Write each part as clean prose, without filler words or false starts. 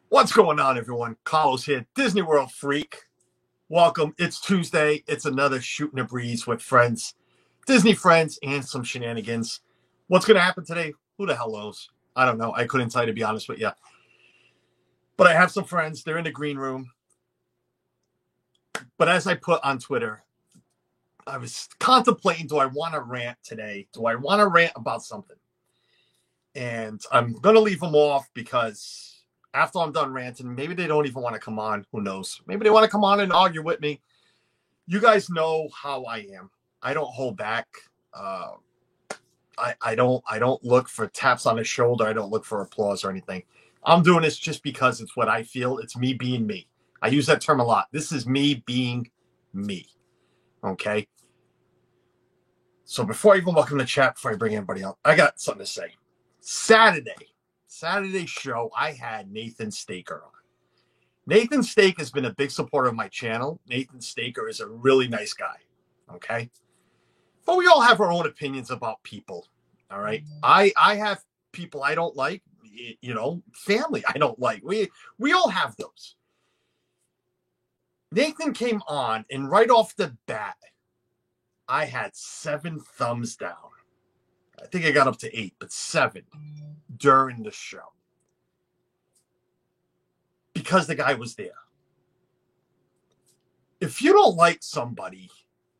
What's going on, everyone? Carlos here, Disney World Freak. Welcome. It's Tuesday. It's another Shooting a Breeze with friends, Disney friends, and some shenanigans. What's going to happen today? Who the hell knows? I don't know. I couldn't tell you, to be honest with you. But I have some friends. They're in the green room. But as I put on Twitter, I was contemplating, do I want to rant today? Do I want to rant about something? And I'm going to leave them off because after I'm done ranting, maybe they don't even want to come on. Who knows? Maybe they want to come on and argue with me. You guys know how I am. I don't hold back. I don't look for taps on the shoulder. I don't look for applause or anything. I'm doing this just because it's what I feel. It's me being me. I use that term a lot. This is me being me. Okay? So before I even welcome the chat, before I bring anybody up, I got something to say. Saturday show, I had Nathan Staker on. Nathan Staker has been a big supporter of my channel. Nathan Staker is a really nice guy, okay? But we all have our own opinions about people, all right? I have people I don't like, family I don't like. We all have those. Nathan came on, and right off the bat, I had 7 thumbs down. I think I got up to 8, but 7 during the show. Because the guy was there. If you don't like somebody,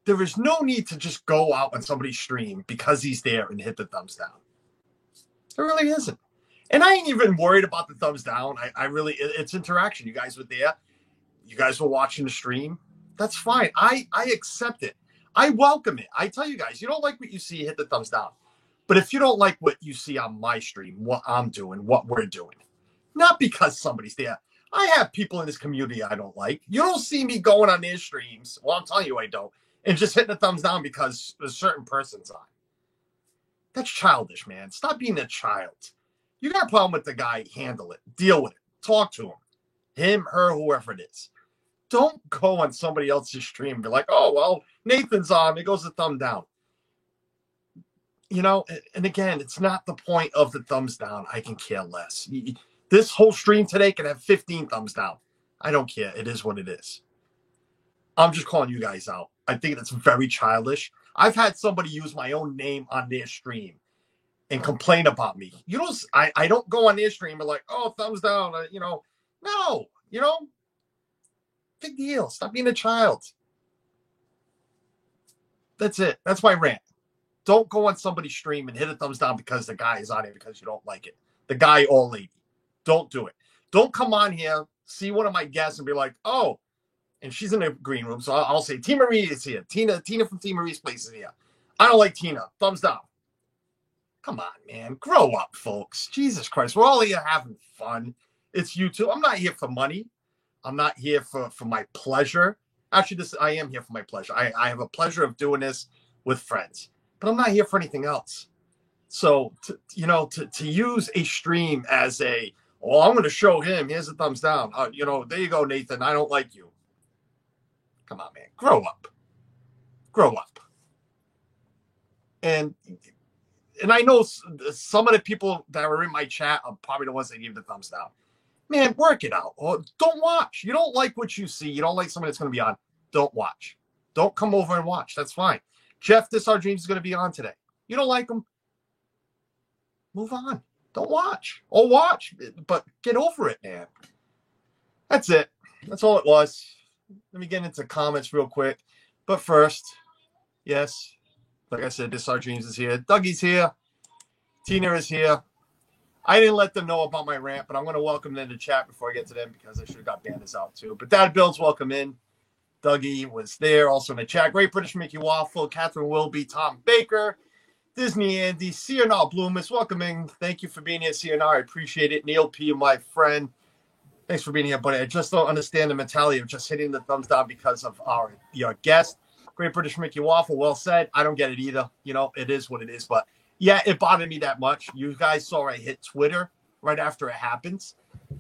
there is no need to just go out on somebody's stream because he's there and hit the thumbs down. There really isn't. And I ain't even worried about the thumbs down. It's interaction. You guys were there. You guys were watching the stream. That's fine. I accept it. I welcome it. I tell you guys, you don't like what you see, hit the thumbs down. But if you don't like what you see on my stream, what I'm doing, what we're doing, not because somebody's there. I have people in this community I don't like. You don't see me going on their streams. Well, I'm telling you I don't. And just hitting the thumbs down because a certain person's on. That's childish, man. Stop being a child. You got a problem with the guy, handle it. Deal with it. Talk to him. Him, her, whoever it is. Don't go on somebody else's stream and be like, oh, well, Nathan's on. It goes the thumb down. And again, it's not the point of the thumbs down. I can care less. This whole stream today can have 15 thumbs down. I don't care. It is what it is. I'm just calling you guys out. I think that's very childish. I've had somebody use my own name on their stream and complain about me. I don't go on their stream and like, oh, thumbs down. No, big deal. Stop being a child. That's it. That's my rant. Don't go on somebody's stream and hit a thumbs down because the guy is on it because you don't like it. The guy or lady. Don't do it. Don't come on here, see one of my guests and be like, oh, and she's in the green room. So I'll say, Tina Marie is here. Tina from Tina Marie's place is here. I don't like Tina. Thumbs down. Come on, man. Grow up, folks. Jesus Christ. We're all here having fun. It's YouTube. I'm not here for money. I'm not here for my pleasure. Actually, I am here for my pleasure. I have a pleasure of doing this with friends. But I'm not here for anything else. So, to use a stream as I'm going to show him. Here's a thumbs down. There you go, Nathan. I don't like you. Come on, man. Grow up. Grow up. And I know some of the people that were in my chat are probably the ones that gave the thumbs down. Man, work it out. Or don't watch. You don't like what you see. You don't like somebody that's going to be on. Don't watch. Don't come over and watch. That's fine. Jeff, This Our Dreams is going to be on today. You don't like him? Move on. Don't watch. Or watch. But get over it, man. That's it. That's all it was. Let me get into comments real quick. But first, yes, like I said, This Our Dreams is here. Dougie's here. Tina is here. I didn't let them know about my rant, but I'm going to welcome them to chat before I get to them because I should have got Bandits out too. But Dad Bill's welcome in. Dougie was there also in the chat. Great British Mickey Waffle, Catherine Wilby, Tom Baker, Disney Andy, CNR Bloomis, welcome in. Thank you for being here, CNR. I appreciate it. Neil P, my friend. Thanks for being here, buddy. I just don't understand the mentality of just hitting the thumbs down because of your guest. Great British Mickey Waffle, well said. I don't get it either. You know, it is what it is. But yeah, it bothered me that much. You guys saw I hit Twitter right after it happens.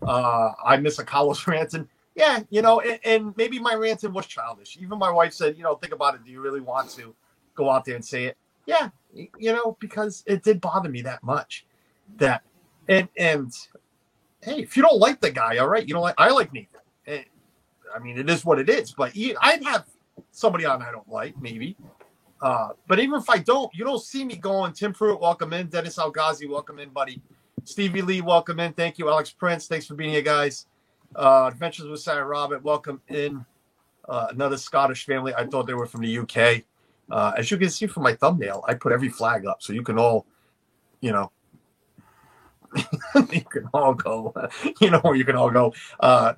I miss a Carlos ranting. Yeah, you know, and maybe my ranting was childish. Even my wife said, you know, think about it. Do you really want to go out there and say it? Yeah, you know, because it did bother me that much. And hey, if you don't like the guy, all right, you know, I like Nathan. I mean, it is what it is. But I'd have somebody on I don't like, maybe. But even if I don't, you don't see me going. Tim Pruitt, welcome in. Dennis Algazi, welcome in, buddy. Stevie Lee, welcome in. Thank you, Alex Prince. Thanks for being here, guys. Adventures with Sarah Robert, welcome in. Another Scottish family. I thought they were from the UK. As you can see from my thumbnail, I put every flag up so you can all, you know, you can all go, you know, where you can all go,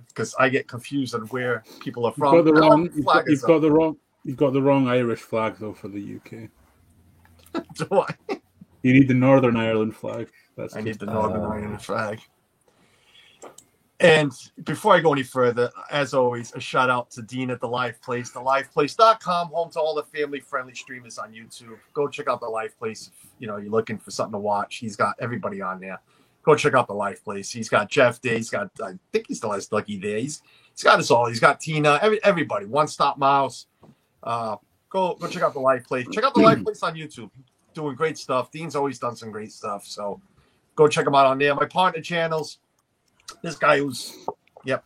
because I get confused on where people are from. You've got the wrong Irish flag though for the UK. Do I? You need the Northern Ireland flag. I need the Northern Ireland flag. And before I go any further, as always, a shout out to Dean at The Live Place, theliveplace.com, home to all the family-friendly streamers on YouTube. Go check out The Live Place if, you know, you're looking for something to watch. He's got everybody on there. Go check out The Live Place. He's got Jeff there. He's got, I think he still has Dougie there. He's got us all. He's got Tina, everybody. One Stop Mouse. Go check out The Live Place. Check out The Live Place on YouTube. Doing great stuff. Dean's always done some great stuff. So go check him out on there. My partner channels. This guy who's,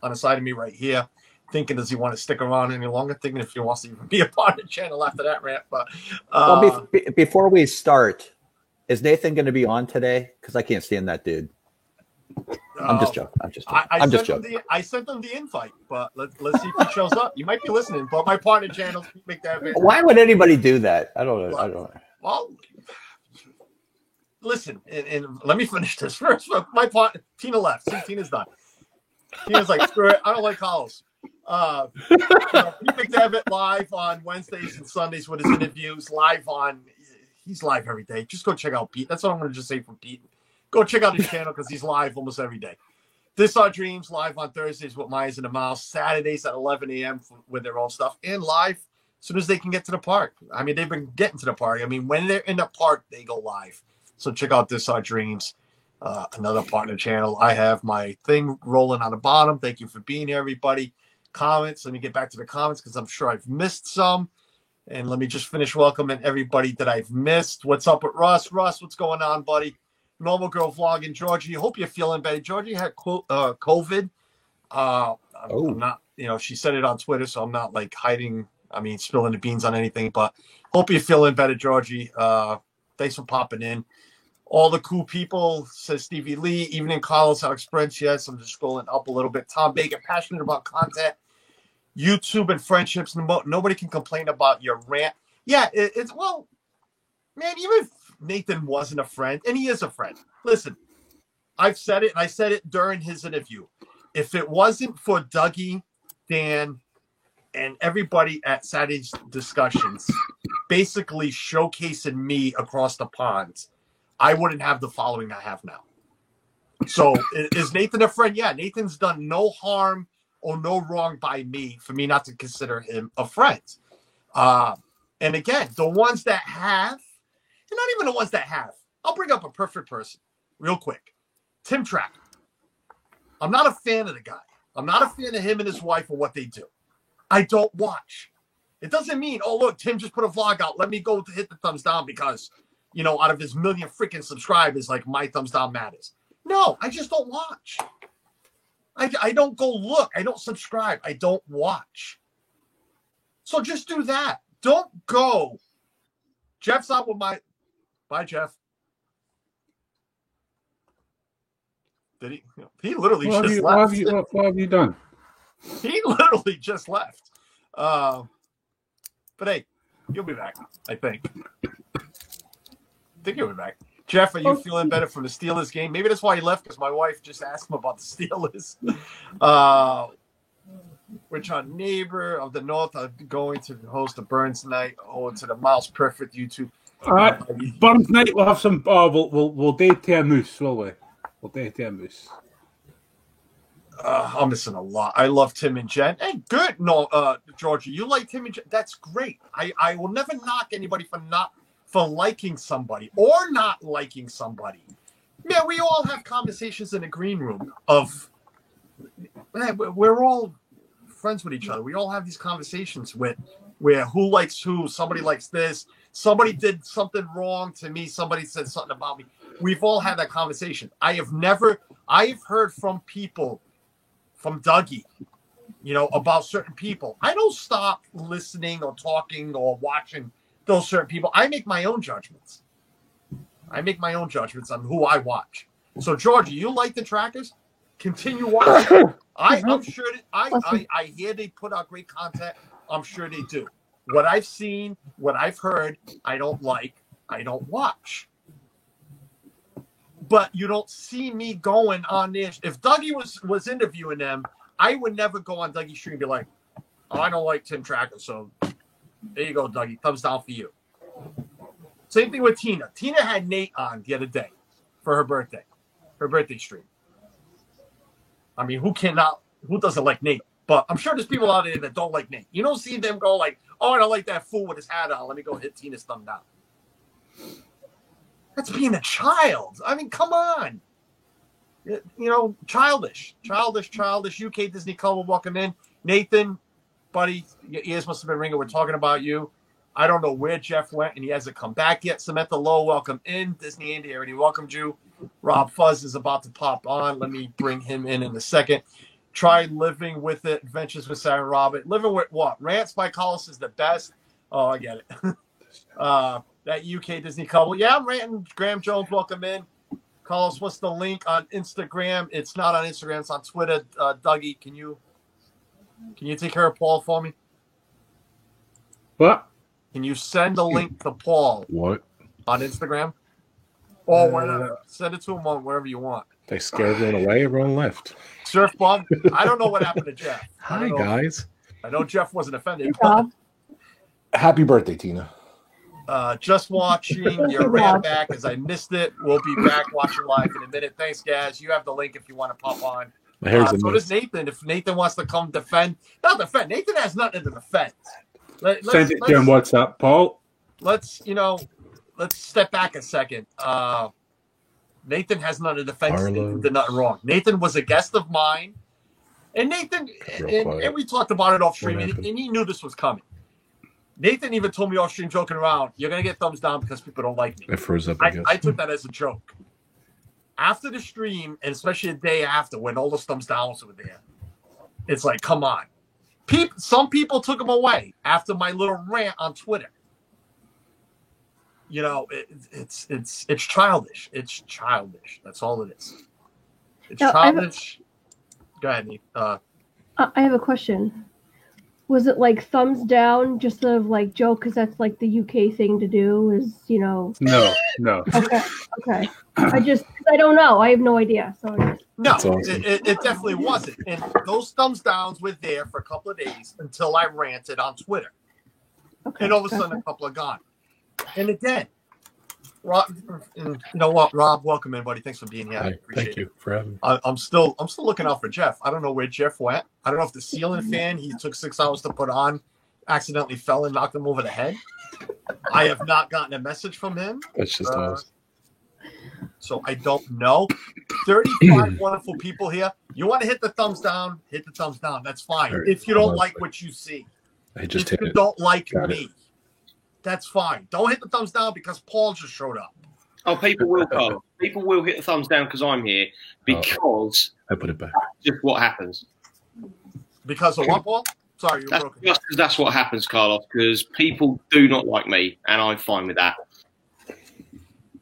on the side of me right here, thinking, does he want to stick around any longer? Thinking if he wants to even be a part of the channel after that rant. But well, before we start, is Nathan going to be on today? Because I can't stand that dude. I'm just joking. I sent him the invite, but let's see if he shows up. You might be listening, but my partner channels make that. Why would anybody do that? I don't know. Well, listen, and let me finish this first. My partner, Tina left. See, Tina's done. Tina's like, screw it. I don't like Carlos. Pete McDevitt live on Wednesdays and Sundays with his interviews. He's live every day. Just go check out Pete. That's what I'm going to just say from Pete. Go check out his channel because he's live almost every day. This Our Dreams live on Thursdays with Myers and the Mouse. Saturdays at 11 a.m. with their own stuff. And live as soon as they can get to the park. I mean, they've been getting to the park. I mean, when they're in the park, they go live. So check out This Our Dreams, another partner channel. I have my thing rolling on the bottom. Thank you for being here, everybody. Comments. Let me get back to the comments because I'm sure I've missed some. And let me just finish welcoming everybody that I've missed. What's up with Russ? Russ, what's going on, buddy? Normal Girl Vlogging. Georgie, hope you're feeling better. Georgie had COVID. I'm not, she said it on Twitter, so I'm not like hiding, spilling the beans on anything. But hope you're feeling better, Georgie. Thanks for popping in. All the cool people, says Stevie Lee. Evening, Carlos, Alex Prince. Yes, I'm just scrolling up a little bit. Tom Baker, passionate about content, YouTube, and friendships. Nobody can complain about your rant. Yeah, it's well, man, even if Nathan wasn't a friend, and he is a friend. Listen, I've said it, and I said it during his interview. If it wasn't for Dougie, Dan, and everybody at Saturday's discussions basically showcasing me across the pond, I wouldn't have the following I have now. So is Nathan a friend? Yeah, Nathan's done no harm or no wrong by me for me not to consider him a friend. And again, the ones that have, and not even the ones that have, I'll bring up a perfect person real quick. Tim Tracker. I'm not a fan of the guy. I'm not a fan of him and his wife or what they do. I don't watch. It doesn't mean, oh, look, Tim just put a vlog out. Let me go to hit the thumbs down because, out of his million freaking subscribers, like my thumbs down matters. No, I just don't watch. I don't go look. I don't subscribe. I don't watch. So just do that. Don't go. Jeff's out with my... Bye, Jeff. Did he? He literally just left. What have you done? He literally just left. But hey, you'll be back, I think. I think he'll be back. Jeff, are you feeling better from the Steelers game? Maybe that's why he left, because my wife just asked him about the Steelers. which our neighbor of the north are going to host a Burns night. Oh, to the Miles Perfect YouTube. All right, Burns night. We'll have some. We'll date a moose, will we? We'll date a moose. I'm missing a lot. I love Tim and Jen. Hey, good. No, Georgia, you like Tim and Jen. That's great. I will never knock anybody for liking somebody or not liking somebody. Yeah, we all have conversations in the green room of, man, we're all friends with each other. We all have these conversations where who likes who, somebody likes this, somebody did something wrong to me, somebody said something about me. We've all had that conversation. I've heard from people, from Dougie, about certain people. I don't stop listening or talking or watching those certain people. I make my own judgments. On who I watch. So, Georgia, you like the Trackers? Continue watching. I'm sure I hear they put out great content. I'm sure they do. What I've seen, what I've heard, I don't like. I don't watch. But you don't see me going on this. If Dougie was interviewing them, I would never go on Dougie's stream and be like, oh, I don't like Tim Tracker, so there you go, Dougie. Thumbs down for you. Same thing with Tina. Tina had Nate on the other day for her birthday stream. I mean, who doesn't like Nate? But I'm sure there's people out there that don't like Nate. You don't see them go like, oh, I don't like that fool with his hat on. Let me go hit Tina's thumb down. That's being a child. I mean, come on. Childish. UK Disney Color welcome in. Nathan, buddy, your ears must have been ringing. We're talking about you. I don't know where Jeff went, and he hasn't come back yet. Samantha Lowe, welcome in. Disney Andy already welcomed you. Rob Fuzz is about to pop on. Let me bring him in a second. Try Living With It, Adventures with Sarah Robert. Living with what? Rants by Collis is the best. Oh, I get it. That UK Disney couple. Yeah, I'm ranting. Graham Jones, welcome in. Collis, what's the link on Instagram? It's not on Instagram. It's on Twitter. Dougie, can you take care of Paul for me? What? Can you send a link to Paul? What? On Instagram? Or whatever. Send it to him on wherever you want. They scared everyone away. Everyone left. Surf Bomb. I don't know what happened to Jeff. Hi, guys. I know Jeff wasn't offended. Happy birthday, Tina. Just watching your rant back as I missed it. We'll be back watching live in a minute. Thanks, guys. You have the link if you want to pop on. So does Nathan. If Nathan wants to come defend. Nathan has nothing to defend. Send it to him WhatsApp, Paul. Let's step back a second. Nathan has nothing to defend. Nathan did nothing wrong. Nathan was a guest of mine. And Nathan, and we talked about it off stream, and he knew this was coming. Nathan even told me off stream, joking around, you're going to get thumbs down because people don't like me. It froze up, I guess. I took that as a joke. After the stream, and especially the day after, when all those thumbs downs were there, it's like, come on. Some people took them away after my little rant on Twitter. It's childish. It's childish. That's all it is. It's childish. Go ahead, Nate. I have a question. Was it like thumbs down, just sort of like joke, because that's like the UK thing to do? No. Okay. I don't know. I have no idea. So no, awesome. it definitely wasn't. And those thumbs downs were there for a couple of days until I ranted on Twitter. Okay, and all of a sudden, a couple are gone. And again, Rob, and you know what, Rob, welcome in, buddy. Thanks for being here. Thank you for having me. I'm still looking out for Jeff. I don't know where Jeff went. I don't know if the ceiling fan he took 6 hours to put on accidentally fell and knocked him over the head. I have not gotten a message from him. That's just awesome. So I don't know. 35 wonderful people here. You want to hit the thumbs down? Hit the thumbs down. That's fine. Right. If you don't like what you see, if you don't like me, that's fine. Don't hit the thumbs down because Paul just showed up. Oh, people will come. People will hit the thumbs down because I'm here. Because I put it back. Just what happens. Because of what, Paul? Sorry, you're broken. Just because that's what happens, Carlos. Because people do not like me, and I'm fine with that.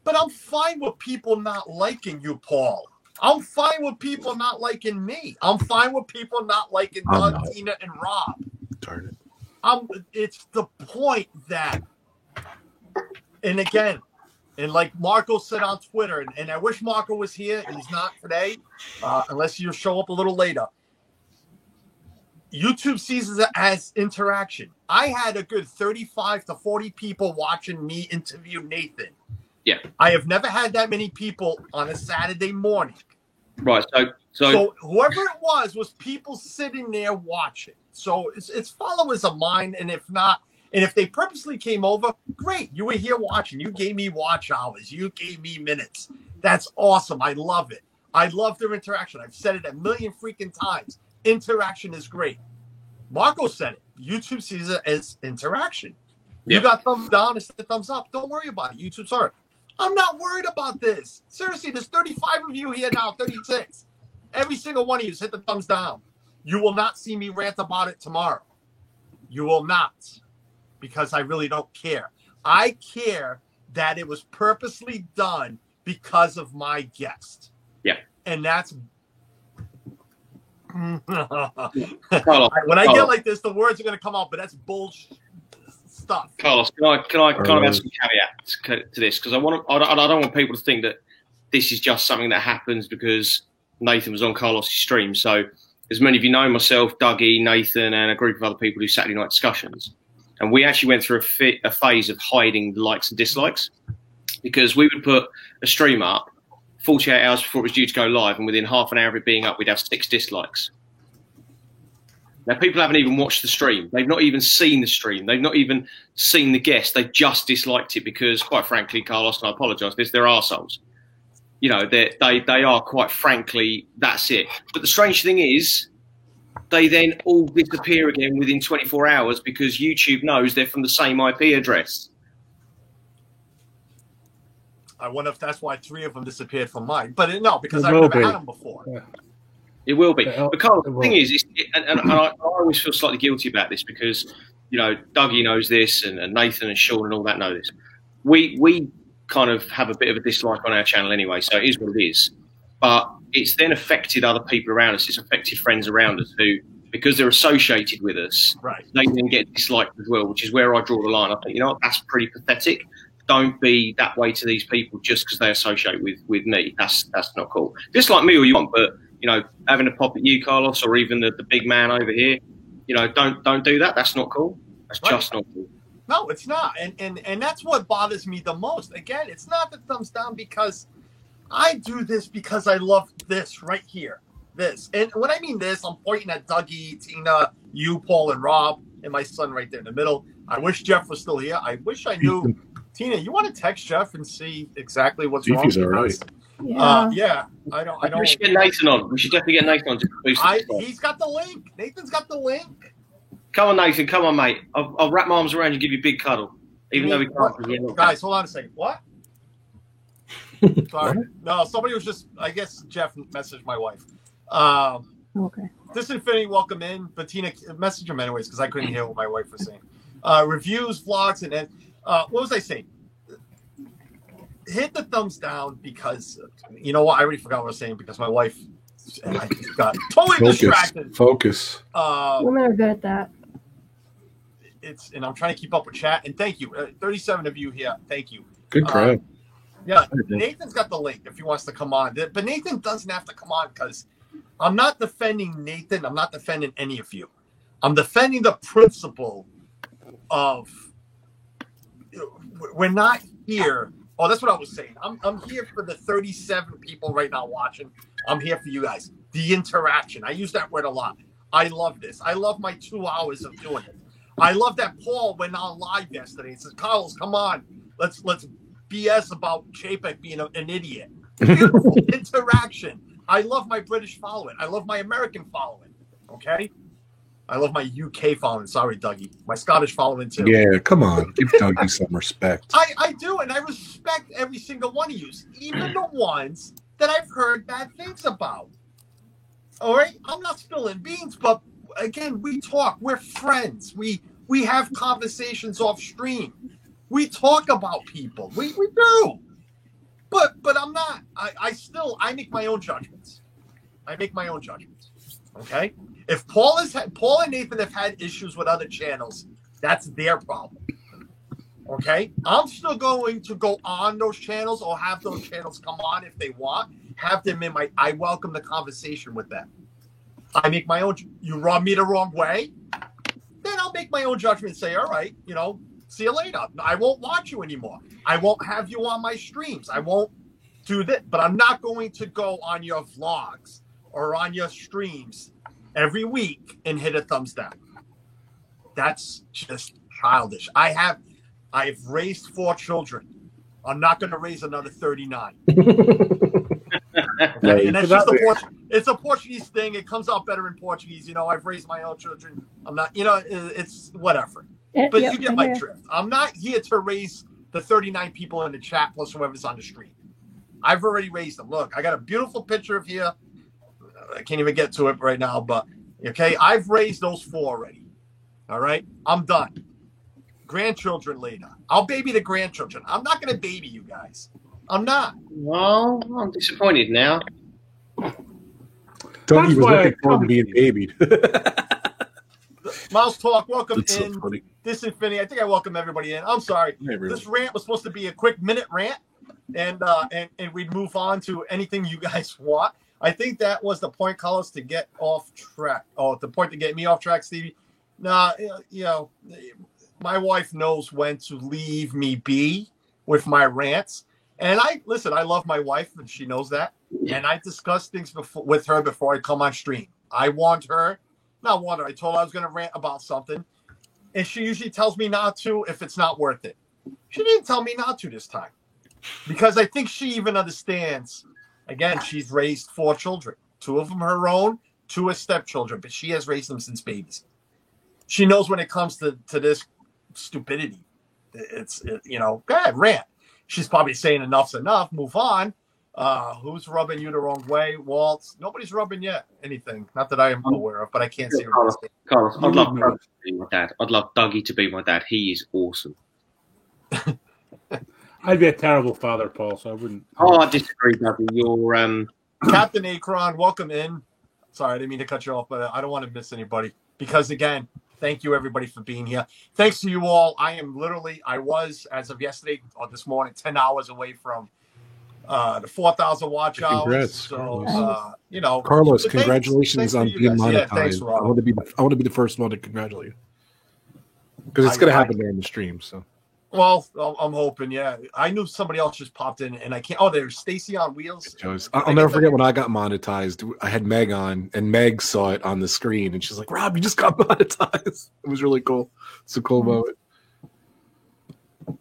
But I'm fine with people not liking you, Paul. I'm fine with people not liking me. I'm fine with people not liking Doug, Tina, and Rob. Darn it. It's the point that, and again, and like Marco said on Twitter, and I wish Marco was here, and he's not today, unless you show up a little later. YouTube sees it as interaction. I had a good 35 to 40 people watching me interview Nathan. Yeah. I have never had that many people on a Saturday morning. Right. So whoever it was people sitting there watching. So it's followers of mine, and if not, and if they purposely came over, great. You were here watching. You gave me watch hours. You gave me minutes. That's awesome. I love it. I love their interaction. I've said it a million freaking times. Interaction is great. Marco said it. YouTube sees it as interaction. You got thumbs down and thumbs up. Don't worry about it. YouTube saw it. I'm not worried about this. Seriously, there's 35 of you here now, 36. Every single one of you hit the thumbs down. You will not see me rant about it tomorrow. You will not, because I really don't care. I care that it was purposely done because of my guest. Yeah. And that's Carlos, when I get like this, the words are going to come out, but that's bullshit stuff. Carlos, can I add some caveats to this? Because I don't want people to think that this is just something that happens because Nathan was on Carlos' stream. So, as many of you know, myself, Dougie, Nathan, and a group of other people do Saturday night discussions. And we actually went through a phase of hiding the likes and dislikes, because we would put a stream up 48 hours before it was due to go live, and within half an hour of it being up, we'd have 6 dislikes. Now, people haven't even watched the stream. They've not even seen the stream. They've not even seen the guest. They've just disliked it because, quite frankly, Carlos, and I apologise for this, they're arseholes. You know, they are, quite frankly, that's it. But the strange thing is, they then all disappear again within 24 hours because YouTube knows they're from the same IP address. I wonder if that's why 3 of them disappeared from mine. But no, because I've never had them before. Yeah. It will be. But Carl, the thing is, and I always feel slightly guilty about this because, you know, Dougie knows this, and Nathan and Sean and all that know this. We kind of have a bit of a dislike on our channel anyway, so it is what it is. But it's then affected other people around us. It's affected friends around us who, because they're associated with us, right, they then get disliked as well, which is where I draw the line. I think, you know what, that's pretty pathetic. Don't be that way to these people just because they associate with me. That's not cool. Dislike me all you want, but, you know, having a pop at you, Carlos, or even the big man over here, you know, don't do that. That's not cool. That's right. Just not cool. No, it's not. And that's what bothers me the most. Again, it's not the thumbs down because I do this because I love this right here. This. And when I mean this, I'm pointing at Dougie, Tina, you, Paul, and Rob, and my son right there in the middle. I wish Jeff was still here. I wish I knew. Tina, you want to text Jeff and see exactly what's wrong? He's all right. Yeah. I don't. We should get Nathan on. We should definitely get Nathan on to boost he's got the link. Nathan's got the link. Come on, Nathan. Come on, mate. I'll wrap my arms around you and give you a big cuddle. Even though we can't. Guys, hold on a second. What? Sorry. No, somebody was just, I guess Jeff messaged my wife. Okay. This Infinity, welcome in. But Tina, message him anyways because I couldn't hear what my wife was saying. Reviews, vlogs, and then what was I saying? Hit the thumbs down because, you know what? I already forgot what I was saying because my wife and I just got totally distracted. Focus. Women are good at that. And I'm trying to keep up with chat. And thank you. 37 of you here. Thank you. Good crowd. Yeah, Nathan's got the link if he wants to come on. But Nathan doesn't have to come on because I'm not defending Nathan. I'm not defending any of you. I'm defending the principle of we're not here. Oh, that's what I was saying. I'm here for the 37 people right now watching. I'm here for you guys. The interaction. I use that word a lot. I love this. I love my 2 hours of doing it. I love that Paul went on live yesterday and said, Carlos, come on. Let's BS about Chapek being an idiot. Interaction. I love my British following. I love my American following. Okay? I love my UK following. Sorry, Dougie. My Scottish following, too. Yeah, come on. Give Dougie some respect. I do, and I respect every single one of you, even the ones that I've heard bad things about. All right? I'm not spilling beans, but, again, we talk. We're friends. We have conversations off stream. We talk about people. We do. But I'm not. I make my own judgments. Okay? If Paul and Nathan have had issues with other channels, that's their problem. Okay? I'm still going to go on those channels or have those channels come on if they want. Have them in I welcome the conversation with them. I make my own. You rub me the wrong way, then I'll make my own judgment and say, all right, see you later. I won't watch you anymore. I won't have you on my streams. I won't do that. But I'm not going to go on your vlogs or on your streams every week and hit a thumbs down. That's just childish. I've raised 4 children. I'm not going to raise another 39. Okay? And that's just it's a Portuguese thing. It comes out better in Portuguese. I've raised my own children. I'm not, it's whatever. But you get my drift. I'm not here to raise the 39 people in the chat plus whoever's on the stream. I've already raised them. Look, I got a beautiful picture of here. I can't even get to it right now, but okay, I've raised those 4 already. All right, I'm done. Grandchildren later. I'll baby the grandchildren. I'm not going to baby you guys. I'm not. Well, I'm disappointed now. Dougie was looking forward to being babied. Mouse Talk, welcome That's in. so funny. This Infinity. I think I welcome everybody in. I'm sorry. Hey, everyone. This rant was supposed to be a quick minute rant, and we'd move on to anything you guys want. I think that was the point, Carlos, to get off track. Oh, the point to get me off track, Stevie. Nah, my wife knows when to leave me be with my rants. And I love my wife, and she knows that. And I discuss things with her before I come on stream. I told her I was going to rant about something. And she usually tells me not to if it's not worth it. She didn't tell me not to this time. Because I think she even understands. Again, she's raised 4 children. 2 of them her own, 2 as stepchildren. But she has raised them since babies. She knows when it comes to this stupidity. Go ahead, rant. She's probably saying enough's enough. Move on. Who's rubbing you the wrong way? Waltz. Nobody's rubbing yet anything. Not that I am aware of, but I can't see Carlos, I'd love Dougie to be my dad. I'd love Dougie to be my dad. He is awesome. I'd be a terrible father, Paul, so I wouldn't. Oh, I disagree, Dougie. You're Captain Akron, welcome in. Sorry, I didn't mean to cut you off, but I don't want to miss anybody. Because, again, thank you, everybody, for being here. Thanks to you all. I was, as of yesterday or this morning, 10 hours away from the 4,000 watch hours. Congrats, so, Carlos. Carlos, congratulations thanks on being monetized. Yeah, thanks, Rob. I want to be the first one to congratulate you. Because it's going to happen during the stream. So, well, I'm hoping, yeah. I knew somebody else just popped in, and I can't. Oh, there's Stacy on Wheels. I'll never forget when I got monetized. I had Meg on, and Meg saw it on the screen, and she's like, "Rob, you just got monetized." It was really cool. It's a cool moment.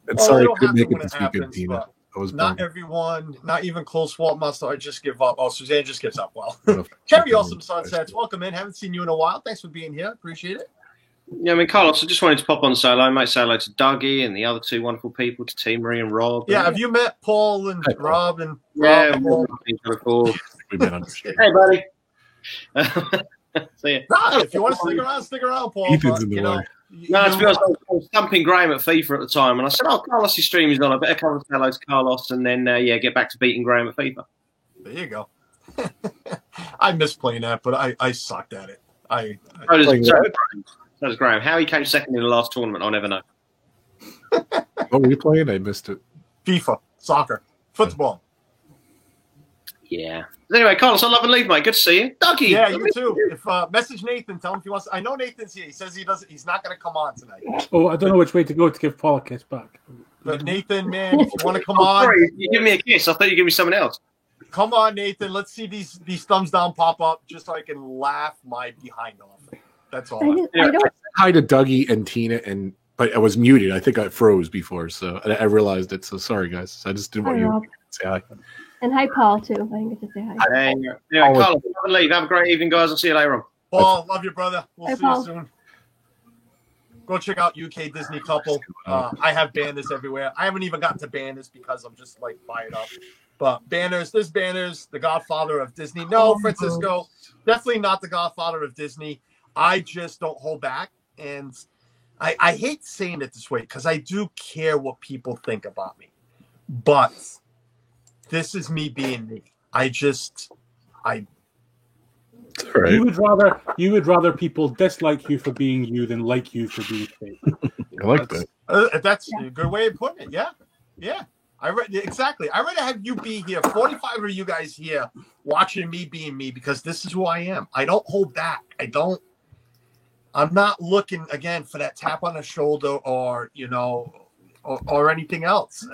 And sorry, I couldn't make it this weekend, Tina. I was not bummed. Everyone, not even close. Walt must. I just give up. Oh, Suzanne just gives up. Well, Kerry, awesome sunsets. Welcome in. Haven't seen you in a while. Thanks for being here. Appreciate it. Yeah, I mean, Carlos, I just wanted to pop on solo, mate. Say hello to Dougie and the other 2 wonderful people, to T. Marie and Rob. Yeah, have you met Paul and Rob? And yeah, Rob We've been on the stream. Hey, buddy. See ya. No, if you want to stick around, Paul. Ethan's in the way. No, to be honest, I was stumping Graham at FIFA at the time, and I said, "Oh, Carlos' stream is on. I better come and say hello to Carlos, and then get back to beating Graham at FIFA." There you go. I miss playing that, but I sucked at it. So does Graham. How he came second in the last tournament, I'll never know. What were you playing? I missed it. FIFA, soccer, football. Yeah. Anyway, Carlos, I love and leave, mate. Good to see you, Dougie. Yeah, you too. If message Nathan, tell him if he wants. I know Nathan's here. He says he doesn't. He's not going to come on tonight. Oh, I don't know which way to go to give Paul a kiss back. But Nathan, man, if you want to come on, sorry, you give me a kiss. I thought you give me someone else. Come on, Nathan. Let's see these thumbs down pop up, just so I can laugh my behind off. That's all. I don't. Hi to Dougie and Tina, but I was muted. I think I froze before, so I realized it. So sorry, guys. I just didn't want you to say hi. And hi, Paul, too. I didn't get to say hi. Anyway, Carlos, have a leave. Have a great evening, guys. I'll see you later on. Paul, love you, brother. We'll see Paul. you soon. Go check out UK Disney Couple. I have banners everywhere. I haven't even gotten to banners because I'm just like fired up. But banners, there's banners. The Godfather of Disney. No, Francisco, definitely not the Godfather of Disney. I just don't hold back. And I hate saying it this way because I do care what people think about me. But this is me being me. Right. You would rather people dislike you for being you than like you for being fake. I like that. That's a good way of putting it. Yeah. Exactly. I'd rather have you be here, 45 of you guys here, watching me being me, because this is who I am. I don't hold back. I'm not looking again for that tap on the shoulder or or anything else.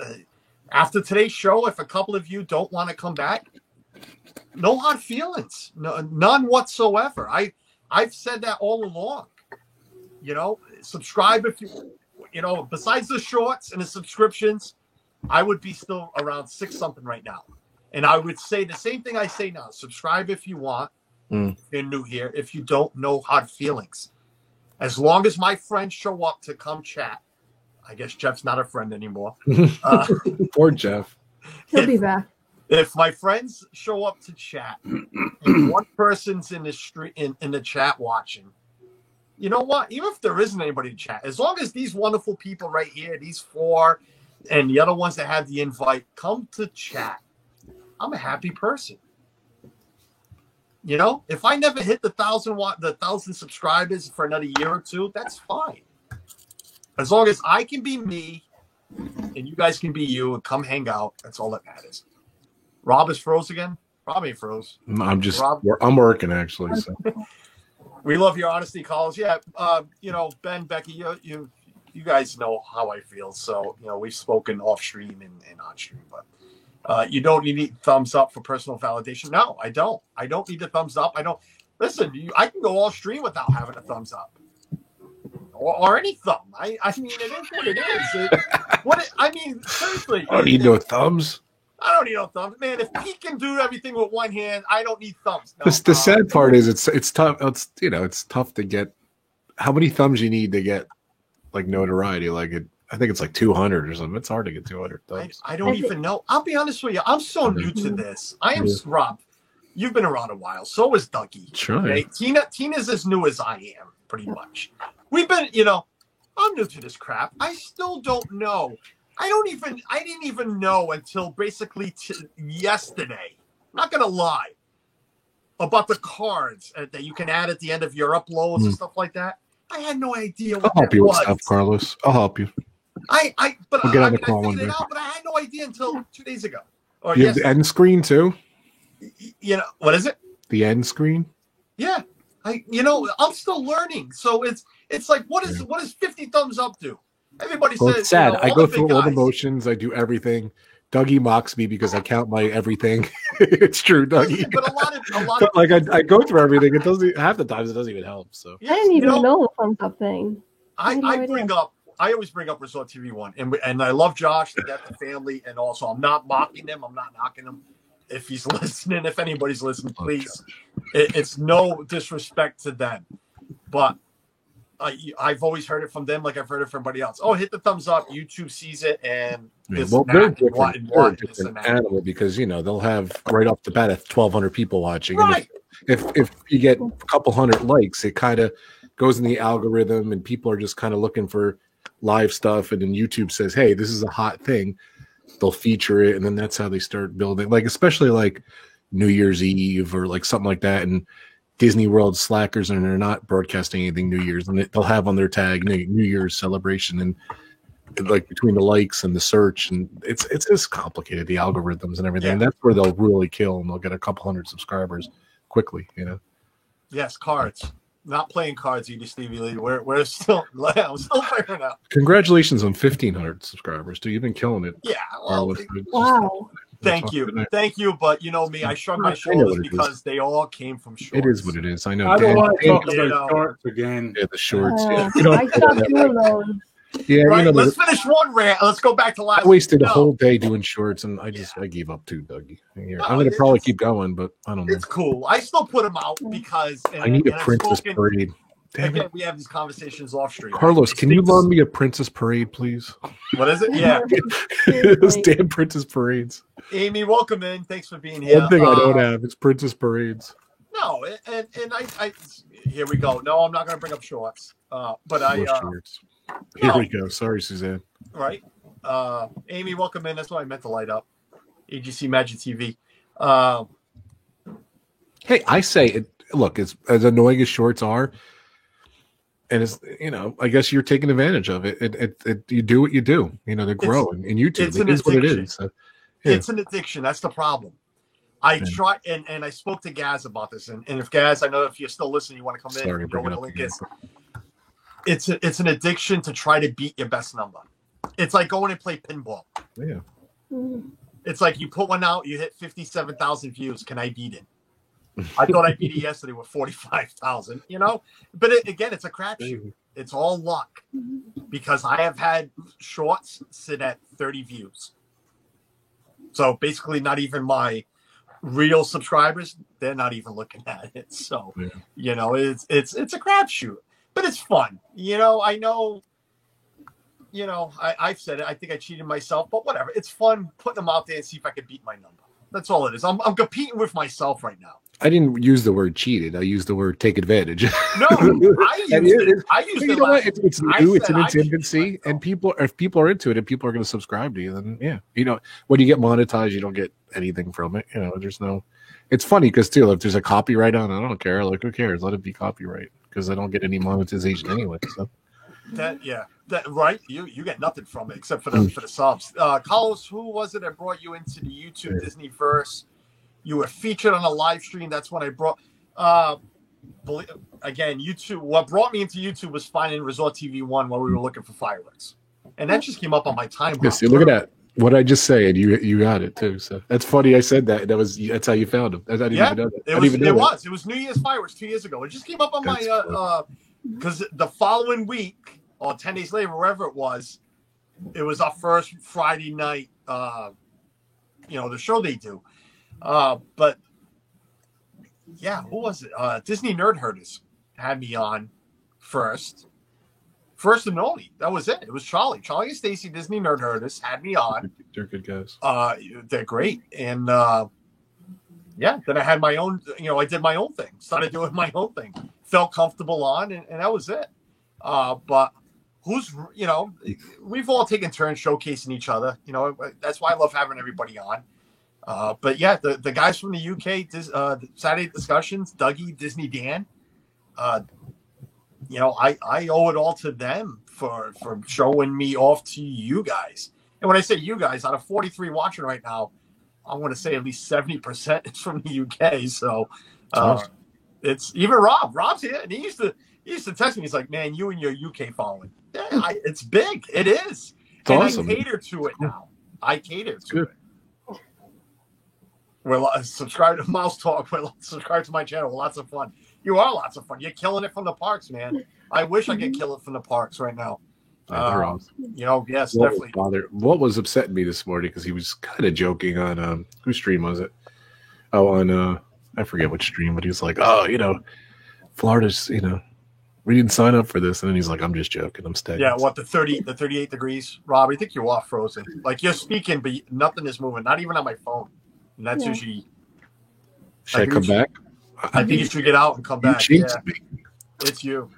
After today's show, if a couple of you don't want to come back, no hard feelings, none whatsoever. I've said that all along. Subscribe if you besides the shorts and the subscriptions, I would be still around 6 something right now. And I would say the same thing I say now. Subscribe if you want. If you're new here. If you don't, no hard feelings. As long as my friends show up to come chat. I guess Jeff's not a friend anymore. Poor Jeff. He'll be back. If my friends show up to chat and one person's in the street in the chat watching, you know what? Even if there isn't anybody to chat, as long as these wonderful people right here, these 4 and the other ones that have the invite come to chat, I'm a happy person. If I never hit the 1,000 subscribers for another year or 2, that's fine. As long as I can be me and you guys can be you and come hang out, that's all that matters. Rob is froze again. Rob ain't froze. I'm working actually. So. We love your honesty calls. Yeah, Ben, Becky, you guys know how I feel. So we've spoken off stream and on stream, but you don't need thumbs up for personal validation. No, I don't. I don't need the thumbs up. I don't. Listen, I can go all stream without having a thumbs up or any thumb. I mean, it is what it is. Seriously. I don't need no thumbs. I don't need no thumbs, man. If he can do everything with one hand, I don't need thumbs. No, the sad part is it's tough. It's tough to get. How many thumbs you need to get like notoriety? I think it's like 200 or something. It's hard to get 200 thumbs. I don't even know. I'll be honest with you. I'm so new to this. I am Rob. You've been around a while. So is Dougie. Sure. Okay? Tina's as new as I am, pretty much. We've been, I'm new to this crap. I still don't know. I didn't even know until basically yesterday. I'm not gonna lie about the cards that you can add at the end of your uploads and stuff like that. I had no idea what I'll help that you was. with stuff, Carlos. I'll help you. But We'll get on the call one day. But I had no idea until 2 days ago. Or You have the end screen too. What is it? The end screen. Yeah, I'm still learning. So it's like, what does 50 thumbs up do? Everybody says It's sad. I go through all the guys. motions. I do everything. Dougie mocks me because I count my everything. It's true, Dougie. Listen, but a lot But of I go through everything. It doesn't half the times it doesn't even help. So I didn't even know the thumbs up thing. I had no idea. always bring up Resort TV 1, and I love Josh, the family, and also I'm not mocking them. I'm not knocking them. If he's listening, if anybody's listening, please. It's no disrespect to them, but I've always heard it from them, like I've heard it from everybody else. Oh, hit the thumbs up. YouTube sees it, and they're they're different. They're a different animal because they'll have right off the bat 1,200 people watching. Right. And if you get a couple hundred likes, it kind of goes in the algorithm, and people are just kind of looking for live stuff. And then YouTube says, "Hey, this is a hot thing." They'll feature it, and then that's how they start building. Especially like New Year's Eve or like something like that, and Disney World slackers, and they're not broadcasting anything New Year's, and they'll have on their tag New Year's celebration, and like between the likes and the search, and it's just complicated, the algorithms and everything. Yeah. And that's where they'll really kill, and they'll get a couple hundred subscribers quickly. Yes, cards. Not playing cards, either, Stevie Lee. We're still, I'm still figuring out. Congratulations on 1,500 subscribers, dude. You've been killing it. Yeah. Well, Wow. thank you. But you know me, I shrug my I know shoulders what it because they all came from shorts. It is what it is. I know. I don't Dan- want to Dan- talk about shorts again. Yeah, the shorts. Oh, You know, I stopped doing those. yeah, Right, but let's finish one rant. Let's go back to last I wasted a No, whole day doing shorts, and I gave up too, Dougie. Here. No, I'm going to it's- probably keep going, but I don't know. It's cool. I still put them out because I need a I've Princess spoken- Parade. Damn Again, it. we have these conversations off stream. Carlos, These can you things- loan me a Princess Parade, please? What is it? Yeah. Those Seriously. damn Princess Parades. Amy, welcome in. Thanks for being here. One thing I don't have is Princess Parades. No, and I here we go. No, I'm not going to bring up shorts. But I More shorts. Here no. we go. Sorry, Suzanne. right. Amy, welcome in. That's what I meant to light up. AGC Magic TV. Hey, I say it. Look, as annoying as shorts are, and it's I guess you're taking advantage of it. You do what you do. To grow in YouTube. It's an It is what it addiction. is. So, yeah. It's an addiction. That's the problem. I try, and I spoke to Gaz about this, and if Gaz, I know if you're still listening, you want to come Sorry in, to know bring where it the up link again. is. It's an addiction to try to beat your best number. It's like going and play pinball. Yeah. It's like you put one out, you hit 57,000 views. Can I beat it? I thought I beat it yesterday with 45,000. But again, it's a crapshoot. It's all luck because I have had shorts sit at 30 views. So basically, not even my real subscribers, they're not even looking at it. So it's a crapshoot, but it's fun. I know. I've said it. I think I cheated myself, but whatever. It's fun putting them out there and see if I can beat my number. That's all it is. I'm competing with myself right now. I didn't use the word cheated. I used the word take advantage. No, I used it. I used You it. know what? last It's week. new. I It's said in I its cheated infancy, and myself. if people are into it, and people are going to subscribe to you, then when you get monetized, you don't get anything from it. There's no. It's funny because too, if there's a copyright on it, I don't care. Like, who cares? Let it be copyright because I don't get any monetization anyway. So That right. You get nothing from it except for the subs. Carlos, who was it that brought you into the YouTube Disneyverse? You were featured on a live stream. That's when I brought. Again, YouTube. What brought me into YouTube was finding Resort TV 1 while we were looking for fireworks, and that just came up on my timeline. yeah, see, look at that. What I just say, and you got it too. So that's funny. I said that. That's how you found him. I didn't even know that. It was New Year's fireworks 2 years ago. It just came up on my because the following week or 10 days later, wherever it was our first Friday night. The show they do. But yeah, who was it? Disney Nerd Herders had me on first and only. That was it. It was Charlie and Stacy, Disney Nerd Herders had me on. They're good guys. They're great. And then I had my own, I did my own thing, started doing my own thing, felt comfortable on, and that was it. But we've all taken turns showcasing each other. That's why I love having everybody on. But yeah, the guys from the UK, Saturday Discussions, Dougie, Disney Dan, I owe it all to them for showing me off to you guys. And when I say you guys, out of 43 watching right now, I want to say at least 70% is from the UK. So it's even Rob. Rob's here, and he used to text me. He's like, "Man, you and your UK following, it's big. It is. It's awesome. I cater to it now. I cater to Good. it." Subscribe to Mouse Talk. Subscribe to my channel. Lots of fun. You are lots of fun. You're killing it from the parks, man. I wish I could kill it from the parks right now. Yes, definitely. What was upsetting me this morning because he was kind of joking on whose stream was it? Oh, on I forget which stream, but he was like, Florida's, we didn't sign up for this, and then he's like, I'm just joking. I'm staying. Yeah, what the 38 degrees, Rob? I think you're off frozen. Like you're speaking, but nothing is moving. Not even on my phone. And that's usually. Should I come back? I think you should get out and come back. You jinxed me. It's you.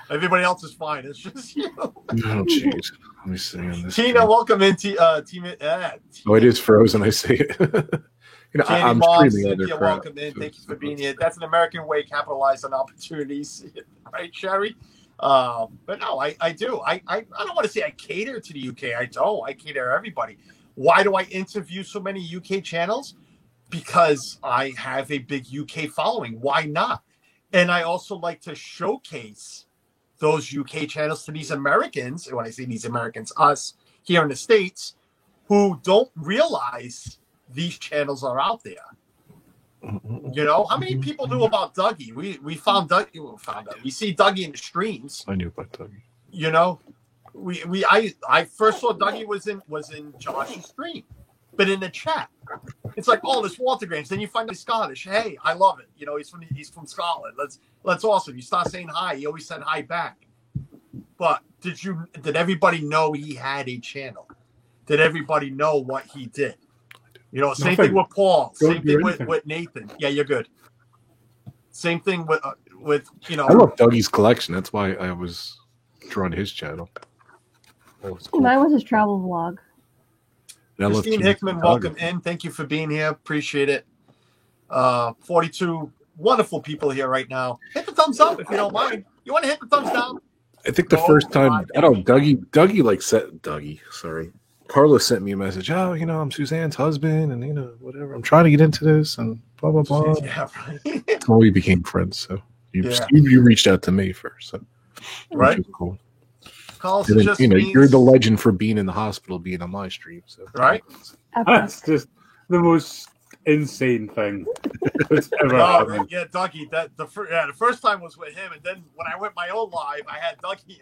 Everybody else is fine. It's just you. Oh, jeez. Let me see. On this Tina, welcome into team. Oh, it is frozen. I see it. I'm Moss, streaming other Cynthia, crap. welcome in. Thank you for being here. That's an American way. Capitalize on opportunities, right, Sherry? But no, I do. I don't want to say I cater to the UK. I don't. I cater to everybody. Why do I interview so many UK channels? Because I have a big UK following. Why not? And I also like to showcase those UK channels to these Americans. And when I say these Americans, us here in the States, who don't realize these channels are out there. How many people knew about Dougie? We found Dougie. We see Dougie in the streams. I knew about Dougie. I first saw Dougie was in Josh's stream, but in the chat, it's like, oh, this Walter Graves. Then you find out he's Scottish. Hey, I love it. He's from Scotland. That's awesome. You start saying hi. He always said hi back. But did everybody know he had a channel? Did everybody know what he did? Same thing with Paul. Same thing with Nathan. Yeah, you're good. Same thing with I love Dougie's collection. That's why I was drawn to his channel. Cool. Mine was his travel vlog. Christine Hickman, welcome in. Thank you for being here. Appreciate it. 42 wonderful people here right now. Hit the thumbs up if you don't mind. You want to hit the thumbs down? I think the first time I don't Dougie, sorry. Carlos sent me a message. Oh, I'm Suzanne's husband, and whatever. I'm trying to get into this, and blah blah blah. Yeah, right. Well, we became friends, so you Yeah. you reached out to me first, so Right. which was cool. Carlos And then, just you're the legend for being in the hospital, being on my stream. So Right. That's just the most insane thing that's ever Oh, happened. yeah, Dougie. The first time was with him, and then when I went my own live, I had Dougie.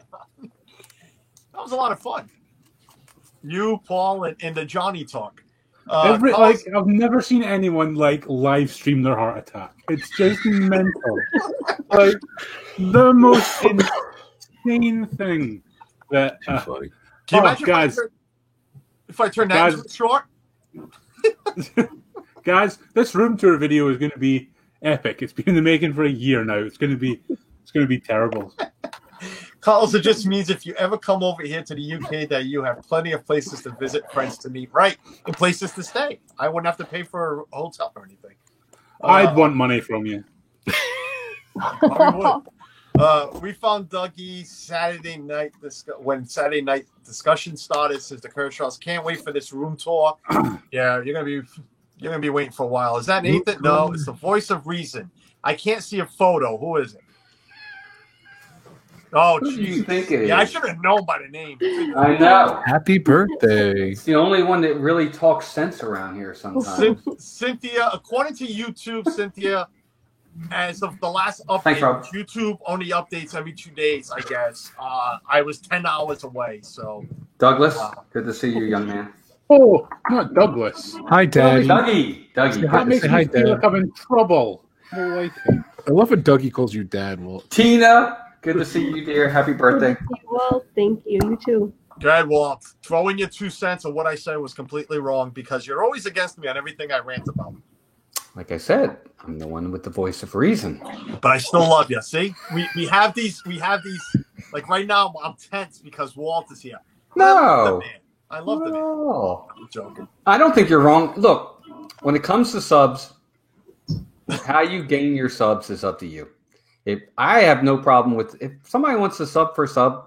That was a lot of fun. You, Paul, and the Johnny talk. Carlos- I've never seen anyone live stream their heart attack. It's just mental. Like the most insane thing that. funny. Can you imagine guys, if I turn that into short? guys, this room tour video is going to be epic. It's been in the making for a year now. It's going to be terrible. Carlos, it just means if you ever come over here to the UK, that you have plenty of places to visit, friends to meet, right, and places to stay. I wouldn't have to pay for a hotel or anything. I'd want money from you. We found Dougie Saturday night. When Saturday night discussion started, since the Kershaws can't wait for this room tour. Yeah, you're gonna be waiting for a while. Is that Nathan? No, it's the voice of reason. I can't see a photo. Who is it? Oh, Who do you jeez. think it is? Yeah, I should have known by the name. I know. Happy birthday! It's the only one that really talks sense around here sometimes. Cynthia, according to YouTube, Cynthia, as of the last update, Thanks, Rob. YouTube only updates every 2 days, I guess. I was 10 hours away, so. Douglas, good to see you, young man. Oh, not Douglas. Hi, Daddy. Dougie. That makes Say me hi, feel Dad. like I'm in trouble. I don't like it. I love when Dougie calls you Dad. Well, Tina, good to see you, dear. Happy birthday. Well, thank you. You too. Go ahead, Walt. Throw in your 2 cents of what I said was completely wrong because you're always against me on everything I rant about. Like I said, I'm the one with the voice of reason. But I still love you. See, we have these. Like right now, I'm tense because Walt is here. No. I love the man. No. I'm joking. I don't think you're wrong. Look, when it comes to subs, how you gain your subs is up to you. If I have no problem with if somebody wants to sub for sub,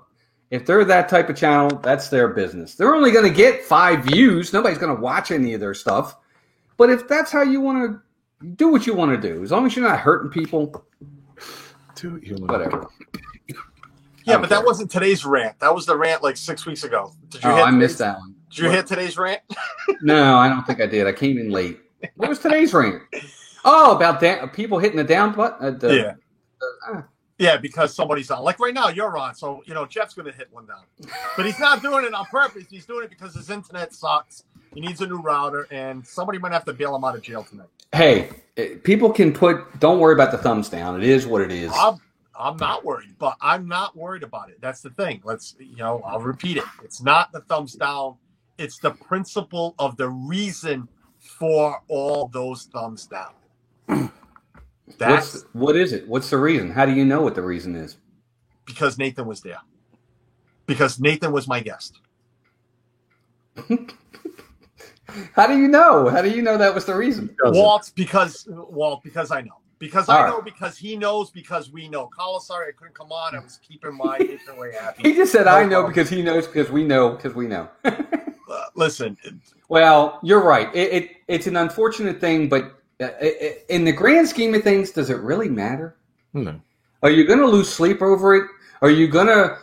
if they're that type of channel, that's their business. They're only going to get 5 views. Nobody's going to watch any of their stuff. But if that's how you want to do what you want to do, as long as you're not hurting people, whatever. Yeah, but that wasn't today's rant. That was the rant like 6 weeks ago. Did you Oh, hear I missed today's- that one. Did you hear today's rant? No, I don't think I did. I came in late. What was today's rant? Oh, about people hitting the down button. Yeah, because somebody's on. Like right now, you're on. So, Jeff's going to hit one down. But he's not doing it on purpose. He's doing it because his internet sucks. He needs a new router, and somebody might have to bail him out of jail tonight. Hey, people can don't worry about the thumbs down. It is what it is. I'm not worried, but I'm not worried about it. That's the thing. I'll repeat it. It's not the thumbs down. It's the principle of the reason for all those thumbs down. What is it? What's the reason? How do you know what the reason is? Because Nathan was there. Because Nathan was my guest. How do you know? How do you know that was the reason? Walt, because I know. Because I know, because he knows, because we know. Carlos, sorry I couldn't come on. I was keeping my Nathan way happy. He just said, I know because he knows, because we know, because we know. Listen. Well, you're right. It's an unfortunate thing, but in the grand scheme of things, does it really matter? No. Are you going to lose sleep over it? Are you going to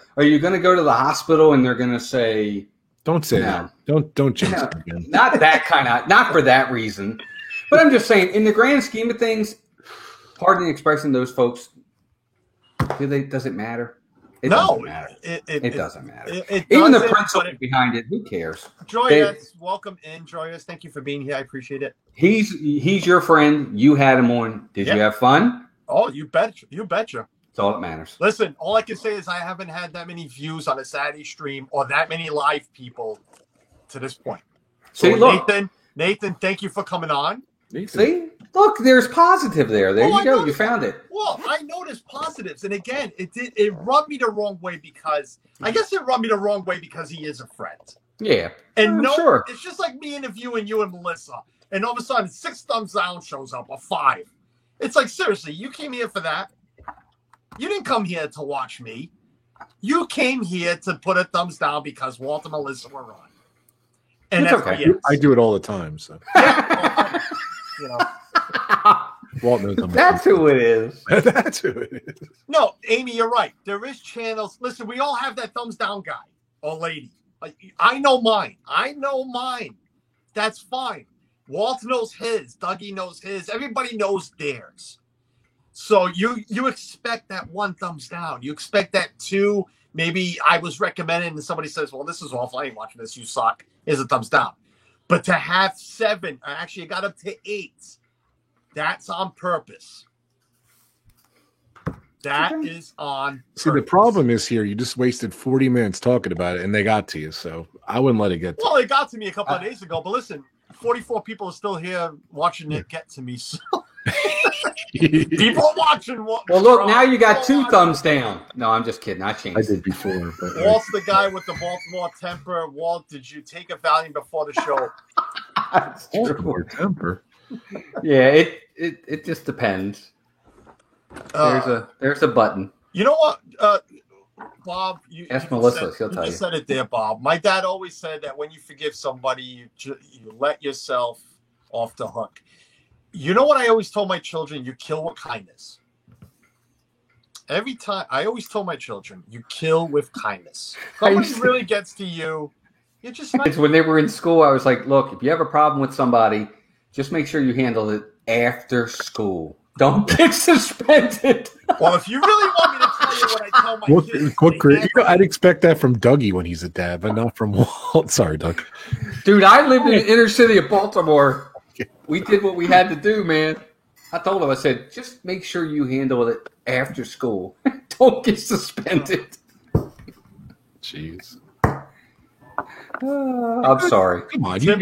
go to the hospital and they're going to say, don't say no. that. Don't jinx it again. Not that kind of, not for that reason. But I'm just saying, in the grand scheme of things, pardon the expression, those folks, does it matter? It doesn't matter. It doesn't matter. Even the principle behind it, who cares? Joyous, welcome in, Joyous. Thank you for being here. I appreciate it. He's your friend. You had him on. Did you have fun? Oh, you betcha. You betcha. That's all that matters. Listen, all I can say is I haven't had that many views on a Saturday stream or that many live people to this point. So See, look. Nathan, thank you for coming on. See? Look, there's positive there. There you go. You found it. Well, I noticed positives. And again, it rubbed me the wrong way because he is a friend. Yeah. And sure. It's just like me interviewing you and Melissa. And all of a sudden, 6 thumbs down shows up, or 5. It's like, seriously, you came here for that? You didn't come here to watch me. You came here to put a thumbs down because Walt and Melissa were on. And It's that's okay. yes. I do it all the time. So You know. Walt knows I'm That's who it is. That's who it is. No, Amy, you're right. There is channels. Listen, we all have that thumbs down guy or lady. Like, I know mine. That's fine. Walt knows his. Dougie knows his. Everybody knows theirs. So you expect that one thumbs down. You expect that two. Maybe I was recommended and somebody says, well, this is awful. I ain't watching this. You suck. Here's a thumbs down. But to have 7, actually, it got up to 8. That's on purpose. That is on purpose. See, the problem is here. You just wasted 40 minutes talking about it, and they got to you. So I wouldn't let it get to Well, it got to me a couple of days ago. But listen, 44 people are still here watching it get to me. So you. people are watching. Well, look, now you got 2 thumbs down. No, I'm just kidding. I changed. I did before. But, Walt's the guy with the Baltimore temper. Walt, did you take a Valium before the show? That's true. Baltimore temper. Yeah, it just depends. There's a button. You know what, Bob? Ask you Melissa, said, she'll you tell just you. said it there, Bob. My dad always said that when you forgive somebody, you let yourself off the hook. You know what I always told my children? You kill with kindness. Every time, I always told my children, you kill with kindness. Somebody really gets to you, you're just not. It's when they were in school, I was like, look, if you have a problem with somebody, just make sure you handle it after school. Don't get suspended. Well, if you really want me to tell you what I tell my kids, What they great? never- I'd expect that from Dougie when he's a dad, but not from Walt. Sorry, Doug. Dude, I lived in the inner city of Baltimore. We did what we had to do, man. I told him, I said, just make sure you handle it after school. Don't get suspended. Jeez. I'm sorry. Come on, you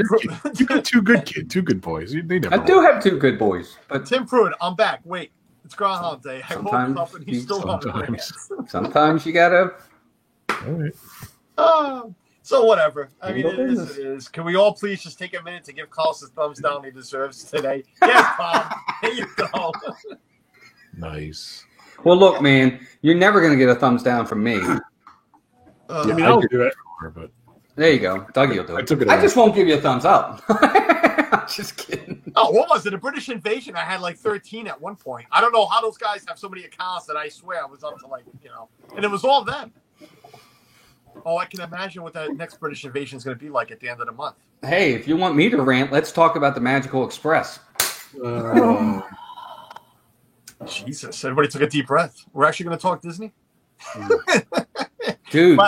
got 2 good kids, 2 good boys. They never. I do have 2 good boys, but Tim Pruitt, I'm back. Wait, it's Groundhog Day. I woke Sometimes up and he's still on the sometimes. rants. sometimes you gotta. All right. So whatever. I mean, Handle it is. business. It is. Can we all please just take a minute to give Carlos the thumbs down he deserves today? Yes, Bob. There you go. Nice. Well, look, man, you're never gonna get a thumbs down from me. I mean, I'll do it. But There you go, Dougie will do I it. took it I away. just won't give you a thumbs up. I'm just kidding. Oh, what was it? A British invasion? I had like 13 at one point. I don't know how those guys have so many accounts that I swear I was up to and it was all them. Oh, I can imagine what that next British invasion is going to be like at the end of the month. Hey, if you want me to rant, let's talk about the Magical Express. Jesus, everybody took a deep breath. We're actually going to talk Disney? Dude,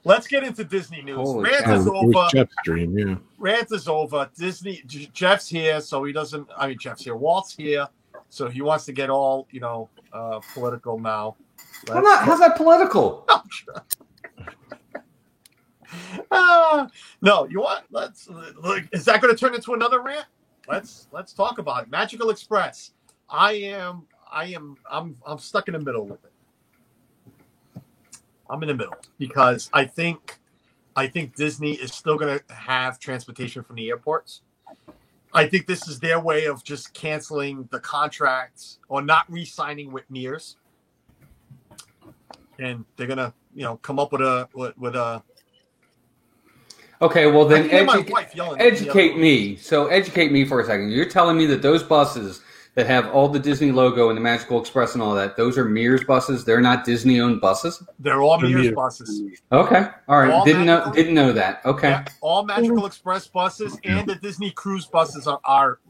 Let's get into Disney news. Holy Rant cow. is it was over. Jeff's dream, yeah. Rant is over. Disney. Jeff's here, so he doesn't. I mean, Jeff's here. Walt's here, so he wants to get all political now. how's that political? No, you want? Let's. Look, is that going to turn into another rant? Let's talk about it. Magical Express. I'm stuck in the middle with it. I'm in the middle because I think Disney is still going to have transportation from the airports. I think this is their way of just canceling the contracts or not re-signing with Mears, and they're gonna come up with a. Okay, well then I can hear my wife yelling at the educate other me. So educate me for a second. You're telling me that those buses that have all the Disney logo and the Magical Express and all that, those are Mears buses. They're not Disney-owned buses. They're all They're Mears Mears. buses. Okay, all right. All Didn't Magical- know that. Okay, Yeah, all Magical Express buses and the Disney Cruise buses are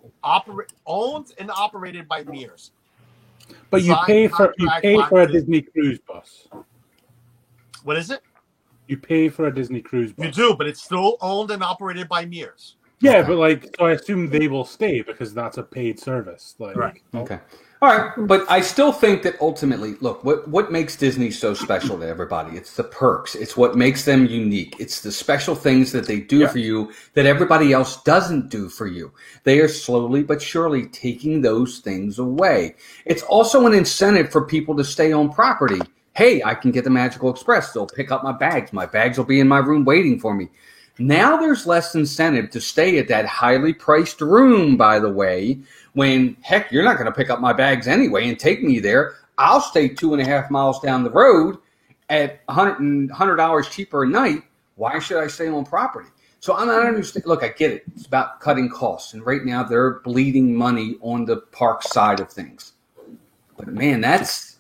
owned and operated by Mears. But you Signed pay for contract a by- Disney cruise bus. What is it? You pay for a Disney cruise bus. You do, but it's still owned and operated by Mears. Yeah, but so I assume they will stay because that's a paid service. Right. okay. All right, but I still think that ultimately, look, what makes Disney so special to everybody? It's the perks. It's what makes them unique. It's the special things that they do for you that everybody else doesn't do for you. They are slowly but surely taking those things away. It's also an incentive for people to stay on property. Hey, I can get the Magical Express. They'll pick up my bags. My bags will be in my room waiting for me. Now there's less incentive to stay at that highly priced room, by the way, when, heck, you're not going to pick up my bags anyway and take me there. I'll stay 2.5 miles down the road at $100 cheaper a night, why should I stay on property? So I don't understand. Look, I get it. It's about cutting costs, and right now they're bleeding money on the park side of things. But man, that's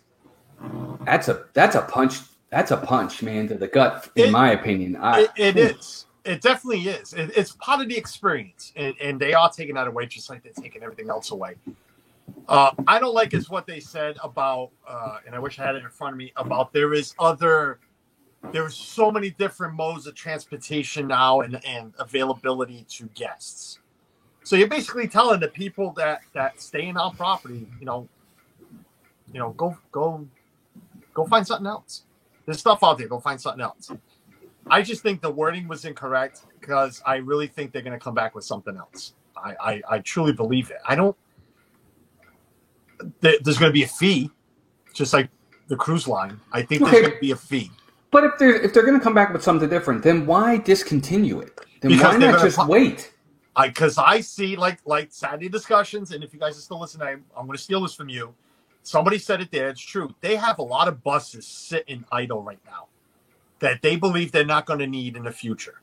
a punch. That's a punch, man, to the gut, in my opinion. It is. It definitely is. It's part of the experience, and they are taking that away, just like they're taking everything else away. I don't like is what they said about, and I wish I had it in front of me, about there's so many different modes of transportation now and availability to guests. So you're basically telling the people that stay in our property, go find something else. There's stuff out there. Go find something else. I just think the wording was incorrect because I really think they're going to come back with something else. I truly believe it. There's going to be a fee, just like the cruise line. I think there's going to be a fee. But if they're going to come back with something different, then why discontinue it? Then because why not just wait? Because I see like Saturday discussions, and if you guys are still listening, I'm going to steal this from you. Somebody said it there. It's true. They have a lot of buses sitting idle right now that they believe they're not going to need in the future.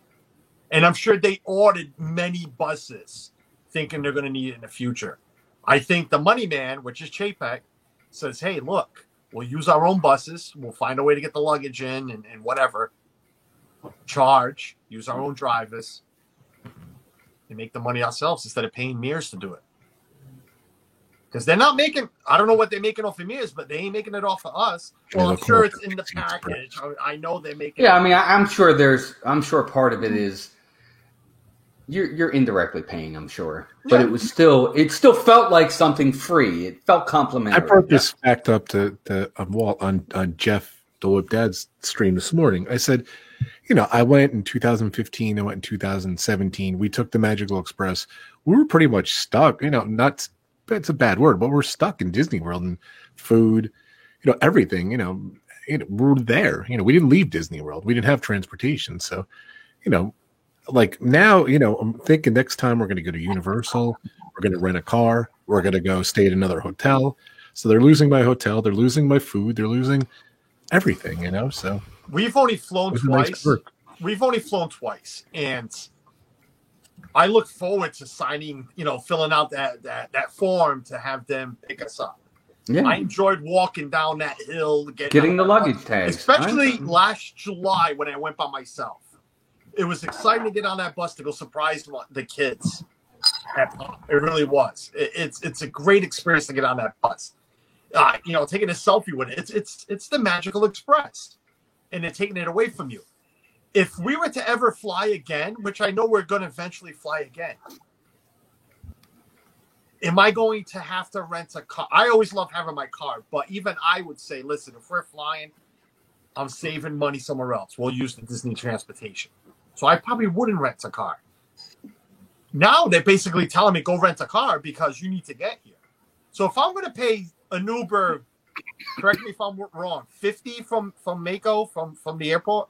And I'm sure they ordered many buses thinking they're going to need it in the future. I think the money man, which is Chapek, says, hey, look, we'll use our own buses. We'll find a way to get the luggage in and whatever. Charge, use our own drivers, and make the money ourselves instead of paying Mears to do it. Because they're not making, I don't know what they're making off of Mears, but they ain't making it off of us. Well, I'm sure it's in the package. I know they're making it. I mean, I'm sure part of it is you're indirectly paying, I'm sure. But it still felt like something free. It felt complimentary. I brought this fact up to Walt on Jeff DeWhip Dad's stream this morning. I said, I went in 2015, I went in 2017. We took the Magical Express. We were pretty much stuck, it's a bad word, but we're stuck in Disney World and food, everything, we're there. We didn't leave Disney World. We didn't have transportation. So, like now, I'm thinking next time we're going to go to Universal, we're going to rent a car, we're going to go stay at another hotel. So they're losing my hotel, they're losing my food, they're losing everything, so. We've only flown twice. We've only flown twice. And I look forward to signing, filling out that form to have them pick us up. Yeah. I enjoyed walking down that hill, getting the luggage tags, especially last July when I went by myself. It was exciting to get on that bus to go surprise the kids. It really was. It's a great experience to get on that bus. Taking a selfie with it. It's the Magical Express, and they're taking it away from you. If we were to ever fly again, which I know we're going to eventually fly again, am I going to have to rent a car? I always love having my car, but even I would say, listen, if we're flying, I'm saving money somewhere else. We'll use the Disney transportation. So I probably wouldn't rent a car. Now they're basically telling me, go rent a car because you need to get here. So if I'm going to pay an Uber, correct me if I'm wrong, $50 from Mako, from the airport,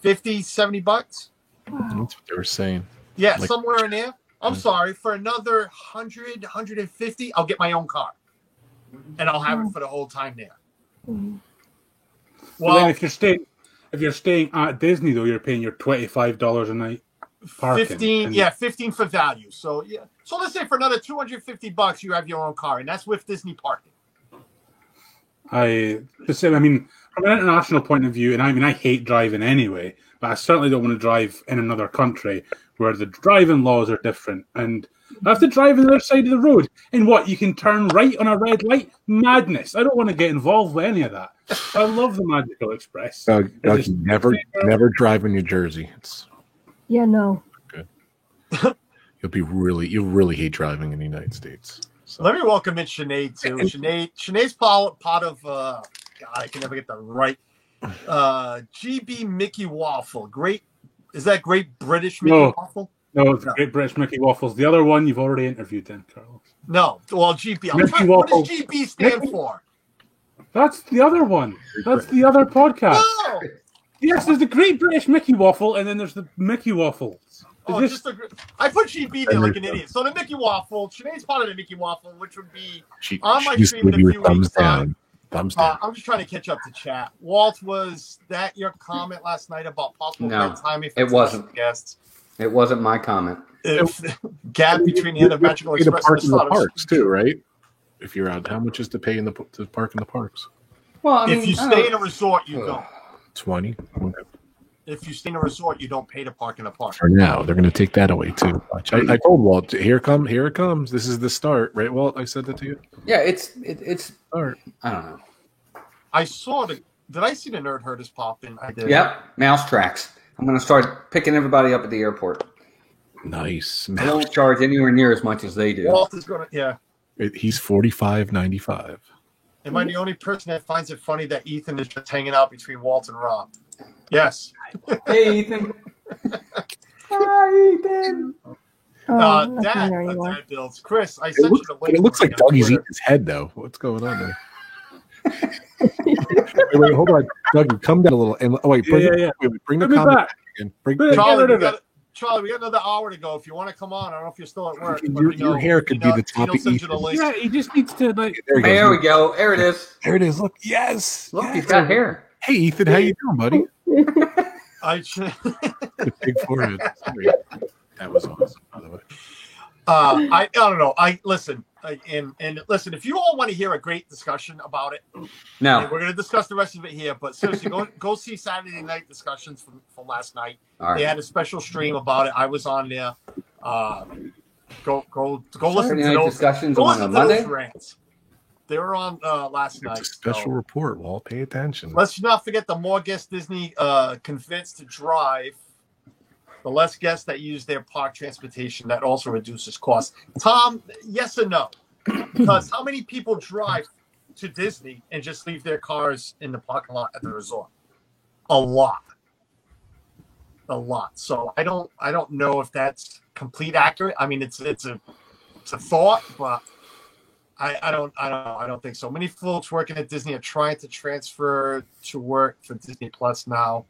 $50, $70. That's what they were saying. Yeah, somewhere in there. I'm sorry, for another 100, 150, I'll get my own car. And I'll have it for the whole time there. Well, then if you're staying at Disney though, you're paying your $25 a night parking. 15 for value. So yeah. So let's say for another $250 you have your own car, and that's with Disney parking. From an international point of view, and I hate driving anyway, but I certainly don't want to drive in another country where the driving laws are different. And I have to drive on the other side of the road. And what, you can turn right on a red light? Madness. I don't want to get involved with any of that. I love the Magical Express. Never drive in New Jersey. Yeah, no. Good. You'll really hate driving in the United States. So. Let me welcome in Sinead too. Sinead's part of God, I can never get that right. GB Mickey Waffle. Is that Great British Mickey Waffle? No, it's Great British Mickey Waffles. The other one you've already interviewed then, Carlos. No, well, GB. What does GB stand for? That's the other one. That's the other podcast. No! Yes, there's the Great British Mickey Waffle, and then there's the Mickey Waffles. I put GB there like an idiot. So the Mickey Waffle, Sinead's part of the Mickey Waffle, which would be on my stream in a few weeks' time. Thumbs down. I'm just trying to catch up to chat. Walt, was that your comment last night about possible No, red timing? it wasn't. Guests? It wasn't my comment. If gap between the end of Magical Pay to Express park and in the the parks too, right? If you're out, how much is to pay to park in the parks? Well, I mean, if you stay in a resort, you don't. 20. Okay. If you stay in a resort, you don't pay to park in the park. For now, they're going to take that away too. I told Walt, here it comes. This is the start, right, Walt? I said that to you. Yeah, it's Start. I don't know. I saw did I see the Nerd Herders pop in? I did. Yep, mouse tracks. I'm going to start picking everybody up at the airport. Nice. I won't charge anywhere near as much as they do. Walt is going to, yeah. He's $45.95. Am I the only person that finds it funny that Ethan is just hanging out between Walt and Rob? Yes. Hey, Ethan. Hi, Ethan. I'm not doing there anymore. That builds. Chris, I sent you the link. It looks like on Dougie's Twitter. eating his head, though. What's going on there? wait, hold on, Dougie, come down a little. And wait, bring the Put me comment back. again. Bring Charlie, we got another hour to go. If you want to come on, I don't know if you're still at work. Your hair could be the topic. Yeah, he just needs to like. There we go. There it is. There it is. Look, yes. Look, yes. he's got hair. Hey, Ethan, how you doing, buddy? Big forehead. Sorry. That was awesome, by the way. I don't know. Listen. And listen, if you all want to hear a great discussion about it, No, we're going to discuss the rest of it here. But seriously, go see Saturday night discussions from last night. all They right. had a special stream about it. I was on there. Go listen Saturday to night those discussions go on listen a to Monday. those rants. They were on last night. It's a special so report, Walt. Pay attention. let's not forget the more guests Disney convinced to drive, the less guests that use their park transportation. That also reduces costs. Tom, yes or no? Because how many people drive to Disney and just leave their cars in the parking lot at the resort? A lot. So I don't know if that's complete accurate. I mean, it's a thought, but I don't think so. Many folks working at Disney are trying to transfer to work for Disney Plus now.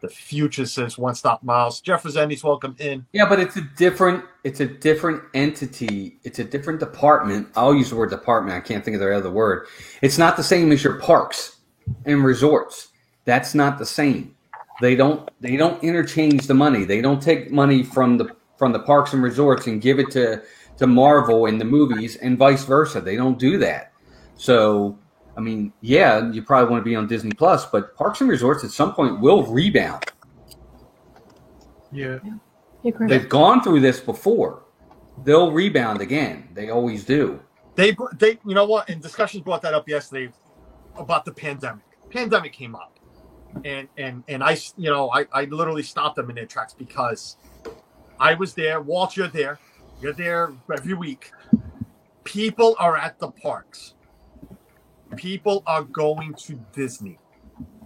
The future says One Stop Miles. Jeff Resendiz, welcome in. Yeah, but it's a different entity. It's a different department. I'll use the word department. I can't think of the other word. It's not the same as your parks and resorts. That's not the same. They don't interchange the money. They don't take money from the parks and resorts and give it to Marvel and the movies and vice versa. They don't do that. So, I mean, yeah, you probably want to be on Disney Plus, but parks and resorts at some point will rebound. Yeah. Hey, Chris. They've gone through this before. They'll rebound again. They always do. They you know what? And discussions brought that up yesterday about the pandemic. Pandemic came up, and I literally stopped them in their tracks because I was there. Walt, you're there. You're there every week. People are at the parks. People are going to Disney.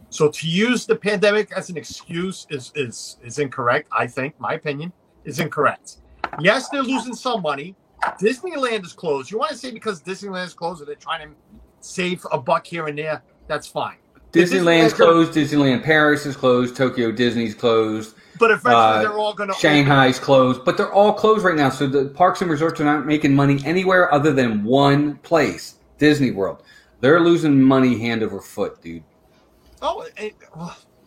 So to use the pandemic as an excuse is incorrect. I think, my opinion, is incorrect. Yes, they're losing some money. Disneyland is closed. You want to say because Disneyland is closed, they're trying to save a buck here and there? That's fine. Disneyland's closed. Disneyland Paris is closed. Tokyo Disney's closed. But eventually they're all going to Shanghai's closed. But they're all closed right now. So the parks and resorts are not making money anywhere other than one place, Disney World. They're losing money hand over foot, dude. Oh,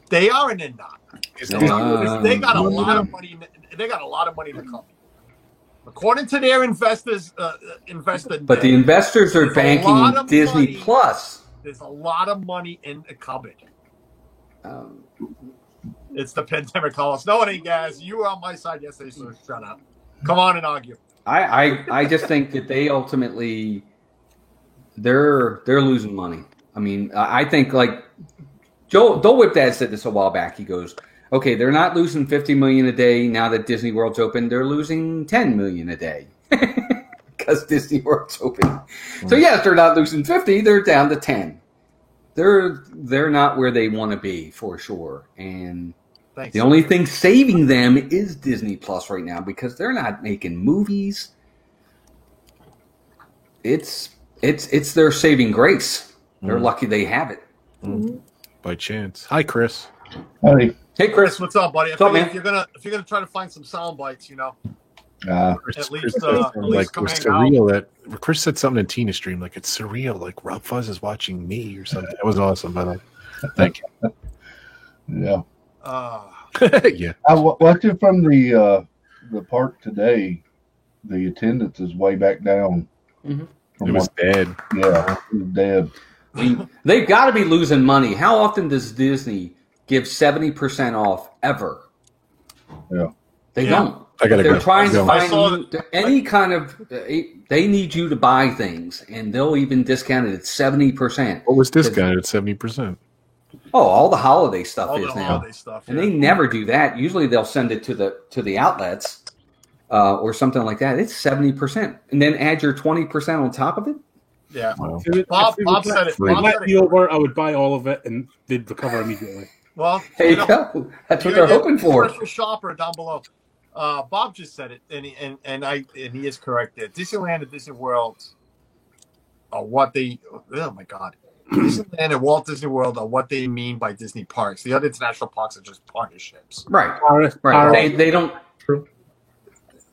they are and they're not. They got a lot of money. They got a lot of money in the company, according to their investors. But the investors are banking Disney Plus. There's a lot of money in the cupboard. It's the pandemic calls. No, it ain't, guys. You were on my side yesterday, so shut up. Come on and argue. I just think that they ultimately they're losing money. I mean, I think like Dole Whip Dad said this a while back. He goes, okay, they're not losing $50 million a day now that Disney World's open. They're losing $10 million a day because Disney World's open. So yes, they're not losing 50. They're down to 10. They're not where they want to be for sure. And Thanks. the only thing saving them is Disney Plus right now because they're not making movies. It's their saving grace. They're lucky they have it. By chance. Hi, Chris. Howdy. Hey, Chris, what's up, buddy? What's up, man? If you're gonna try to find some sound bites, Chris, At Chris least, said at something least like it come was hang out. surreal that Chris said something in Tina stream like it's surreal, like Rob Fuzz is watching me or something. That was awesome, by the way. Thank you. Yeah. Yeah. Watching from the park today, the attendance is way back down. Mhm. From It was dead. Yeah, it was dead. I mean, they've got to be losing money. How often does Disney give 70% off ever? Yeah. They Yeah. don't. I gotta They're go. trying to Go. I saw find any kind of. They need you to buy things, and they'll even discount it at 70%. What was discounted at 70%? Oh, all the holiday stuff All is the now, holiday stuff. and yeah. they never do that. Usually, they'll send it to the outlets or something like that. It's 70%, and then add your 20% on top of it. Yeah. Wow. Bob said it. Bob Let said me it. over, I would buy all of it, and they'd recover immediately. Well, There you know, go. That's what you're they're gonna hoping get for. Special shopper down below. Bob just said it, and he is correct there. Disneyland and Disney World are what they. Oh my God, Disneyland and Walt Disney World are what they mean by Disney parks. The other international parks are just partnerships. Right. Paris, Right. They don't.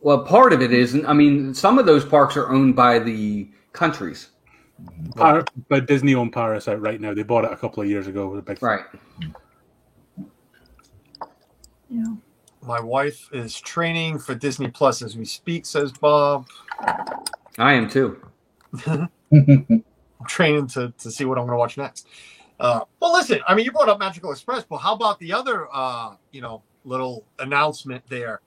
Well, part of it isn't. I mean, some of those parks are owned by the countries. but Disney own Paris out right now. They bought it a couple of years ago with a big Right. Yeah. My wife is training for Disney Plus as we speak, says Bob. I am too. I'm training to see what I'm going to watch next. Well, listen, I mean, you brought up Magical Express, but how about the other, little announcement there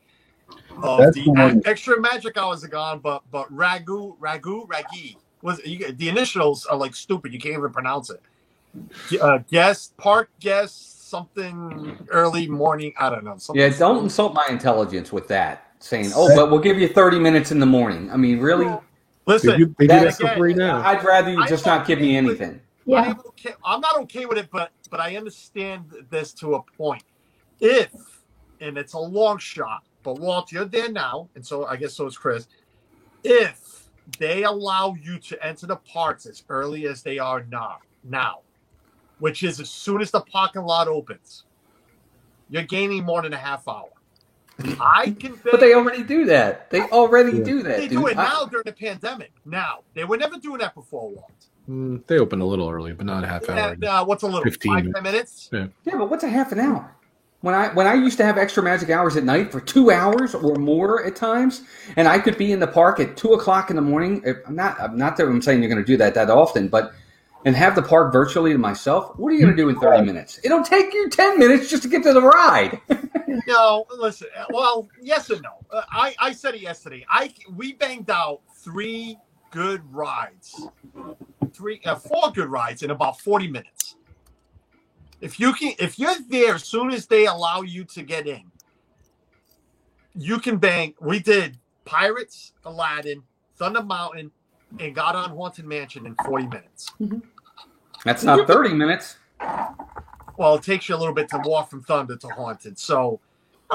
of That's the the one. extra magic hours are gone, but Raggi was the initials are like stupid. You can't even pronounce it. Park guest, something early morning. I don't know. Yeah, don't insult my intelligence with that. Saying, "Oh, but we'll give you 30 minutes in the morning." I mean, really? Listen, They do that that for free now. I'd rather you I just am not give me okay with- anything. Yeah. I'm not okay with it, but I understand this to a point. If, and it's a long shot, but Walt, you're there now, and so I guess so is Chris. If they allow you to enter the parks as early as they are now, which is as soon as the parking lot opens, you're gaining more than a half hour. I can bet But they already do that. They already do that. they do it now during the pandemic. Now they were never doing that before, Walt. They open a little early, but not a half hour. And, what's a little 15 5-10 minutes? Yeah, but what's a half an hour? When I used to have extra magic hours at night for 2 hours or more at times, and I could be in the park at 2:00 in the morning. I'm not that I'm saying you're going to do that often, but and have the park virtually to myself. What are you going to do in 30 minutes? It'll take you 10 minutes just to get to the ride. No, listen. Well, yes and no. I said it yesterday. We banged out 4 good rides in about 40 minutes. If you're there as soon as they allow you to get in, you can bang. We did Pirates, Aladdin, Thunder Mountain, and got on Haunted Mansion in 40 minutes. That's not 30 minutes. Well, it takes you a little bit to walk from Thunder to Haunted. So,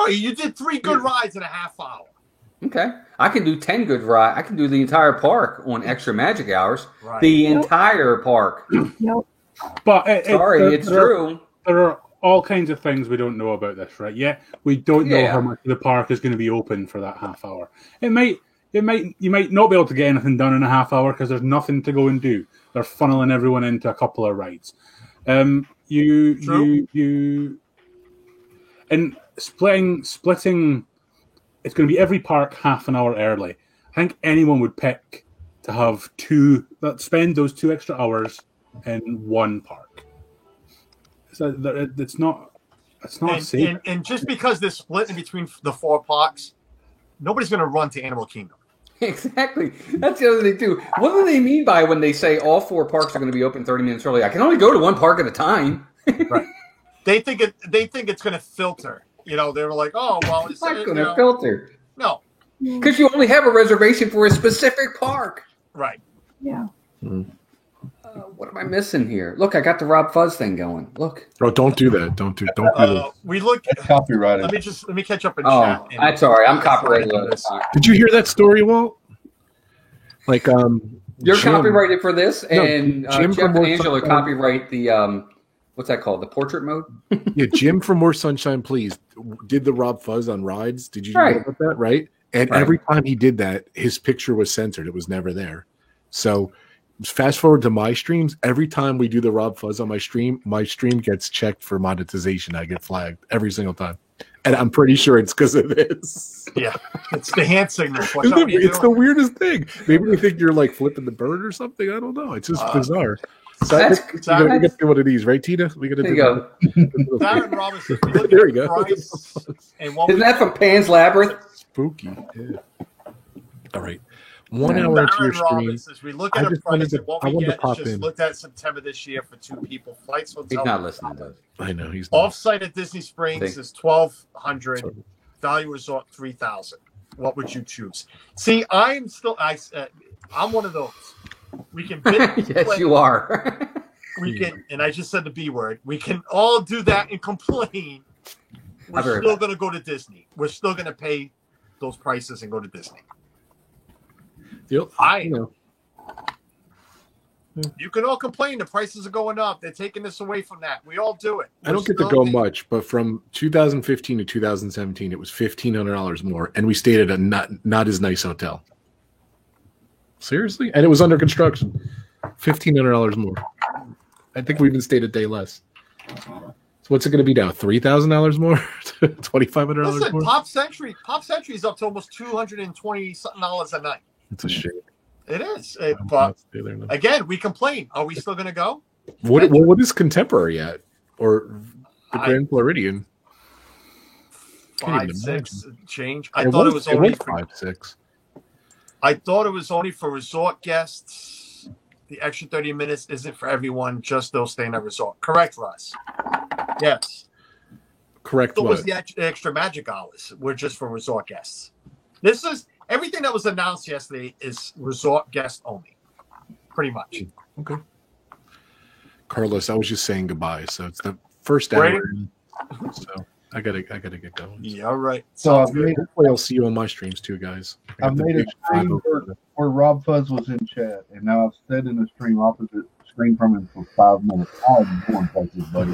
you did 3 good rides in a half hour. Okay. I can do 10 good rides. I can do the entire park on extra magic hours. Right. The entire park. Yep. But Sorry, it's true. There are all kinds of things we don't know about this, right? Yeah, we don't know Yeah. how much of the park is going to be open for that half hour. You might not be able to get anything done in a half hour because there's nothing to go and do. They're funneling everyone into a couple of rides. You and splitting. It's going to be every park half an hour early. I think anyone would pick to have spend those 2 extra hours in one park. So it's not safe. And just because they're split in between the 4 parks, nobody's going to run to Animal Kingdom. Exactly. That's the other thing, too. What do they mean by when they say all 4 parks are going to be open 30 minutes early? I can only go to one park at a time. Right. They think it's going to filter. They were like, oh, well, It's not going to filter. No. Because you only have a reservation for a specific park. Right. Yeah. What am I missing here? Look, I got the Rob Fuzz thing going. Look. Oh, don't do that. Don't do that. We look That's copyrighted. let me catch up in Oh, chat. that's all right. I'm copyrighted on this. Did you hear that story, Walt? Like, You're Jim- copyrighted for this, and Jim Jeff from and Angela Sunshine- copyright the what's that called? The portrait mode. Yeah, Jim from More Sunshine Please did the Rob Fuzz on rides. Did you know Right. about that? Right. And Right. every time he did that, his picture was censored. It was never there. So fast forward to my streams. Every time we do the Rob Fuzz on my stream gets checked for monetization. I get flagged every single time. And I'm pretty sure it's because of this. Yeah, it's the hand signal. Watch Isn't out it- what you're it's the doing. weirdest thing. Maybe they think you're like flipping the bird or something. I don't know. It's just bizarre. So That's- we gotta do one of these, right, Tina? We gotta There do you go. Darren Robinson, we look There at you the go. price, and what Isn't that from Pan's Labyrinth? Spooky. Yeah. All right. 1 hour into your Darren stream. Robbins, as we look I at a just wanted price, to- and what I we wanted to get pop is just in. looked at September this year for 2 people. Flights, He's hotel. not listening to us. I know he's not. Off-site at Disney Springs See? is $1,200. Value Resort $3,000. What would you choose? See, I'm one of those. We can bid, Yes, you are. we can, and I just said the B word. We can all do that and complain. We're I've heard still that. going to go to Disney. We're still going to pay those prices and go to Disney. Yep. I- know. You can all complain. The prices are going up. They're taking us away from that. We all do it. I don't get to go much, but from 2015 to 2017, it was $1,500 more, and we stayed at a not as nice hotel. Seriously, and it was under construction. $1,500 more. I think we even stayed a day less. So what's it going to be now? $3,000 more? $2,500 Listen, more? Pop Century is up to almost $220 something a night. It's a shame. It is. I'm But not stay there now. again, we complain. Are we still going to go? What is Contemporary at, or the I- Grand Floridian? Can't 5, even 6 change. I thought it was only. For, 5-6. I thought it was only for resort guests. The extra 30 minutes isn't for everyone. Just those staying at resort. Correct, Russ. Yes. Correct. So was What? the extra magic hours. We're just for resort guests. This is everything that was announced yesterday is resort guest only. Pretty much. Okay. Carlos, I was just saying goodbye. So it's the first Right. hour. So I gotta get going. Yeah, all right. So Sounds I've good. made, Hopefully I'll see you on my streams too, guys. I I've got the made a big stream 5 where Rob Fuzz was in chat, and now I've stayed in the stream opposite screen from him for 5 minutes. I'm going places, buddy.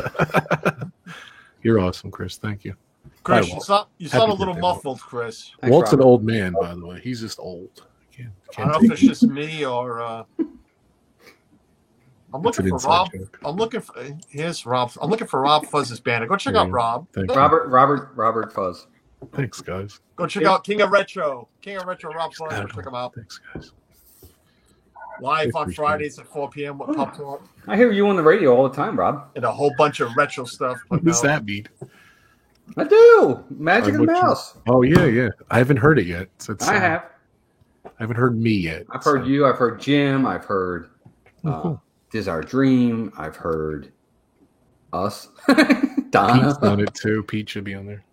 You're awesome, Chris. Thank you. Chris, Hi, you Walt. sound a Happy little birthday, Walt. muffled, Chris. Thanks, Walt's an Robert. old man, by the way. He's just old. I Can't don't know if take it's just me or I'm It's looking an for inside Rob. joke. I'm looking for here's Rob. I'm looking for Rob Fuzz's banner. Go check out Yeah. Rob. Thanks. Robert Fuzz. Thanks, guys. Go check out King of Retro. Rob Fuzz. Go check him out. Thanks, guys. Live on Appreciate Fridays at 4 p.m. with Pop Talk I hear you on the radio all the time, Rob. and a whole bunch of retro stuff. What does that mean? I do. Magic Or and the what you- Mouse. Oh yeah. I haven't heard it yet. So it's, I have. I haven't heard me yet. I've heard so- you. I've heard Jim. I've heard Oh, cool. This Is Our Dream. I've heard us. Pete's Donna. on it too. Pete should be on there.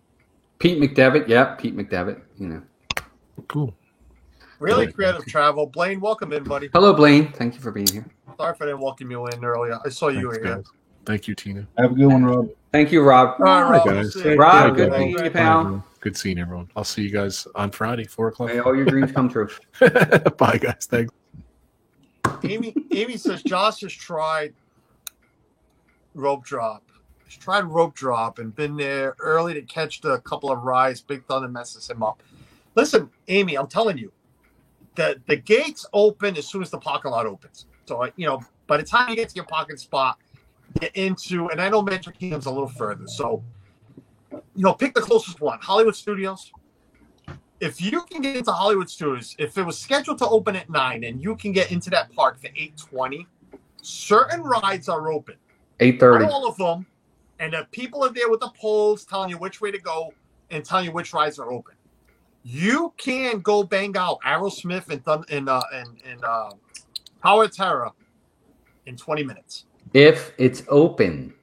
Pete McDevitt. Yeah, Pete McDevitt. You know. Cool. Really creative travel. Blaine, welcome in, buddy. Hello, Blaine. Thank you for being here. Sorry if I didn't welcome you in earlier. I saw you Thanks, were here. guys. Thank you, Tina. Have a good one, Rob. Thank you, Rob. All right, Hi, Rob. guys. We'll see you. Rob, Yeah, good guys. meeting you, Bye, pal. everyone. Good seeing everyone. I'll see you guys on Friday, 4:00. May all your dreams come true. Bye, guys. Thanks. Amy says Josh has tried rope drop. He's tried rope drop and been there early to catch the couple of rides. Big Thunder messes him up. Listen, Amy, I'm telling you, the gates open as soon as the parking lot opens. So by the time you get to your parking spot, get into, and I know Magic Kingdom's a little further. So, pick the closest one. Hollywood Studios. If you can get into Hollywood Studios, if it was scheduled to open at 9 and you can get into that park for 8:20, certain rides are open. 8:30. Not all of them. And the people are there with the poles telling you which way to go and telling you which rides are open. You can go bang out Aerosmith and Tower of Terror in 20 minutes. If it's open.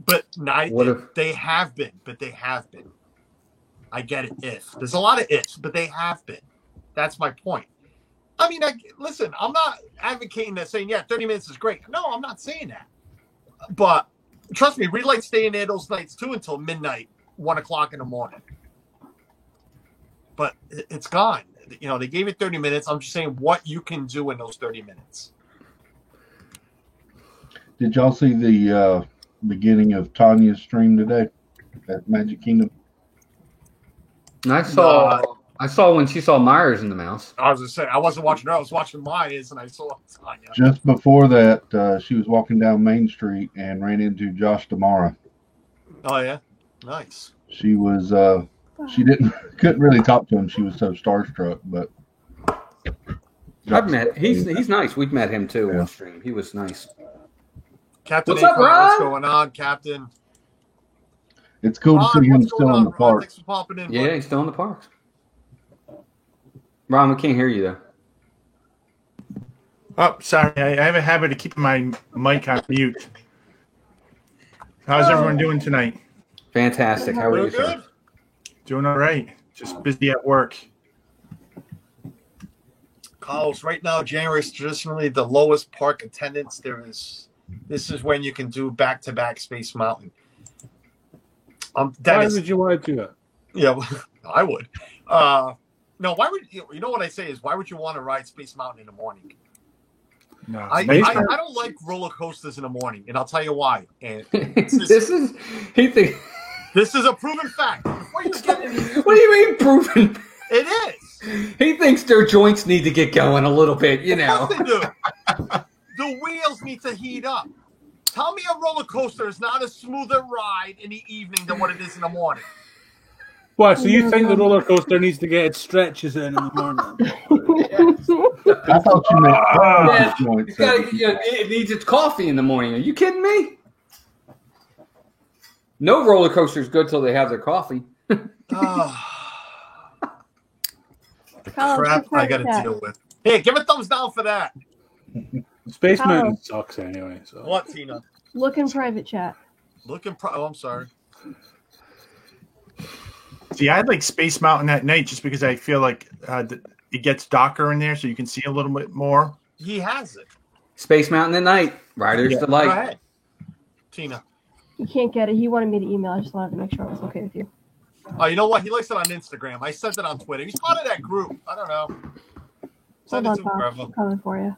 But not, What if- they have been. I get it. If there's a lot of ifs, but they have been. That's my point. I mean, listen, I'm not advocating that saying, 30 minutes is great. No, I'm not saying that. But trust me, we like staying there those nights too until midnight, 1 o'clock in the morning. But it's gone. They gave it 30 minutes. I'm just saying what you can do in those 30 minutes. Did y'all see the beginning of Tanya's stream today at Magic Kingdom? And I saw I saw when she saw Myers in the mouse. I was just saying, I wasn't watching her. I was watching Myers, and I saw Tanya. Just before that, she was walking down Main Street and ran into Josh Damara. Oh yeah, nice. She was couldn't really talk to him. She was so starstruck, but I've met. He's nice. We've met him too Yeah. on stream. He was nice. Captain What's up, April, Ron? what's going on, Captain? it's cool to Ron, see him what's still going in on, the Ron? park. Thanks for popping in. Yeah, buddy. he's still in the parks. Ron, we can't hear you though. Oh, sorry. I have a habit of keeping my mic on mute. How's everyone doing tonight? Fantastic. How are Real you, sir? good. Doing all right. Just busy at work. Carlos, right now, January is traditionally the lowest park attendance there is. This is when you can do back-to-back Space Mountain. Why Dennis, would you want to do that? yeah, I would. No, why would you know what I say is why would you want to ride Space Mountain in the morning? No, I don't like roller coasters in the morning, and I'll tell you why. And This is this is a proven fact. Before you get in, What do you mean proven? it is. He thinks their joints need to get going a little bit, you Of know. course they do. The wheels need to heat up. Tell me a roller coaster is not a smoother ride in the evening than what it is in the morning. What? So you think the roller coaster needs to get its stretches in the morning? I thought you meant Yeah, joints. it needs its coffee in the morning. Are you kidding me? No roller coaster is good till they have their coffee. Crap, I got to deal with. Hey, give a thumbs down for that. Space Hello. Mountain sucks anyway. So What, Tina? Look in private chat. Oh, I'm sorry. See, I like Space Mountain at night just because I feel like it gets darker in there, so you can see a little bit more. He has it. Space Mountain at night. Riders Go Delight. ahead, Tina. You can't get it. He wanted me to email. I just wanted to make sure it was okay with you. Oh, you know what? He likes it on Instagram. I sent it on Twitter. He's part of that group. I don't know. Send Hold it on, to him, Tom. Trevor. I'm coming for you.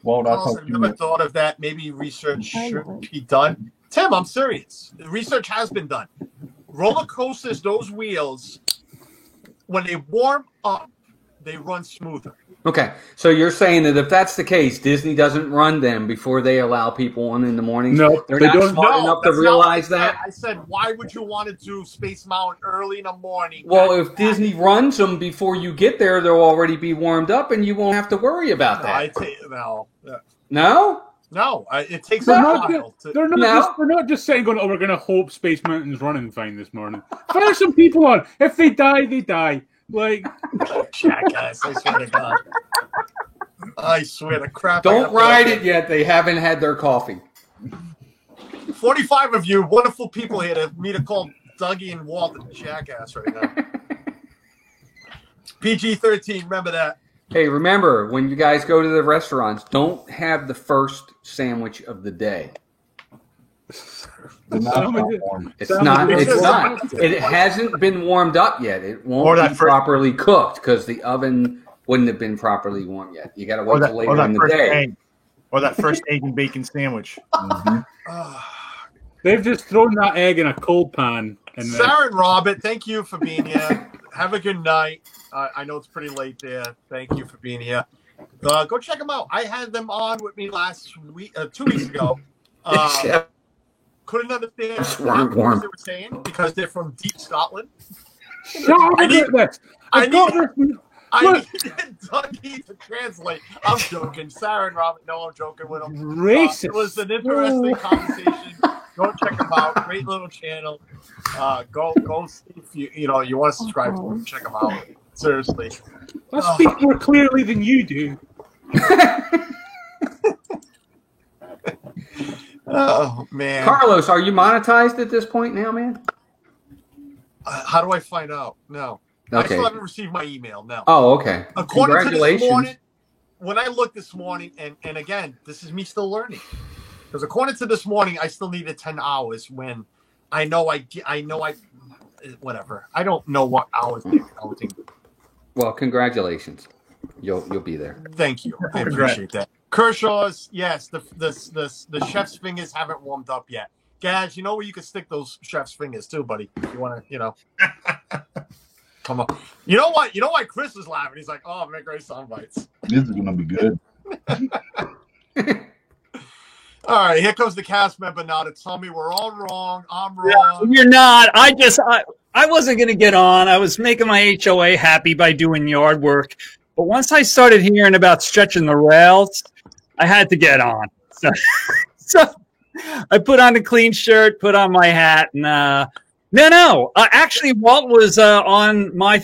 Walt, I Carlos, thought I've you never meant thought of that. Maybe research I should know. be done. Tim, I'm serious. The research has been done. Roller coasters, those wheels, when they warm up, they run smoother. Okay, so you're saying that if that's the case, Disney doesn't run them before they allow people on in the morning? No, they're they not don't. smart enough to that's not realize what I said. that. I said, why would you want to do Space Mountain early in the morning? Well, if Disney runs them before you get there, they'll already be warmed up, and you won't have to worry about that. No, it takes a They're not, while. they're not No. just they're not just saying going, oh, we're gonna hope Space Mountain's running fine this morning. Fire some people on. If they die, they die. Like Jackass, I swear to God. I swear to crap. I Don't got ride put up it yet. They haven't had their coffee. 45 of you, wonderful people here to me to call Dougie and Walt a jackass right now. PG-13, remember that. Hey, remember, when you guys go to the restaurants, don't have the first sandwich of the day. the Some of not it- warm. It's Sounds not. like It's it's not. just- It hasn't been warmed up yet. It Or won't that be first- properly cooked because the oven wouldn't have been properly warm yet. You got to Or wait that, till or later that in the first day. egg. Or that first egg and bacon sandwich. Mhm. they've just thrown that egg in a cold pan and then Sarah and Robert, thank you for being here. Have a good night. I know it's pretty late there. Thank you for being here. Go check them out. I had them on with me last week, 2 weeks ago. Couldn't understand Warm, warm. what they were saying because they're from deep Scotland. shut up I need- about this. I I've got need- this. I Look. needed Dougie to translate. I'm joking. Sarah and Robert know I'm joking with them. Racist. It was an interesting conversation. Go check them out. Great little channel. Go see if you want to subscribe to them. Check them out. Seriously. I speak more clearly than you do. Oh man. Carlos, are you monetized at this point now, man? How do I find out? No. I Okay. still haven't received my email. No. Oh, okay. According to this Congratulations. morning, when I looked this morning, and again, this is me still learning, because according to this morning, I still needed 10 hours. When I know whatever. I don't know what hours they're counting. Well, congratulations. You'll be there. Thank you. I appreciate that. Kershaw's, yes. The chef's fingers haven't warmed up yet. Gaz, you know where you can stick those chef's fingers too, buddy. If you want to, Come on. You know what? You know why Chris is laughing? He's like, "Oh, man, great sound bites." This is gonna be good. All right, here comes the cast member now to tell me we're all wrong. I'm wrong. You're not. I wasn't going to get on. I was making my HOA happy by doing yard work. But once I started hearing about stretching the rails, I had to get on. So I put on a clean shirt, put on my hat, and actually, Walt was on my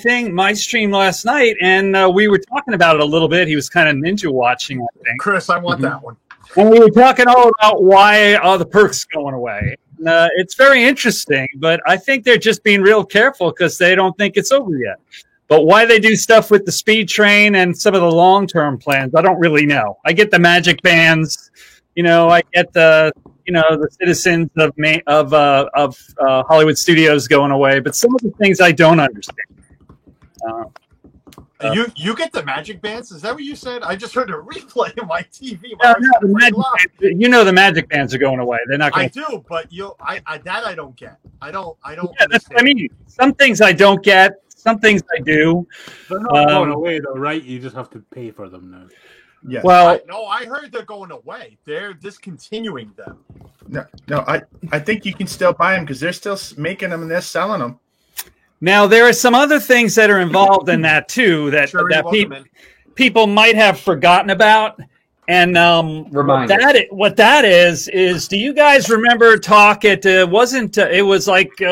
stream last night, and we were talking about it a little bit. He was kind of ninja watching, I think. Chris, I want that one. And we were talking all about why are the perks going away. It's very interesting, but I think they're just being real careful because they don't think it's over yet. But why they do stuff with the speed train and some of the long-term plans, I don't really know. I get the magic bands, I get the citizens of Hollywood Studios going away, but some of the things I don't understand. You get the magic bands? Is that what you said? I just heard a replay on my TV. The magic bands are going away. They're not going. I do, but I don't get. I don't. Yeah, that's what I mean. Some things I don't get. Some things I do. They're not going away, though, right? You just have to pay for them now. Yeah. Well, I heard they're going away. They're discontinuing them. No. I think you can still buy them because they're still making them and they're selling them. Now, there are some other things that are involved in that, too, that people might have forgotten about. And what that is do you guys remember talk at, it was like 2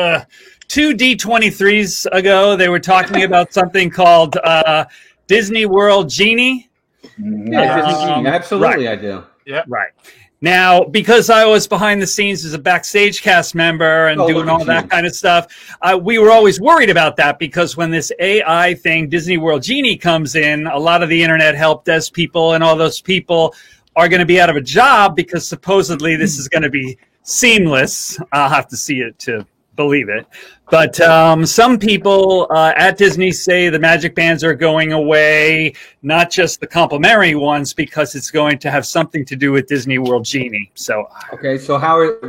D23s ago, they were talking about something called Disney World Genie? Yeah, Disney Genie. Absolutely, right. I do. Yeah, right. Now, because I was behind the scenes as a backstage cast member and doing all that kind of stuff, we were always worried about that because when this AI thing, Disney World Genie, comes in, a lot of the internet help desk people and all those people are going to be out of a job because supposedly this is going to be seamless. I'll have to see it to believe it. But some people at Disney say the magic bands are going away, not just the complimentary ones, because it's going to have something to do with Disney World Genie. So okay, so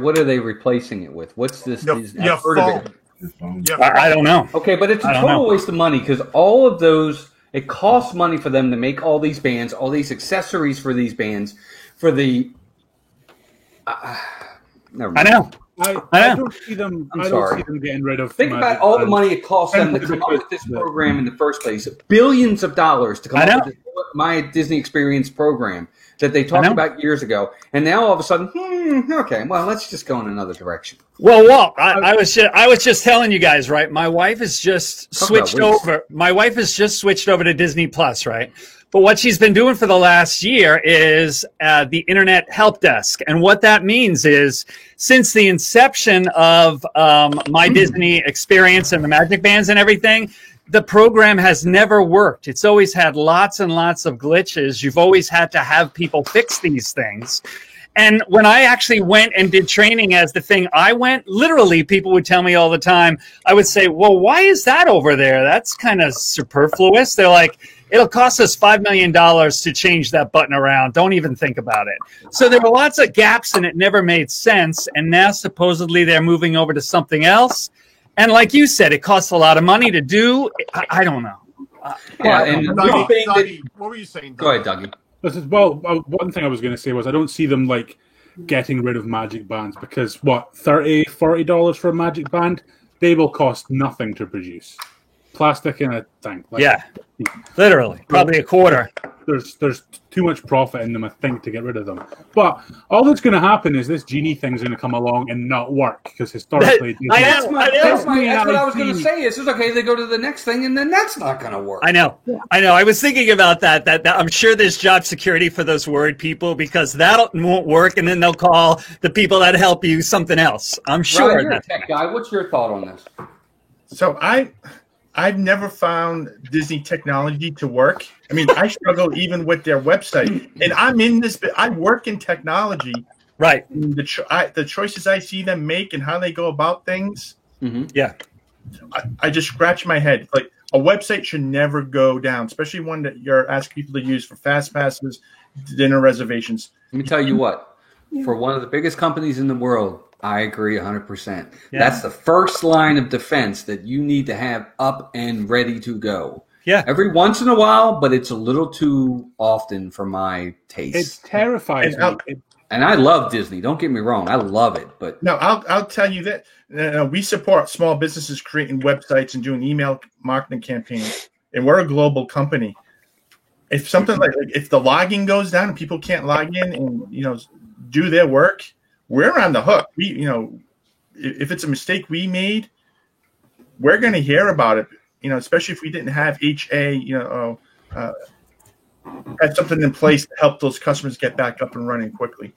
what are they replacing it with? What's this? Your phone. I don't know. Okay, but it's a total waste of money because all of those, it costs money for them to make all these bands, all these accessories for these bands, for the. Never mind. I know. I don't see them. I don't see them getting rid of. Think about all the money it costs them to come up with this program in the first place. Billions of dollars to come up with this My Disney Experience program that they talked about years ago, and now all of a sudden, okay, well, let's just go in another direction. Well, Walt, I was just telling you guys, right? My wife has just switched over. My wife has just switched over to Disney Plus, right? But what she's been doing for the last year is the Internet Help Desk. And what that means is since the inception of My Disney Experience and the Magic Bands and everything, the program has never worked. It's always had lots and lots of glitches. You've always had to have people fix these things. And when I actually went and did training as the thing I went, literally people would tell me all the time, I would say, well, why is that over there? That's kind of superfluous. They're like, it'll cost us $5 million to change that button around. Don't even think about it. So there were lots of gaps and it never made sense. And now supposedly they're moving over to something else. And like you said, it costs a lot of money to do. I don't know. Dougie, what were you saying? Go ahead, Dougie. One thing I was going to say was I don't see them like getting rid of magic bands because $30, $40 for a magic band, they will cost nothing to produce. Plastic in a tank. Literally, probably a quarter. There's too much profit in them, I think, to get rid of them. But all that's going to happen is this Genie thing's going to come along and not work because historically, that's what I was going to say. Is okay? They go to the next thing, and then that's not going to work. I know. I was thinking about that. That I'm sure there's job security for those worried people because that won't work, and then they'll call the people that help you something else. I'm sure. Ryan, you're a tech guy. What's your thought on this? So I've never found Disney technology to work. I mean, I struggle even with their website. And I'm in this, I work in technology. Right. The choices I see them make and how they go about things. Mm-hmm. Yeah. I just scratch my head. Like a website should never go down, especially one that you're asking people to use for fast passes, dinner reservations. Let me tell you what. For one of the biggest companies in the world, I agree 100%. Yeah. That's the first line of defense that you need to have up and ready to go. Yeah. Every once in a while, but it's a little too often for my taste. It terrifies me. And I love Disney. Don't get me wrong. I love it. But no, I'll tell you that we support small businesses creating websites and doing email marketing campaigns, and we're a global company. If something like if the logging goes down and people can't log in and do their work, we're on the hook. We if it's a mistake we made, we're going to hear about it. Especially if we didn't have HA, had something in place to help those customers get back up and running quickly.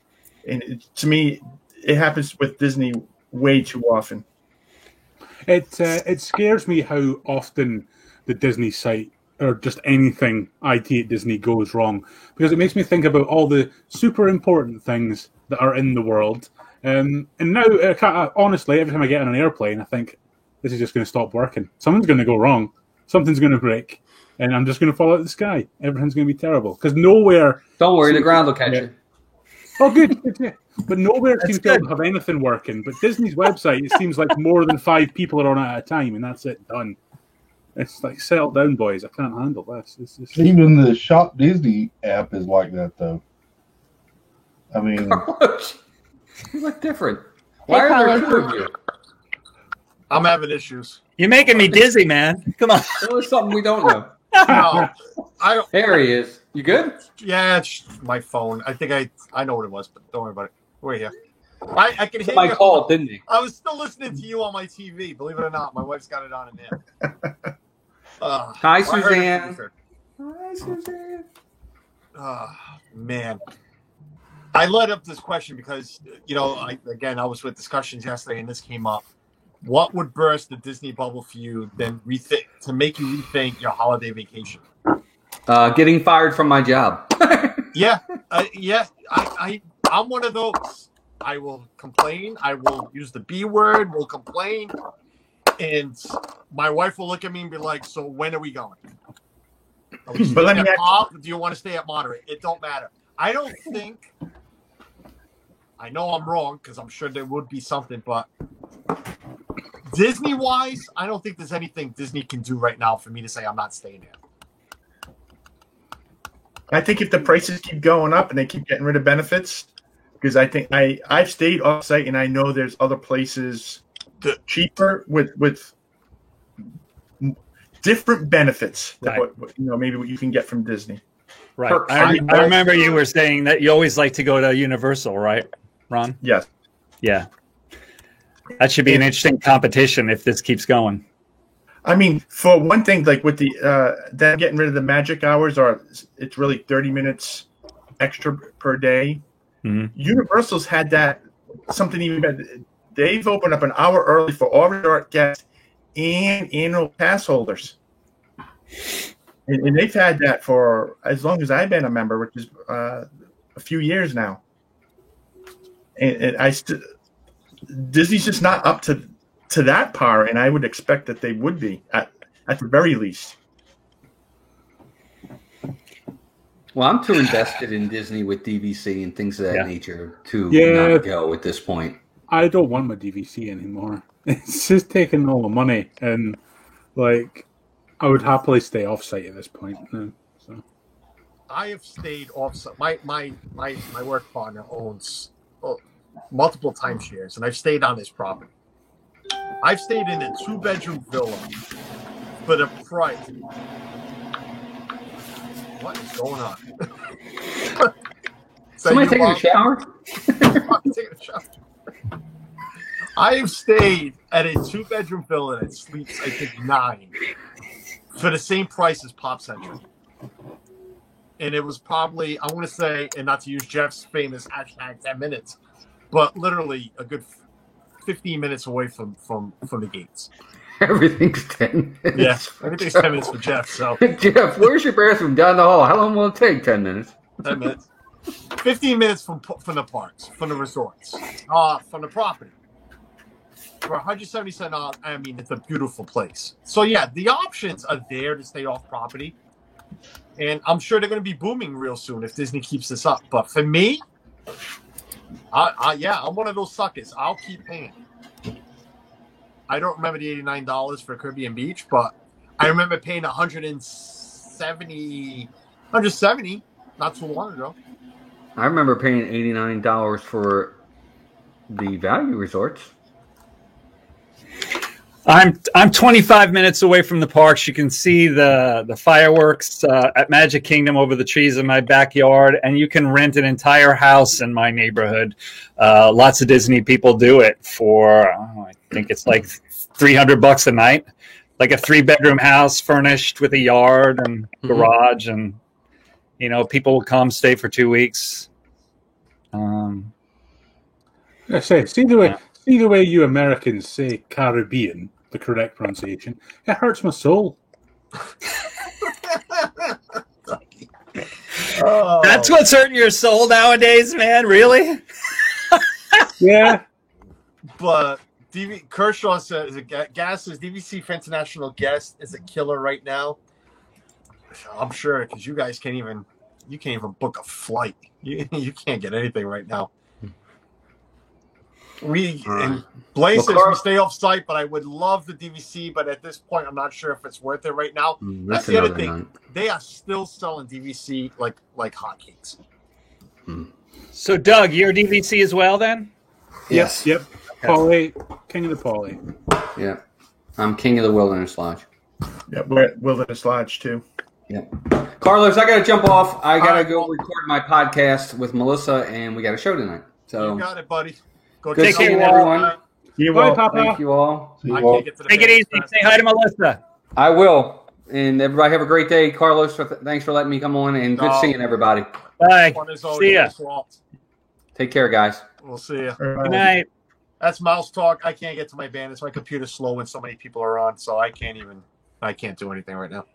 And to me, it happens with Disney way too often. It scares me how often the Disney site or just anything IT at Disney goes wrong, because it makes me think about all the super important things that are in the world. And now, honestly, every time I get on an airplane, I think this is just going to stop working. Something's going to go wrong. Something's going to break. And I'm just going to fall out of the sky. Everything's going to be terrible. Because nowhere... Don't worry, the ground will catch you. Oh, good. Yeah. But nowhere seems to have anything working. But Disney's website, it seems like more than 5 people are on it at a time, and that's it, done. It's like, settle down, boys. I can't handle this. Even the Shop Disney app is like that, though. I mean... You look different. Why are there 2 of you? I'm having issues. You're making me dizzy, man. Come on. There's something we don't know. No, There he is. You good? Yeah, it's my phone. I think I know what it was, but don't worry about it. We're here. I can hear Somebody you. called, didn't he? I was still listening to you on my TV. Believe it or not, my wife's got it on in there. Hi, Suzanne. Hi, Suzanne. Man. I led up this question because, I was with discussions yesterday and this came up. What would burst the Disney bubble for you then to make you rethink your holiday vacation? Getting fired from my job. Yeah. I'm one of those. I will complain. I will use the B word. We'll complain. And my wife will look at me and be like, so when are we going? Are we staying at Pop? Do you want to stay at Moderate? It don't matter. I don't think... I know I'm wrong because I'm sure there would be something, but Disney-wise, I don't think there's anything Disney can do right now for me to say I'm not staying there. I think if the prices keep going up and they keep getting rid of benefits, because I think I've stayed off-site and I know there's other places cheaper with different benefits than maybe what you can get from Disney. Right. I remember you were saying that you always like to go to Universal, right, Ron? Yes. Yeah. That should be an interesting competition if this keeps going. I mean, for one thing, like with the them getting rid of the magic hours, it's really 30 minutes extra per day. Mm-hmm. Universal's had that something even better. They've opened up an hour early for all resort guests and annual pass holders. And they've had that for as long as I've been a member, which is a few years now. And Disney's just not up to that par, and I would expect that they would be at the very least. Well, I'm too invested in Disney with DVC and things of that nature to not go at this point. I don't want my DVC anymore. It's just taking all the money, and I would happily stay off-site at this point. So. I have stayed off-site. My work partner owns multiple timeshares, and I've stayed on his property. I've stayed in a 2-bedroom villa for the price. What is going on? Somebody taking a shower? Taking a shower. I have stayed at a 2-bedroom villa that sleeps, I think, 9 for the same price as Pop Century. And it was probably, I want to say, and not to use Jeff's famous hashtag 10 minutes, but literally a good 15 minutes away from the gates. Everything's 10 minutes. Yeah, everything's 10 minutes for Jeff. So Jeff, where's your bathroom? Down the hall. How long will it take? 10 minutes. 10 minutes. 15 minutes from the parks, from the resorts, from the property. For $177, I mean, it's a beautiful place. So, yeah, the options are there to stay off property. And I'm sure they're going to be booming real soon if Disney keeps this up. But for me, Yeah, I'm one of those suckers. I'll keep paying. I don't remember the $89 for Caribbean Beach, but I remember paying $170 not too long ago. I remember paying $89 for the value resorts. I'm 25 minutes away from the parks. You can see the fireworks at Magic Kingdom over the trees in my backyard, and you can rent an entire house in my neighborhood. Lots of Disney people do it for I think it's like $300 a night, like a 3-bedroom house furnished with a yard and garage, and people will come stay for 2 weeks. I say, see the way you Americans say Caribbean, the correct pronunciation. It hurts my soul. That's what's hurting your soul nowadays, man. Really? Yeah. But Kershaw says, Gas says DVC for international guest is a killer right now. I'm sure because you guys can't even book a flight. You can't get anything right now. And Blaze says we stay off site, but I would love the DVC. But at this point, I'm not sure if it's worth it right now. That's the other thing. They are still selling DVC like hotcakes. So, Doug, you're DVC as well, then? Yes. Yep. Okay. Poly, King of the Poly. Yeah, I'm King of the Wilderness Lodge. Yeah, we're at Wilderness Lodge too. Yeah. Carlos, I got to jump off. I got to go record my podcast with Melissa, and we got a show tonight. So you got it, buddy. Go good seeing everyone. Bye, Papa. Thank you all. Take it easy. Say hi to Melissa. I will. And everybody have a great day. Carlos, thanks for letting me come on, and good seeing everybody. Bye. See ya. Take care, guys. We'll see you. Good night. That's Mouse Talk. I can't get to my band. It's my computer's slow when so many people are on, so I can't do anything right now.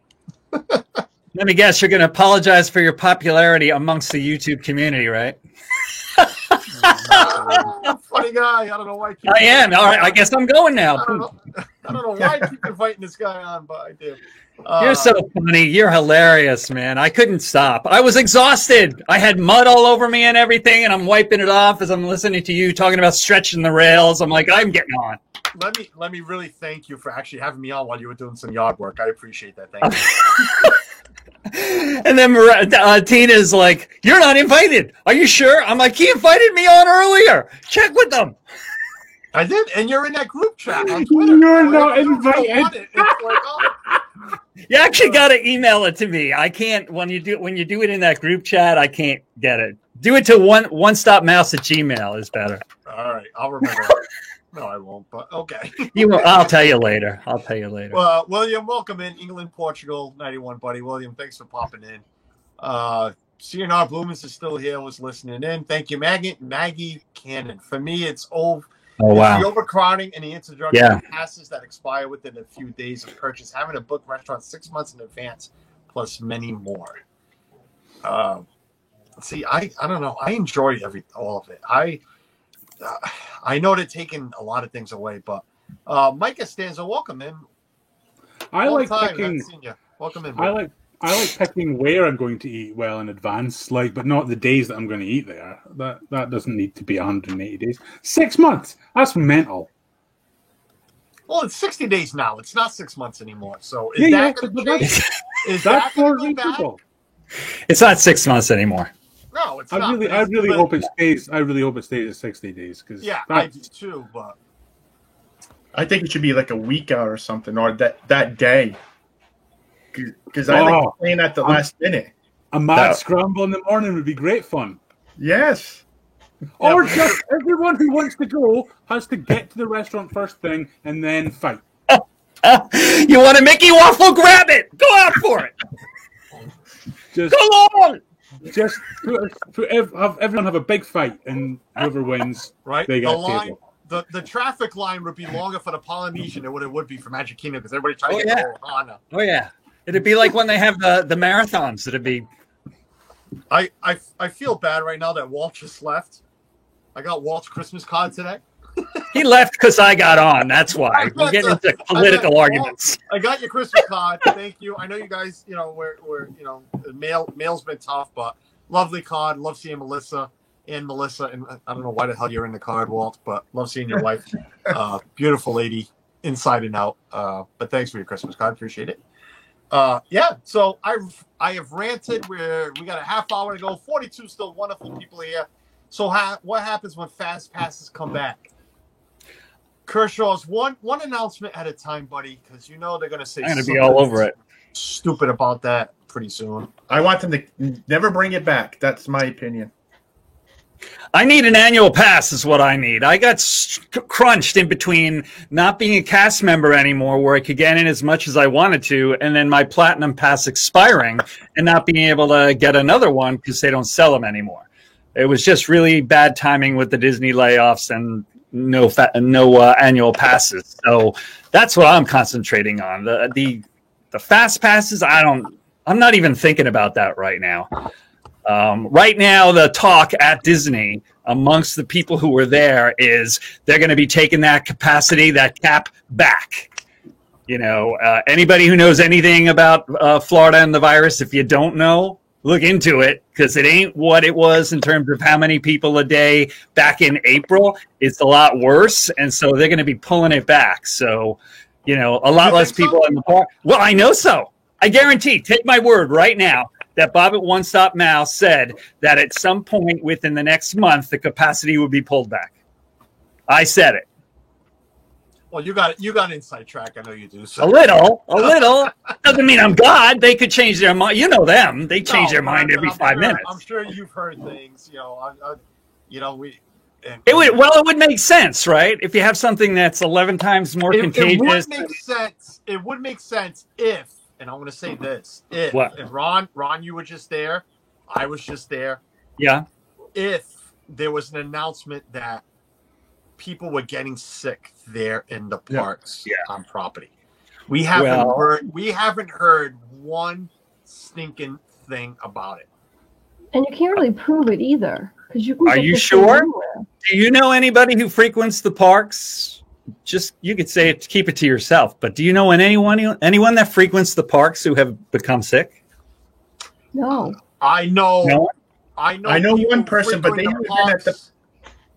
Let me guess, you're going to apologize for your popularity amongst the YouTube community, right? Funny guy. I don't know why. I am. All right. I guess I'm going now. I don't know why I keep inviting this guy on, but I do. You're so funny. You're hilarious, man. I couldn't stop. I was exhausted. I had mud all over me and everything, and I'm wiping it off as I'm listening to you talking about stretching the rails. I'm like, I'm getting on. Let me really thank you for actually having me on while you were doing some yard work. I appreciate that. Thank you. And then Tina's like, "You're not invited. Are you sure?" I'm like, "He invited me on earlier. Check with them." I did, and you're in that group chat on Twitter. You're not invited. You actually got to email it to me. I can't when you do it in that group chat. I can't get it. Do it to one-stopmouse@gmail is better. All right, I'll remember. No, I won't. But okay. I'll tell you later. Well, William, welcome in England, Portugal, 91, buddy. William, thanks for popping in. CNR Bloomins is still here. Was listening in. Thank you, Maggie Cannon. For me, it's old. Oh, wow. The overcrowding and the introduction of passes that expire within a few days of purchase, having to book restaurants 6 months in advance, plus many more. See, I don't know. I enjoy all of it. I know they're taking a lot of things away, but Micah Stanza, welcome in. I like picking. Welcome in. I like picking where I'm going to eat well in advance, but not the days that I'm going to eat there. That doesn't need to be 180 days. 6 months. That's mental. Well, it's 60 days now. It's not 6 months anymore. So is that more reasonable? It's not 6 months anymore. No, it's not. I really hope it stays. I really hope it stays at 60 days. I do too. But I think it should be like a week out or something, or that day. Because I like playing at the last minute. A mad scramble in the morning would be great fun. Yes. Or just everyone who wants to go has to get to the restaurant first thing and then fight. You want a Mickey waffle? Grab it. Go out for it. Just go on. Just have everyone have a big fight, and whoever wins, right? They get the line, the traffic line would be longer for the Polynesian than what it would be for Magic Kingdom because everybody tries to go on. Oh yeah, it'd be like when they have the marathons. It'd be. I feel bad right now that Walt just left. I got Walt's Christmas card today. He left because I got on. That's why we're getting into political arguments. I got your Christmas card. Thank you. I know you guys. We're mail's been tough, but lovely card. Love seeing Melissa. and Melissa. And I don't know why the hell you're in the card, Walt, but love seeing your wife. Beautiful lady, inside and out. But thanks for your Christmas card. Appreciate it. Yeah, so I have ranted. We got a half hour to go. 42 still wonderful people here. So what happens when fast passes come back? Kershaw's one announcement at a time, buddy, because you know they're going to say I'm going to be all over it. Stupid about that pretty soon. I want them to never bring it back. That's my opinion. I need an annual pass is what I need. I got crunched in between not being a cast member anymore where I could get in as much as I wanted to, and then my platinum pass expiring and not being able to get another one because they don't sell them anymore. It was just really bad timing with the Disney layoffs and no annual passes. So that's what I'm concentrating on. The fast passes, I'm not even thinking about that right now. Right now, the talk at Disney amongst the people who were there is they're going to be taking that capacity, that cap back. You know, anybody who knows anything about Florida and the virus, if you don't know, look into it because it ain't what it was in terms of how many people a day back in April. It's a lot worse. And so they're going to be pulling it back. So, you know, a lot less people in the park. Well, I know so. I guarantee, take my word right now, that Bob at One Stop Mouse said that at some point within the next month, the capacity would be pulled back. I said it. Well, you got inside track. I know you do. So. A little. Doesn't mean I'm God. They could change their mind. You know them. They change their mind every 5 minutes. I'm sure you've heard things. You know, It would make sense, right? If you have something that's 11 times more contagious. It would make sense if, and I'm going to say this, if Ron, you were just there, I was just there. Yeah. If there was an announcement that people were getting sick there in the parks on property. We haven't heard one stinking thing about it. And you can't really prove it either. Are you sure? Do you know anybody who frequents the parks? Just, you could say it, keep it to yourself, but do you know anyone that frequents the parks who have become sick? No. I know one person, but they haven't been at the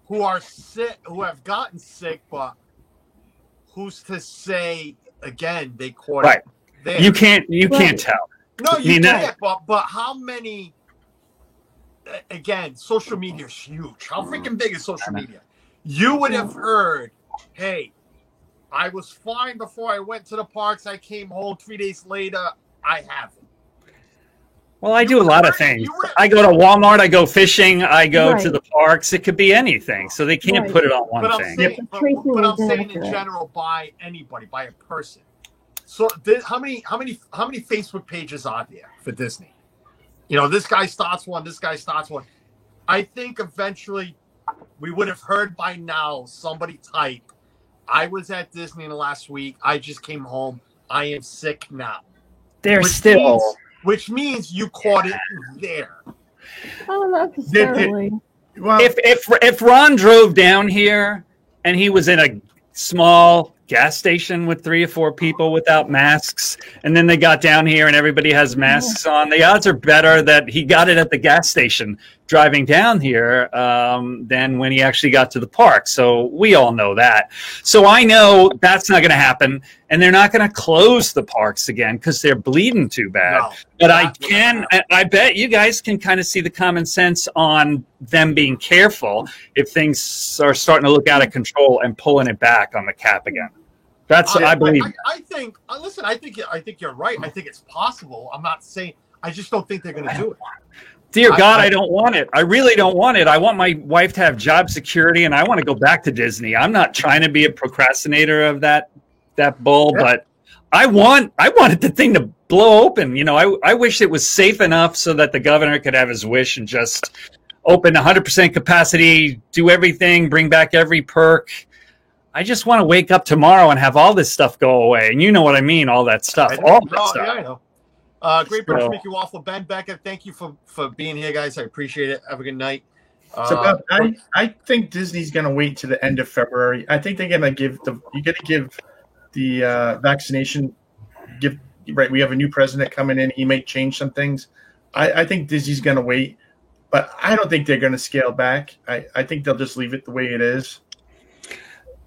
who are sick, who have gotten sick, but who's to say again they caught it there? You can't tell. No, you can't. But how many? Again, social media is huge. How freaking big is social media? You would have heard, "Hey, I was fine before I went to the parks. I came home 3 days later. I haven't." Well, I do a lot of things. I go to Walmart. I go fishing. I go to the parks. It could be anything. So they can't put it on one thing. But I'm saying in general, by anybody, by a person. So how many Facebook pages are there for Disney? You know, this guy starts one. This guy starts one. I think eventually we would have heard by now somebody type, "I was at Disney in the last week. I just came home. I am sick now." Which means you caught it there. Oh, not necessarily. Well, if Ron drove down here and he was in a small gas station with 3 or 4 people without masks, and then they got down here and everybody has masks on, the odds are better that he got it at the gas station driving down here than when he actually got to the park. So we all know that. So I know that's not going to happen, and they're not going to close the parks again because they're bleeding too bad. No, but I bet you guys can kind of see the common sense on them being careful if things are starting to look out of control and pulling it back on the cap again. That's I believe. I think. Listen, I think you're right. I think it's possible. I'm not saying. I just don't think they're going to do it. Dear God, I don't want it. I really don't want it. I want my wife to have job security, and I want to go back to Disney. I'm not trying to be a procrastinator of that bull, but I wanted the thing to blow open. You know, I wish it was safe enough so that the governor could have his wish and just open 100% capacity, do everything, bring back every perk. I just want to wake up tomorrow and have all this stuff go away. And you know what I mean, all that stuff. All that stuff. Yeah, I know. Great British Mickey Waffle. Ben Beckett, thank you for being here, guys. I appreciate it. Have a good night. I think Disney's going to wait to the end of February. I think they're going to give the vaccination. We have a new president coming in. He may change some things. I think Disney's going to wait. but I don't think they're going to scale back. I think they'll just leave it the way it is.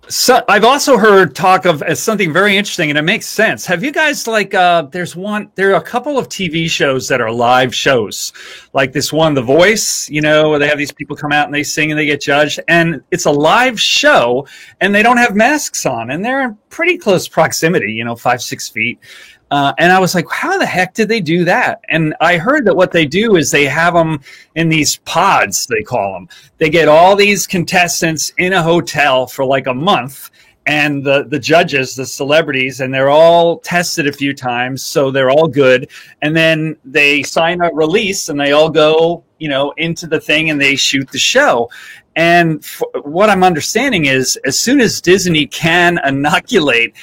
So I've also heard talk of as something very interesting, and it makes sense. Have you guys there are a couple of TV shows that are live shows, like this one, The Voice, where they have these people come out and they sing and they get judged, and it's a live show and they don't have masks on and they're in pretty close proximity, 5-6 feet. And I was like, how the heck did they do that? And I heard that what they do is they have them in these pods, they call them. They get all these contestants in a hotel for like a month, and the judges, the celebrities, and they're all tested a few times, so they're all good. And then they sign a release and they all go, into the thing and they shoot the show. And what I'm understanding is as soon as Disney can inoculate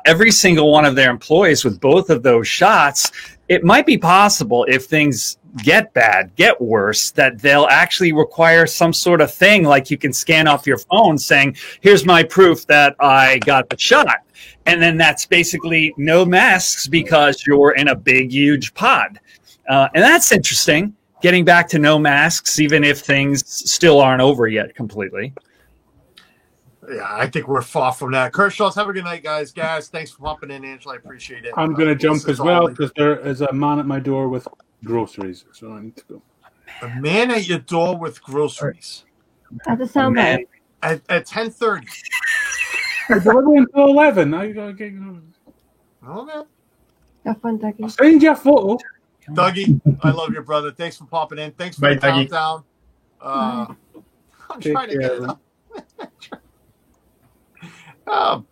every single one of their employees with both of those shots, it might be possible if things get bad, get worse, that they'll actually require some sort of thing like you can scan off your phone saying, here's my proof that I got the shot. And then that's basically no masks because you're in a big, huge pod. And that's interesting. Getting back to no masks, even if things still aren't over yet completely. Yeah, I think we're far from that. Kershaw's, have a good night, guys. Guys, thanks for popping in, Angela. I appreciate it. I'm going to jump as well because there is a man at my door with groceries, so I need to go. A man at your door with groceries. At the sound bite. At 10:30. Delivery until 11. Now you got to get. Okay. Have fun, Dougie. I'll send you a photo. Dougie, I love your brother. Thanks for popping in. Thanks for the countdown. I'm trying to get it up. Oh,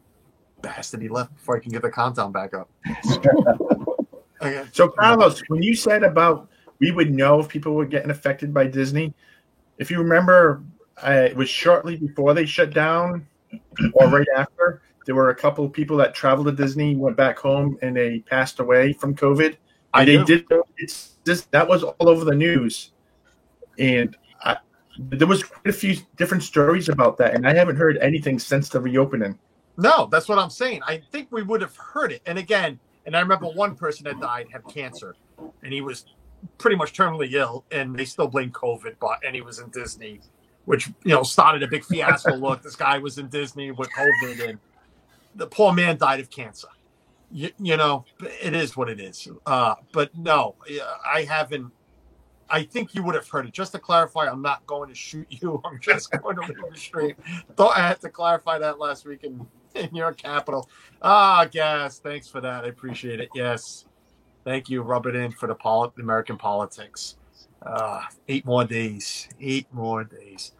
bastard, he left before I can get the countdown back up. Okay. So, Carlos, when you said about we would know if people were getting affected by Disney, if you remember, it was shortly before they shut down or right after, there were a couple of people that traveled to Disney, went back home, and they passed away from COVID. That was all over the news, and there was quite a few different stories about that, and I haven't heard anything since the reopening. No, that's what I'm saying. I think we would have heard it. And again, I remember one person that died had cancer, and he was pretty much terminally ill, and they still blame COVID, and he was in Disney, which started a big fiasco. Look, this guy was in Disney with COVID, and the poor man died of cancer. It is what it is. But no, I haven't. I think you would have heard it. Just to clarify, I'm not going to shoot you. I'm just going to leave the stream. Thought I had to clarify that last week in your capital. Gas. Thanks for that. I appreciate it. Yes. Thank you. Rub it in for the American politics. 8 more days. 8 more days.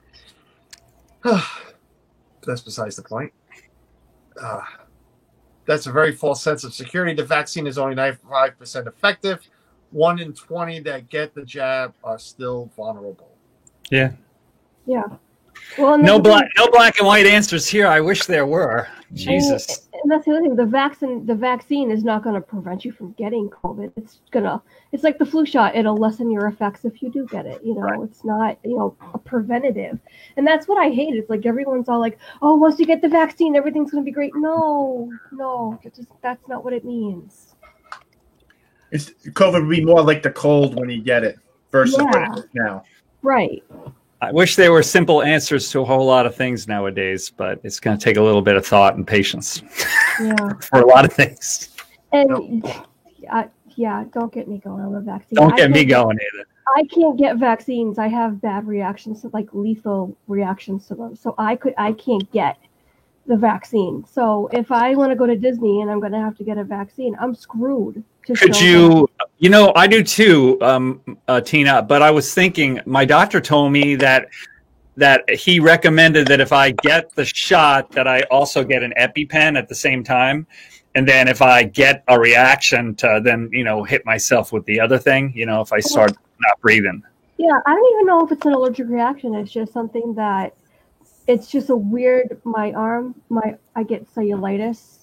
That's besides the point. That's a very false sense of security. The vaccine is only 95% effective. 1 in 20 that get the jab are still vulnerable. Yeah. Yeah. Well, no black and white answers here. I wish there were. Jesus. And that's the other thing. The vaccine is not going to prevent you from getting COVID. It's like the flu shot. It'll lessen your effects if you do get it. Right. It's not a preventative. And that's what I hate. It's like everyone's all like, oh, once you get the vaccine, everything's going to be great. No, that's not what it means. COVID would be more like the cold when you get it versus what it is now. Right. I wish there were simple answers to a whole lot of things nowadays, but it's going to take a little bit of thought and patience for a lot of things. And don't get me going on the vaccine. Don't get me going either. I can't get vaccines. I have bad reactions, like lethal reactions to them. So I can't get the vaccine. So if I want to go to Disney and I'm going to have to get a vaccine, I'm screwed. Could you, I do too, Tina, but I was thinking, my doctor told me that he recommended that if I get the shot, that I also get an EpiPen at the same time. And then if I get a reaction to then, hit myself with the other thing, if I start not breathing. Yeah, I don't even know if it's an allergic reaction. It's just something that, it's just a weird, my arm, I get cellulitis.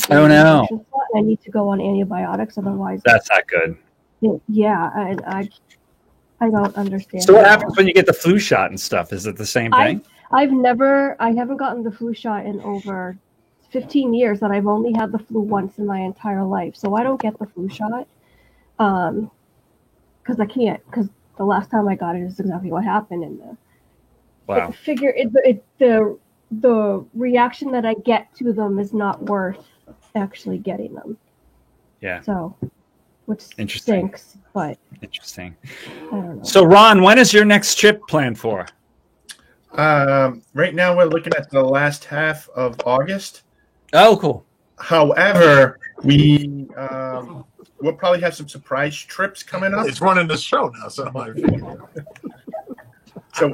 Oh no! I need to go on antibiotics, otherwise. That's not good. Yeah, and I don't understand. So what happens when you get the flu shot and stuff? Is it the same thing? I haven't gotten the flu shot in over 15 years, and I've only had the flu once in my entire life. So I don't get the flu shot, because I can't, because the last time I got it is exactly what happened. And Wow. the reaction that I get to them is not worth actually getting them. Yeah. So, which Interesting. stinks, but Interesting. I don't know. So, Ron, when is your next trip planned for? Right now, we're looking at the last half of August. Oh, cool. However, we'll probably have some surprise trips coming up. It's running the show now, so I figured. So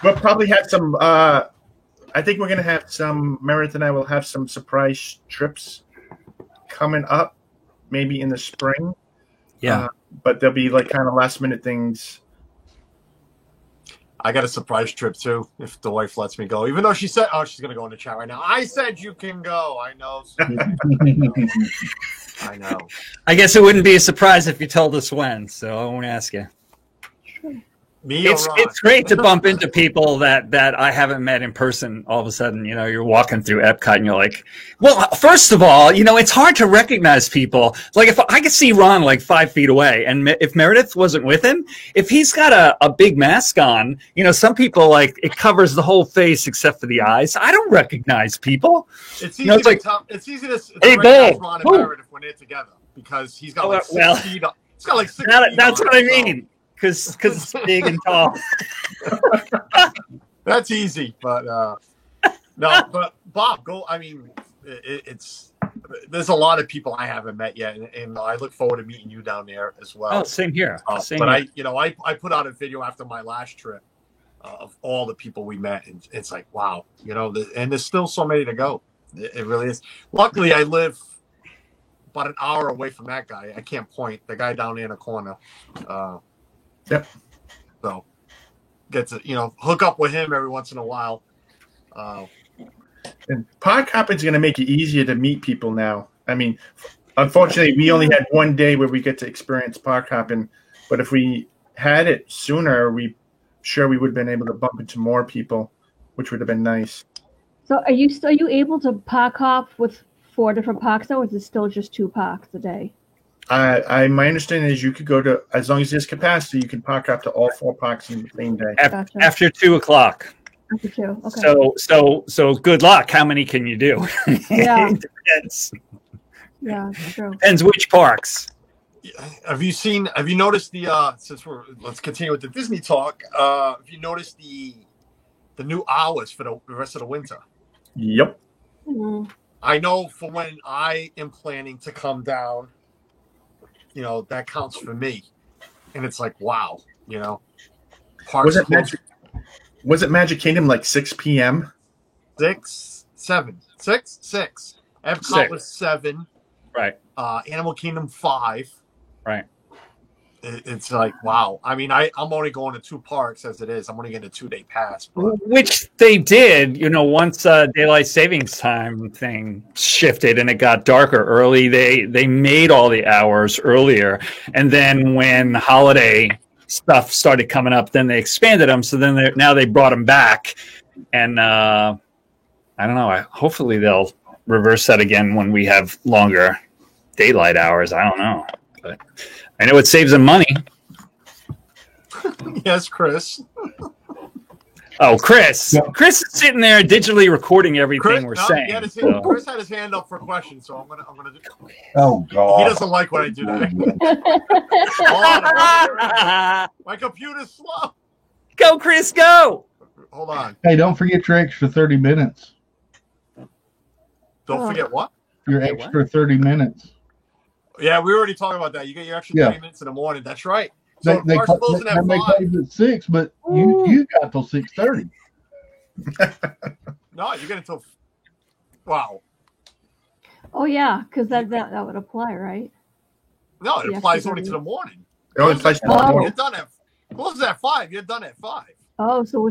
we'll probably have some. I think we're going to have some. Meredith and I will have some surprise trips coming up, maybe in the spring. Yeah. But they'll be like kind of last minute things. I got a surprise trip too, if the wife lets me go. Even though she said, "Oh, she's gonna go in the chat right now." I said you can go. I know. I know. I guess it wouldn't be a surprise if you told us when, so I won't ask you. Me or It's Ron? it's great to bump into people that I haven't met in person. All of a sudden, you're walking through Epcot and you're like, well, first of all, it's hard to recognize people. Like if I could see Ron like 5 feet away, and if Meredith wasn't with him, if he's got a big mask on, some people like it covers the whole face except for the eyes. I don't recognize people. It's easy it's like, it's easy to hey, recognize Bo. Ron and Who? Meredith when they're together because he's got like 6 well, feet. He's got like 6 feet. that's on what I him, so mean. Because it's big and tall. That's easy, but no. But Bob, go. I mean, there's a lot of people I haven't met yet, and I look forward to meeting you down there as well. Oh, same here. Same but here. I put out a video after my last trip of all the people we met, and it's like wow, and there's still so many to go. It really is. Luckily, I live about an hour away from that guy. I can't point the guy down there in the corner. Yep. So get to hook up with him every once in a while. And pod hopping is going to make it easier to meet people now. I mean, unfortunately, we only had one day where we get to experience pod hopping, but if we had it sooner, we would have been able to bump into more people, which would have been nice. So are you able to park hop with 4 different parks, or is it still just 2 parks a day? My understanding is you could go to, as long as there's capacity, you can park up to all 4 parks in the same day. Gotcha. After 2 o'clock. After 2, okay. So good luck. How many can you do? Yeah. It depends. Yeah, true. Depends which parks. Have you noticed let's continue with the Disney talk. Have you noticed the new hours for the rest of the winter? Yep. Mm-hmm. I know for when I am planning to come down, that counts for me. And it's like, wow, parks Was it Magic Kingdom like 6 p.m.? 6, 7, 6, 6. Epcot 6. was 7. Right. Animal Kingdom 5. Right. It's like, wow. I mean, I'm only going to 2 parks as it is. I'm only getting a 2-day pass. But Which they did, once daylight savings time thing shifted and it got darker early, they made all the hours earlier. And then when holiday stuff started coming up, then they expanded them. So then now they brought them back. And I don't know. Hopefully they'll reverse that again when we have longer daylight hours. I don't know. But I know it saves them money. yes, Chris. Oh, Chris. Yeah. Chris is sitting there digitally recording everything we're saying. Chris had his hand up for questions, so I'm gonna do. Oh God! He doesn't like when I do that. My computer's slow. Go, Chris, go. Hold on. Hey, don't forget your extra 30 minutes. Don't forget what? Your extra 30 minutes. Yeah, we already talked about that. You get your extra 30 minutes in the morning. That's right. So they close at 6, but you got till 6:30. No, you get until. Wow. Oh yeah, because that would apply, right? No, it applies only to the morning. It only applies to the morning. You're done at closes at 5. You're done at 5. Oh, so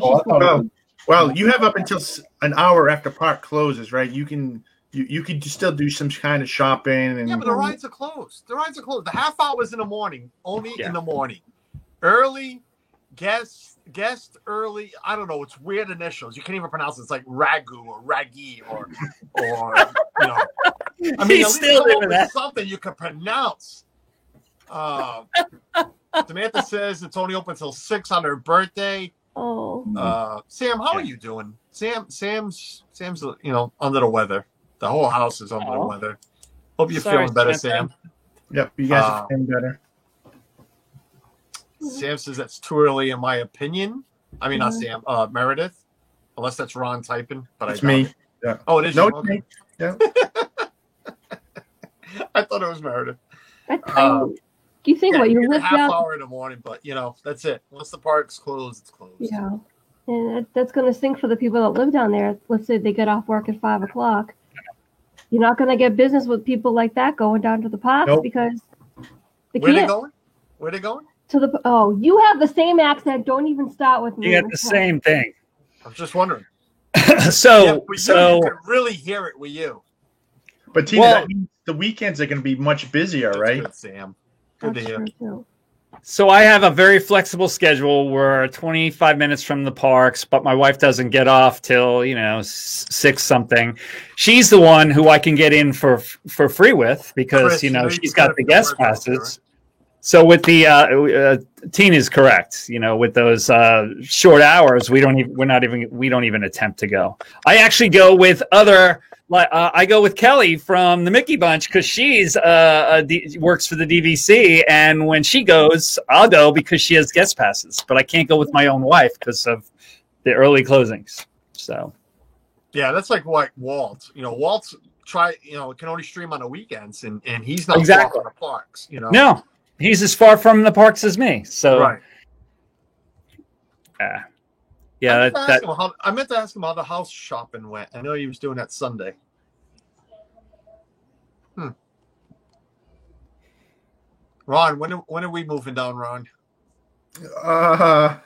well, you have up until an hour after park closes, right? You can still do some kind of shopping. And but the rides are closed. The half hours in the morning, only in the morning. Early, guest early. I don't know. It's weird initials. You can't even pronounce it. It's like Ragu or Raggy or I mean, He's still doing that. Something you can pronounce. Samantha says it's only open until 6 on her birthday. Oh. Sam, how are you doing? Sam's under the weather. The whole house is under the weather. Hope you're Sorry, feeling better, Sam. Sam. Yep, you guys are feeling better. Sam says that's too early, in my opinion. I mean, not Sam, Meredith. Unless that's Ron typing, but It's I doubt me. it. Yeah. Oh, it is No, you? it's me. Yeah. I thought it was Meredith. You think what you get a live half down? hour in the morning, but that's it. Once the park's closed, it's closed. Yeah, and that's going to stink for the people that live down there. Let's say they get off work at 5 o'clock. You're not going to get business with people like that going down to the parks because they Where can't. they going? Where they going? You have the same accent. Don't even start with me. You got the same thing. I'm just wondering. So you can really hear it with you. But Tina, that means the weekends are going to be much busier, right? Good, Sam. Good to hear. So I have a very flexible schedule. We're 25 minutes from the parks, but my wife doesn't get off till 6 something. She's the one who I can get in for free with because Chris, she's got the guest passes. So with the Tina's correct. With those short hours, we don't even attempt to go. I actually go with other. I go with Kelly from the Mickey Bunch because she's works for the DVC, and when she goes, I'll go because she has guest passes. But I can't go with my own wife because of the early closings. So, yeah, that's like what Walt. Walt's can only stream on the weekends, and he's not exactly far from the parks. No, he's as far from the parks as me. So, right. Yeah, I meant to ask him how the house shopping went. I know he was doing that Sunday. Ron, when are we moving down, Ron? I'm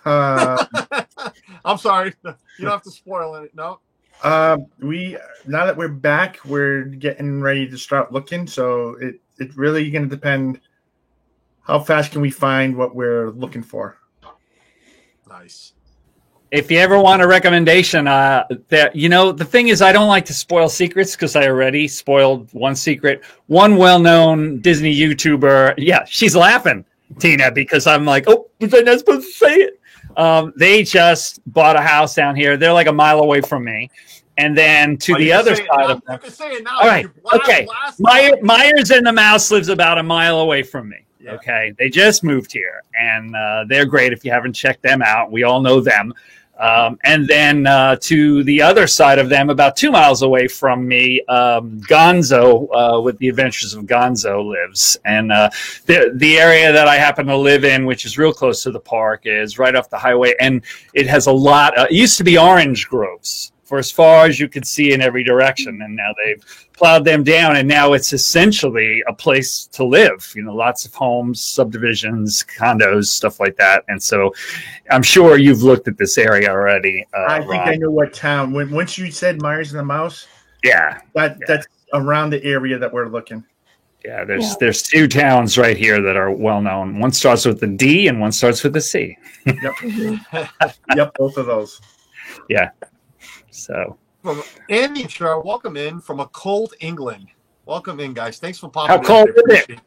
sorry. You don't have to spoil it. No. Now that we're back, we're getting ready to start looking. So it's really going to depend how fast can we find what we're looking for. Nice. If you ever want a recommendation, the thing is, I don't like to spoil secrets because I already spoiled one secret. One well-known Disney YouTuber, she's laughing, Tina, because I'm like, oh, was I not supposed to say it? They just bought a house down here. They're like a mile away from me. And then to the other side of them. You can say it now. All right, okay. Myers and the Mouse lives about a mile away from me. Yeah. Okay, they just moved here, and they're great. If you haven't checked them out, we all know them. And then to the other side of them, about 2 miles away from me, Gonzo with the Adventures of Gonzo lives. And the area that I happen to live in, which is real close to the park, is right off the highway. And it has a lot. It used to be orange groves for as far as you could see in every direction. And now they've plowed them down. And now it's essentially a place to live. Lots of homes, subdivisions, condos, stuff like that. And so I'm sure you've looked at this area already. I think I know what town. Once you said Myers and the Mouse, that's around the area that we're looking. Yeah, there's 2 towns right here that are well known. One starts with the D and one starts with the C. Yep. Yep, both of those. Yeah. So from Andy Char, welcome in from a cold England. Welcome in, guys. Thanks for popping in. How cold is it?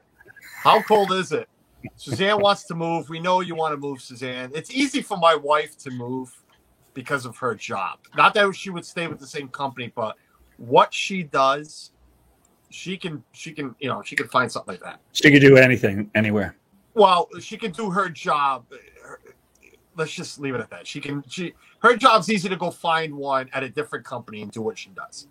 How cold is it? Suzanne wants to move. We know you want to move, Suzanne. It's easy for my wife to move because of her job. Not that she would stay with the same company, but what she does, she can find something like that. She could do anything, anywhere. Well, she can do her job. Let's just leave it at that. Her job's easy to go find one at a different company and do what she does.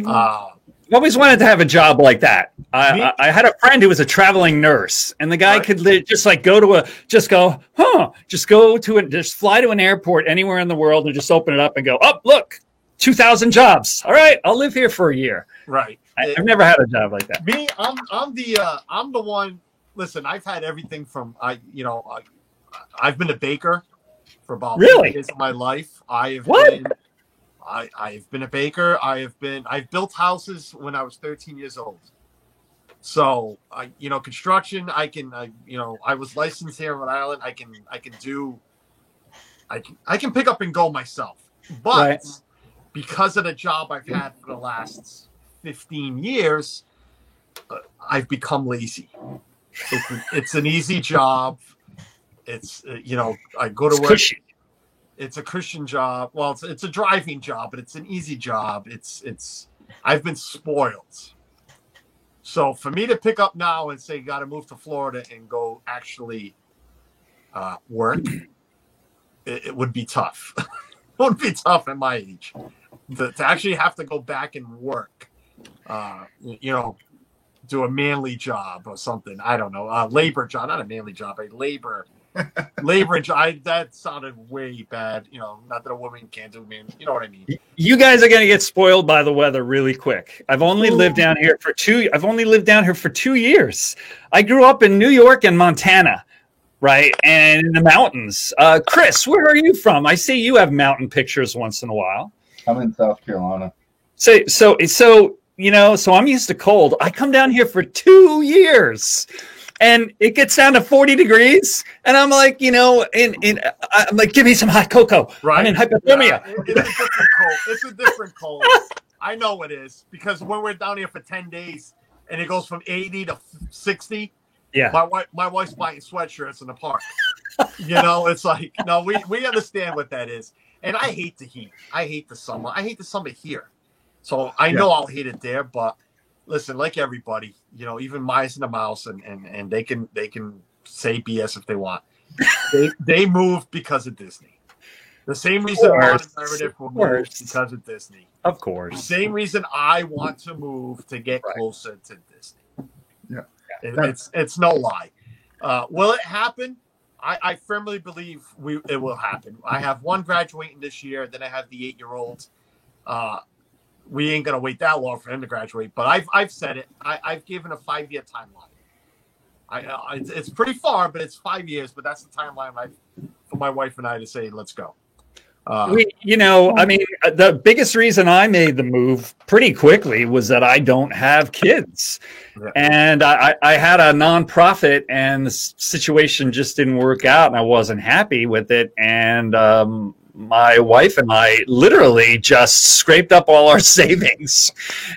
I always wanted to have a job like that. I had a friend who was a traveling nurse, and the guy could just fly to an airport anywhere in the world and just open it up and go, oh, look, 2,000 jobs. All right, I'll live here for a year. Right. I've never had a job like that. Me, I'm the one. Listen, I've had everything from I've been a baker for about 8 years of my life. I've been a baker. I've built houses when I was 13 years old. So construction. I was licensed here in Rhode Island. I can pick up and go myself. But because of the job I've had for the last 15 years, I've become lazy. It's an easy job. It's I go to It's work. cushy. It's a Christian job. Well, it's a driving job, but it's an easy job. I've been spoiled. So for me to pick up now and say got to move to Florida and go actually work, it would be tough. It would be tough at my age to actually have to go back and work. Do a manly job or something. I don't know. Labor job, not a manly job, a labor job. That sounded way bad. Not that a woman can't do man. You know what I mean? You guys are going to get spoiled by the weather really quick. I've only lived down here for 2 years. I grew up in New York and Montana, right? And in the mountains. Chris, where are you from? I see you have mountain pictures once in a while. I'm in South Carolina. So I'm used to cold. I come down here for 2 years. And it gets down to 40 degrees, and I'm like, I'm like, give me some hot cocoa. Right. I'm in hypothermia. Yeah, it's a different cold. I know it is, because when we're down here for 10 days and it goes from 80 to 60, yeah, my wife's buying sweatshirts in the park. It's like, no, we understand what that is. And I hate the heat. I hate the summer. I hate the summer here. So I know I'll hate it there, but listen, like everybody, even mice and a mouse, and they can say BS if they want. They moved because of Disney. The same reason Ron and Meredith were moved because of Disney. Of course. The same reason I want to move to get closer to Disney. Yeah. It's no lie. Will it happen? I firmly believe it will happen. I have one graduating this year, then I have the 8-year-old. We ain't gonna wait that long for him to graduate, but I've said it. I've given a 5-year timeline. It's pretty far, but it's 5 years. But that's the timeline for my wife and I to say, let's go. The biggest reason I made the move pretty quickly was that I don't have kids. Yeah. And I had a nonprofit, and the situation just didn't work out, and I wasn't happy with it. And my wife and I literally just scraped up all our savings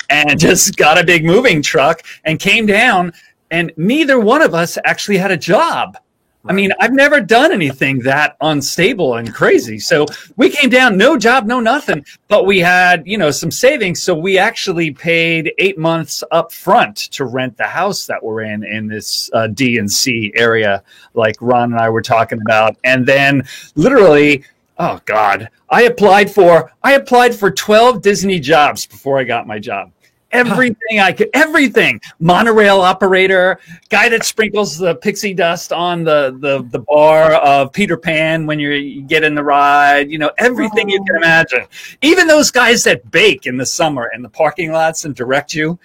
and just got a big moving truck and came down, and neither one of us actually had a job. I mean, I've never done anything that unstable and crazy. So we came down, no job, no nothing, but we had, some savings. So we actually paid 8 months up front to rent the house that we're in this D and C area, like Ron and I were talking about. And then literally, oh God, I applied for 12 Disney jobs before I got my job. Everything I could, everything. Monorail operator, guy that sprinkles the pixie dust on the bar of Peter Pan when you get in the ride, everything you can imagine. Even those guys that bake in the summer in the parking lots and direct you,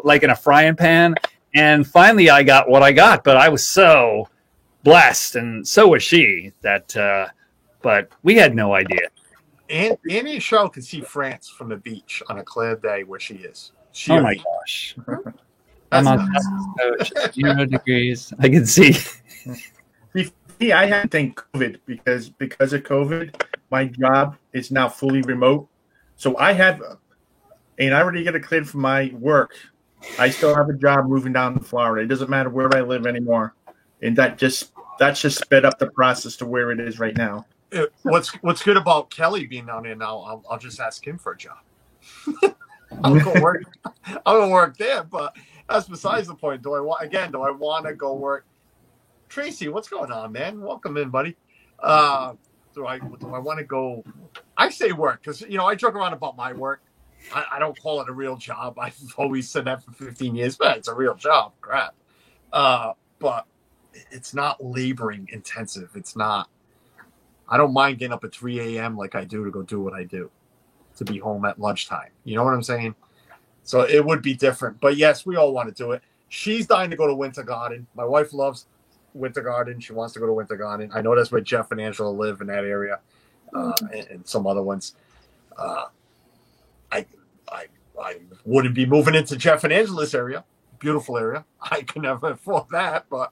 like in a frying pan. And finally I got what I got, but I was so blessed, and so was she, that, but we had no idea. And Annie and Cheryl can see France from the beach on a clear day where she is. Oh my gosh. I'm on 0 degrees. I can see. See, I had to thank COVID because of COVID, my job is now fully remote. So I already get it cleared for my work. I still have a job moving down to Florida. It doesn't matter where I live anymore. And that's just sped up the process to where it is right now. What's good about Kelly being down there now? I'll just ask him for a job. I'll go work. I'll go work there, but that's besides the point. Do I want to go work? Tracy, what's going on, man? Welcome in, buddy. Do I want to go? I say work because I joke around about my work. I don't call it a real job. I've always said that for 15 years, but it's a real job. Crap. But it's not laboring intensive. It's not. I don't mind getting up at 3 a.m. like I do to go do what I do, to be home at lunchtime. You know what I'm saying? So it would be different. But yes, we all want to do it. She's dying to go to Winter Garden. My wife loves Winter Garden. She wants to go to Winter Garden. I know that's where Jeff and Angela live in that area, and some other ones. I wouldn't be moving into Jeff and Angela's area. Beautiful area. I can never afford that, but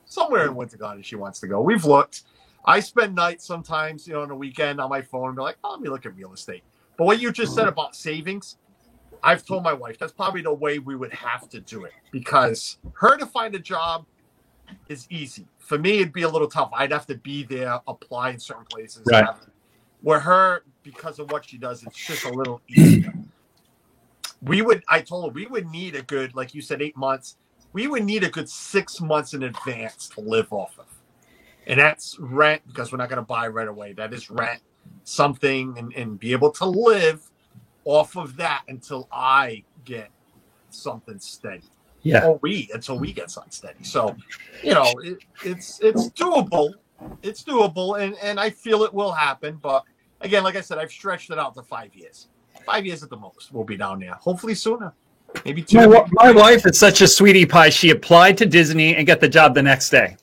somewhere in Winter Garden she wants to go. We've looked. I spend nights sometimes, on the weekend on my phone and be like, let me look at real estate. But what you just said about savings, I've told my wife that's probably the way we would have to do it, because her to find a job, is easy. For me, it'd be a little tough. I'd have to be there, apply in certain places. Right. Where her, because of what she does, it's just a little easier. I told her we would need a good, like you said, 8 months. We would need a good 6 months in advance to live off of. And that's rent, because we're not going to buy right away. That is rent, something, and be able to live off of that until I get something steady. Yeah. Or until we get something steady. So, it's doable. It's doable, and I feel it will happen. But again, like I said, I've stretched it out to 5 years. 5 years at the most. We'll be down there. Hopefully sooner. Maybe 2. My wife is such a sweetie pie. She applied to Disney and got the job the next day.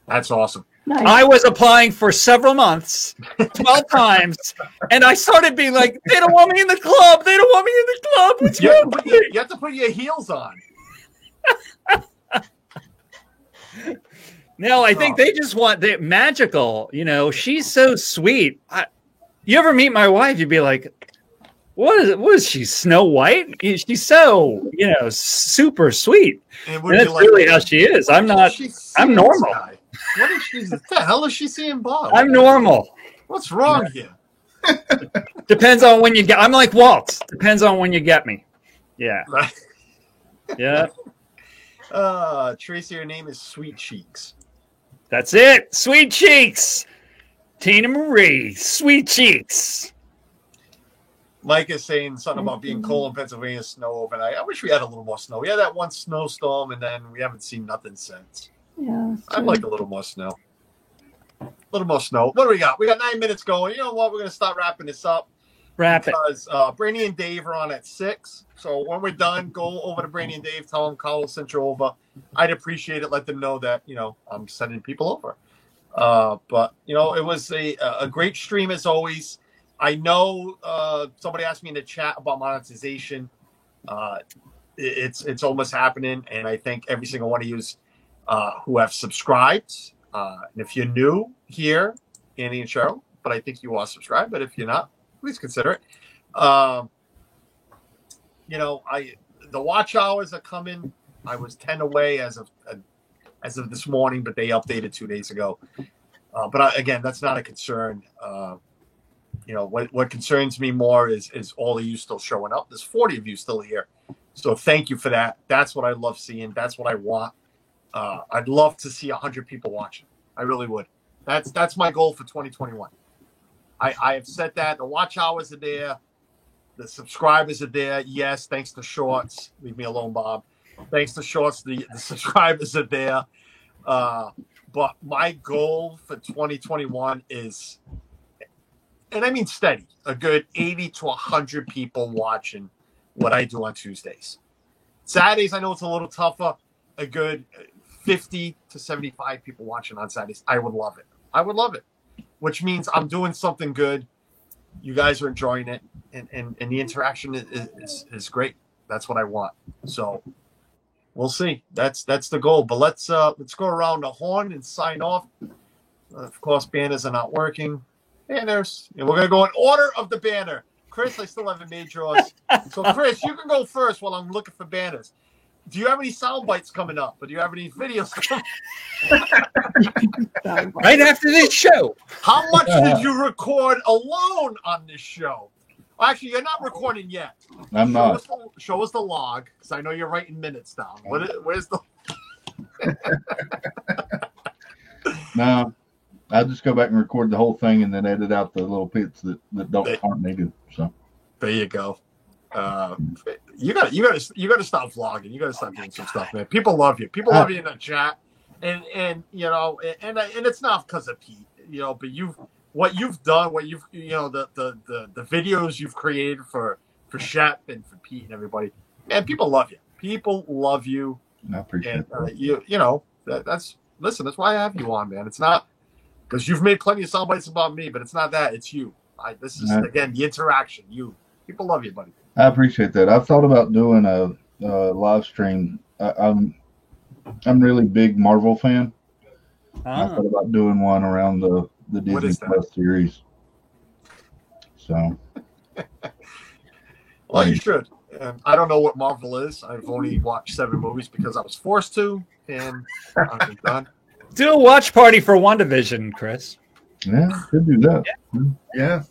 That's awesome. Nice. I was applying for several months, 12 times, and I started being like, they don't want me in the club. They don't want me in the club. What's wrong with me? You have to put your heels on. No, I think they just want the magical. She's so sweet. You ever meet my wife? You'd be like, what is she, Snow White? She's so, super sweet. And that's really how she is. I'm not. I'm normal. What the hell is she seeing, Bob? I'm normal. What's wrong here? Depends on when you get. I'm like Walt. Depends on when you get me. Yeah. Right. Yeah. Tracy, your name is Sweet Cheeks. That's it. Sweet Cheeks. Tina Marie. Sweet Cheeks. Mike is saying something about being cold in Pennsylvania, snow overnight. I wish we had a little more snow. We had that one snowstorm, and then we haven't seen nothing since. Yeah. I'd like a little more snow. A little more snow. What do we got? We got 9 minutes going. You know what? We're going to start wrapping this up. Wrap it. Because Brainy and Dave are on at 6. So when we're done, go over to Brainy and Dave. Tell them Carlos sent you over. I'd appreciate it. Let them know that, I'm sending people over. But, it was a great stream as always. I know somebody asked me in the chat about monetization. It's almost happening. And I thank every single one of you who have subscribed. And if you're new here, Annie and Cheryl, but I think you are subscribed. But if you're not, please consider it. The watch hours are coming. I was 10 away as of this morning, but they updated 2 days ago. But again, that's not a concern. What concerns me more is all of you still showing up. There's 40 of you still here. So thank you for that. That's what I love seeing. That's what I want. I'd love to see 100 people watching. I really would. That's my goal for 2021. I have said that. The watch hours are there. The subscribers are there. Yes, thanks to Shorts. Leave me alone, Bob. Thanks to Shorts, the subscribers are there. But my goal for 2021 is, and I mean steady, a good 80 to 100 people watching what I do on Tuesdays. Saturdays, I know it's a little tougher. A good 50 to 75 people watching on Saturdays. I would love it. I would love it. Which means I'm doing something good. You guys are enjoying it. And the interaction is great. That's what I want. So we'll see. That's the goal. But let's go around the horn and sign off. Of course, banners are not working. Banners. And we're going to go in order of the banner. Chris, I still haven't made yours. So, Chris, you can go first while I'm looking for banners. Do you have any sound bites coming up? Or do you have any videos coming right after this show? How much did you record alone on this show? Actually, you're not recording yet. I'm not. Show us the log, because I know you're writing minutes down. Where's the... No, I'll just go back and record the whole thing and then edit out the little bits that aren't needed. So there you go. You got to stop vlogging. You got to stop doing some stuff, man. People love you. People love you in the chat, and it's not because of Pete, but what you've done, the videos you've created for Shep and for Pete and everybody, man. People love you. People love you. I appreciate that. That's why I have you on, man. It's not because you've made plenty of sound bites about me, but it's not that. It's you. This is again the interaction. People love you, buddy. I appreciate that. I've thought about doing a live stream. I'm really big Marvel fan. I thought about doing one around the Disney Plus series. So, well, you should. I don't know what Marvel is. I've only watched 7 movies because I was forced to, and I'm done. Do a watch party for WandaVision, Chris. Yeah, could do that. Yeah.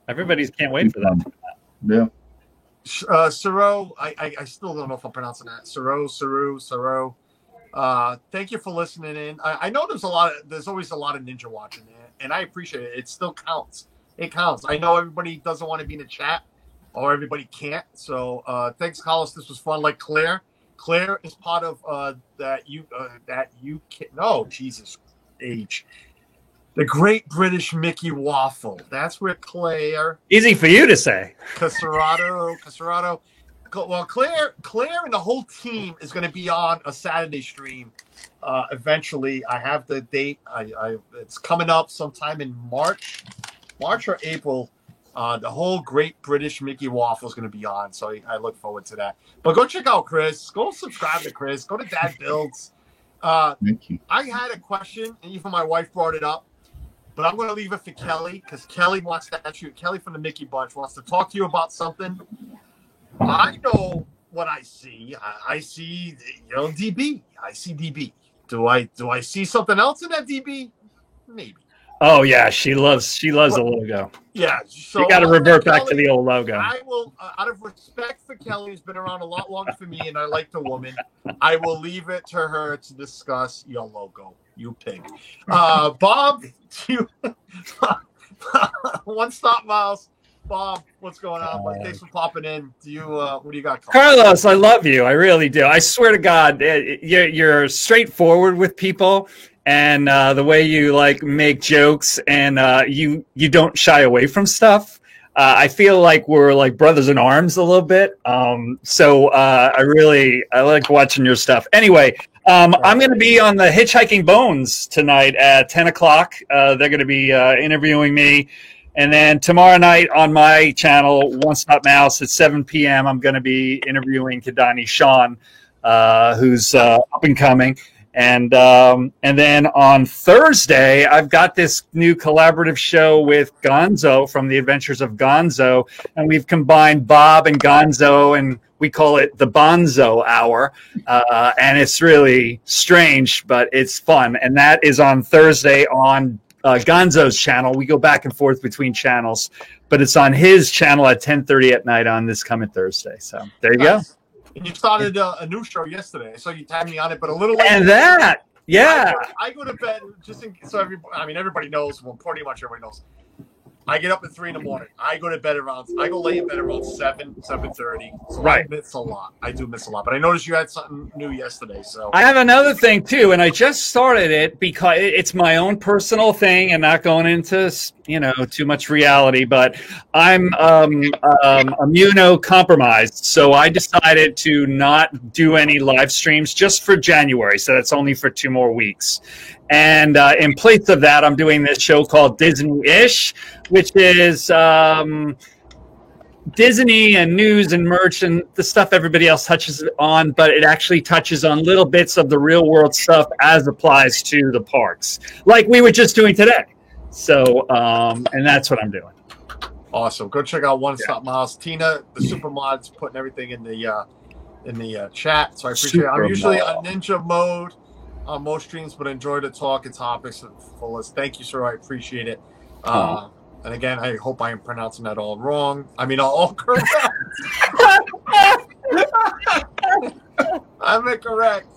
Everybody's can't wait for that. Yeah. Saro, I still don't know if I'm pronouncing that. Saro. Thank you for listening in. I know there's always a lot of ninja watching there, and I appreciate it. It still counts. It counts. I know everybody doesn't want to be in the chat, or everybody can't. So thanks, Carlos. This was fun. Like Claire is part of that you can. No, Jesus H. The Great British Mickey Waffle. That's where Claire. Easy for you to say. Casarato. Well, Claire and the whole team is going to be on a Saturday stream. Eventually, I have the date. It's coming up sometime in March or April. The whole Great British Mickey Waffle is going to be on, so I look forward to that. But go check out Chris. Go subscribe to Chris. Go to Dad Builds. Thank you. I had a question, and even my wife brought it up. But I'm going to leave it for Kelly because Kelly wants to ask you. Kelly from the Mickey Bunch wants to talk to you about something. I know what I see. I see, DB. I see DB. Do I see something else in that DB? Maybe. Oh yeah, she loves the logo. Yeah, so you got to revert back Kelly, to the old logo. I will, out of respect for Kelly, who's been around a lot longer for me, and I like the woman. I will leave it to her to discuss your logo. You pig. Bob, One Stop Mouse. Bob, what's going on? Thanks for popping in. What do you got? Carlos, I love you. I really do. I swear to God, you're straightforward with people, and the way you make jokes, and you don't shy away from stuff. I feel like we're like brothers in arms a little bit. So I like watching your stuff. Anyway, I'm going to be on the Hitchhiking Bones tonight at 10 o'clock. They're going to be interviewing me. And then tomorrow night on my channel, One Stop Mouse, at 7 p.m., I'm going to be interviewing Kadani Sean, who's up and coming. And then on Thursday, I've got this new collaborative show with Gonzo from The Adventures of Gonzo. And we've combined Bob and Gonzo, and we call it the Bonzo Hour. And it's really strange, but it's fun. And that is on Thursday on Gonzo's channel. We go back and forth between channels, but it's on his channel at 10:30 at night on this coming Thursday. So there you go. And you started a new show yesterday. I saw you tagged me on it, but a little later. And that, yeah. I go to bed so everybody knows. Well, pretty much everybody knows. I get up at 3 a.m. I go lay in bed around 7:30. So right. I miss a lot. I do miss a lot. But I noticed you had something new yesterday. So I have another thing too, and I just started it because it's my own personal thing and not going into too much reality. But I'm immunocompromised, so I decided to not do any live streams just for January. So that's only for 2 more weeks. And in place of that, I'm doing this show called Disney-ish, which is Disney and news and merch and the stuff everybody else touches on, but it actually touches on little bits of the real world stuff as applies to the parks, like we were just doing today. So, and that's what I'm doing. Awesome. Go check out One Stop Mouse. Tina, the super mods, putting everything in the chat. So I appreciate it. I'm usually on ninja mode on most streams, but enjoy the talk and topics and fullest. Thank you, sir. I appreciate it. And again, I hope I am pronouncing that all wrong. I mean, all correct. I'm incorrect.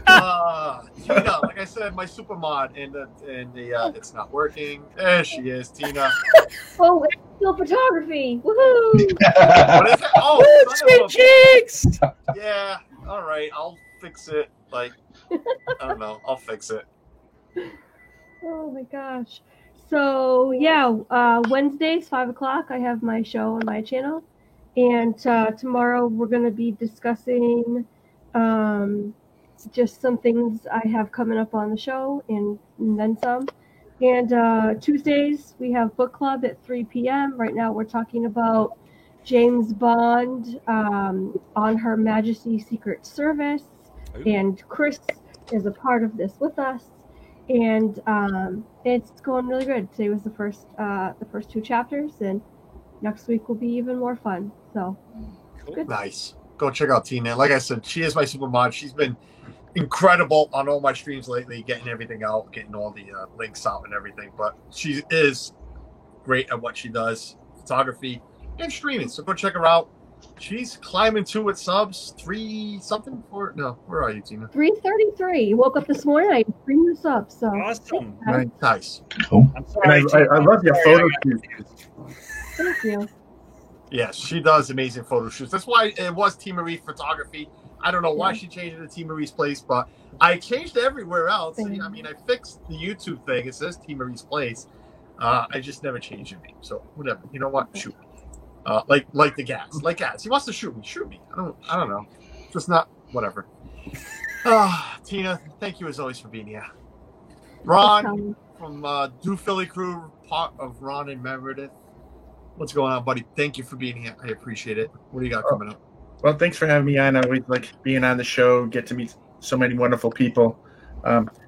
Tina, like I said, my super mod, and it's not working. There she is, Tina. Oh, it's still photography. Woohoo! What is it? Oh, sweet cheeks. Yeah. All right, I'll fix it. I don't know. I'll fix it. Oh my gosh. So yeah, Wednesdays 5 o'clock. I have my show on my channel, and tomorrow we're going to be discussing just some things I have coming up on the show, and then some. And Tuesdays we have book club at 3 p.m. Right now we're talking about James Bond on Her Majesty's Secret Service, and Chris is a part of this with us. And it's going really good. Today was the first 2 chapters, and next week will be even more fun. So, cool. Nice. Go check out Tina. Like I said, she is my super mod. She's been incredible on all my streams lately, getting everything out, getting all the links out and everything. But she is great at what she does, photography and streaming. So go check her out. She's climbing 2 with subs, 3 something for no. Where are you, Tina? 333. Woke up this morning. I streamed this up. So awesome. Nice. Cool. I'm sorry. I love your photo shoot. Thank you. Yes, she does amazing photo shoots. That's why it was T. Marie Photography. I don't know why she changed it to T. Marie's Place, but I changed everywhere else. I mean, I fixed the YouTube thing. It says T. Marie's Place. I just never changed your name. So whatever. You know what? Shoot me. Like the gas. Like gas. He wants to shoot me. Shoot me. I don't know. Just not whatever. Tina, thank you as always for being here. Ron from Do Philly Crew, part of Ron and Meredith. What's going on, buddy? Thank you for being here. I appreciate it. What do you got coming up? Well, thanks for having me on. I always like being on the show, get to meet so many wonderful people.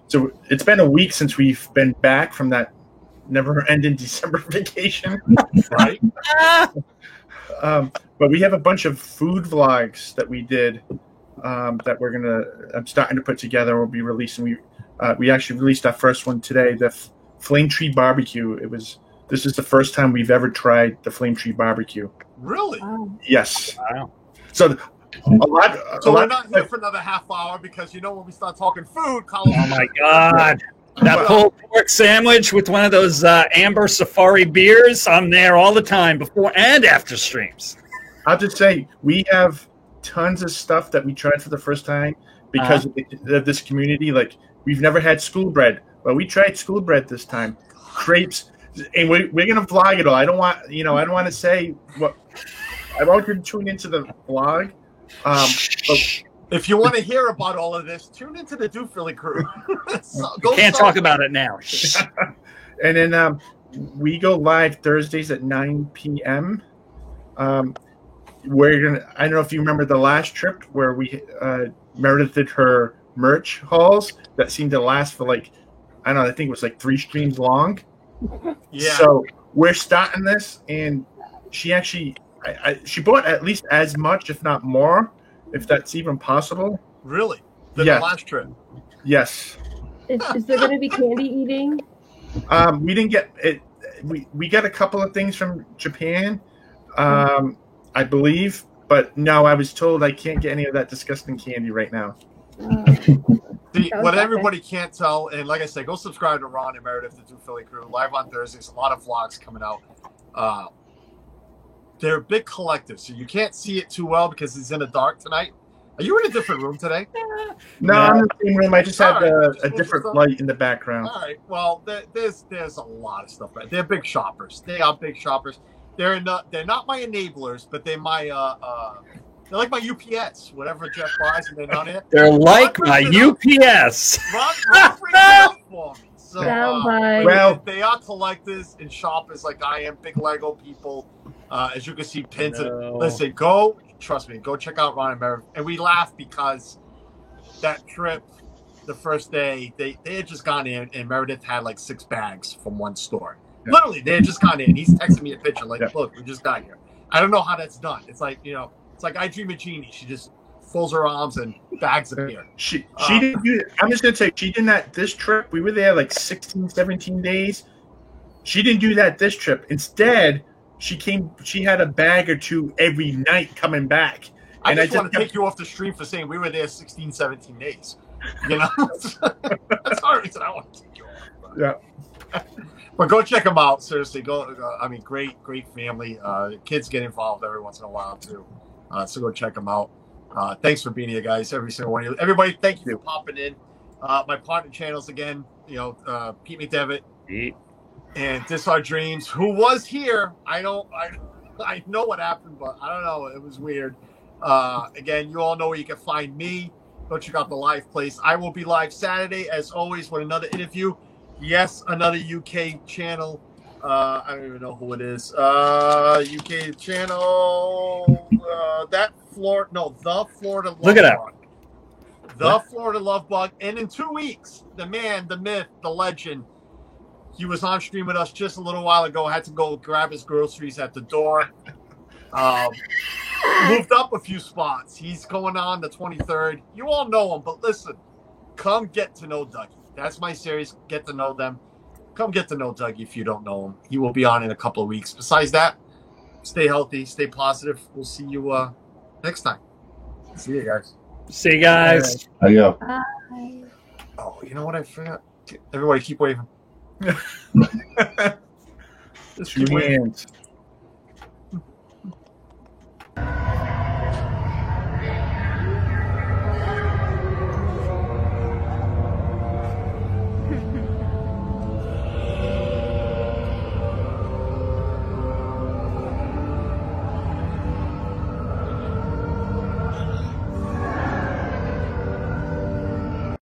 So it's been a week since we've been back from that never-ending December vacation. Right? But we have a bunch of food vlogs that we did that I'm starting to put together. We'll be releasing. We actually released our first one today, the Flame Tree Barbecue. This is the first time we've ever tried the Flame Tree Barbecue. Really? Yes. Wow. So we're not here for another half hour because when we start talking food, Colin. Oh my God. That pulled pork sandwich with one of those Amber Safari beers, I'm there all the time before and after streams. I'll just say we have tons of stuff that we tried for the first time because of this community. Like we've never had school bread. Well, we tried school bread this time. Crepes. And we're gonna vlog it all. I don't want to say what. I want you to tune into the vlog. But if you want to hear about all of this, tune into the Do Philly Crew. Can't talk about it now. And then we go live Thursdays at 9 p.m. We're gonna. I don't know if you remember the last trip where we Meredith did her merch hauls that seemed to last for I think it was 3 streams long. Yeah. So we're starting this, and she actually, she bought at least as much, if not more, if that's even possible. Really? The last trip? Yes. Is there going to be candy eating? We didn't get it. We got a couple of things from Japan, I believe, but no, I was told I can't get any of that disgusting candy right now. See, what everybody can't tell, and like I said, go subscribe to Ron and Meredith, the Do Philly Crew, live on Thursdays. A lot of vlogs coming out. They're big collectives, so you can't see it too well because it's in the dark tonight. Are you in a different room today? No, I'm in the same room. I just have a different light in the background. All right. Well, there's a lot of stuff. They're big shoppers. They are big shoppers. They're not my enablers, but they're my they're like my UPS. Whatever Jeff buys, and they're not it. They're like my UPS. Ron brings it up for me. So, well, they are collectors and shoppers like I am. Big Lego people. As you can see, pins. Listen, trust me, go check out Ron and Meredith. And we laugh because that trip, the first day, they had just gone in, and Meredith had 6 bags from one store. Yeah. Literally, they had just gone in. He's texting me a picture look, we just got here. I don't know how that's done. It's it's like I Dream of Jeannie. She just folds her arms and bags appear. She didn't do it. I'm just going to say, she did that this trip. We were there 16, 17 days. She didn't do that this trip. Instead, she had a bag or 2 every night coming back. I just want to take you off the stream for saying we were there 16, 17 days. That's the reason I want to take you off. Yeah. But go check them out. Seriously, go. I mean, great family. Kids get involved every once in a while too. So go check them out. Thanks for being here, guys. Every single one of you. Everybody, thank you for popping in. My partner channels again. Pete McDevitt and This Our Dreams, who was here. I know what happened, but I don't know. It was weird. Again, you all know where you can find me. Go check out the live place. I will be live Saturday, as always, with another interview. Yes, another UK channel. I don't even know who it is. UK channel. The Florida Love Look it up. Bug. The Florida Love Bug. And in 2 weeks, the man, the myth, the legend, he was on stream with us just a little while ago. Had to go grab his groceries at the door. Moved up a few spots. He's going on the 23rd. You all know him, but listen, come get to know Dougie. That's my series. Get to know them. Come get to know Dougie if you don't know him. He will be on in a couple of weeks. Besides that, stay healthy, stay positive. We'll see you next time. See you guys. See you guys. There you go. Bye. Oh, you know what I forgot? Everybody keep waving. Just keep Two waving. hands.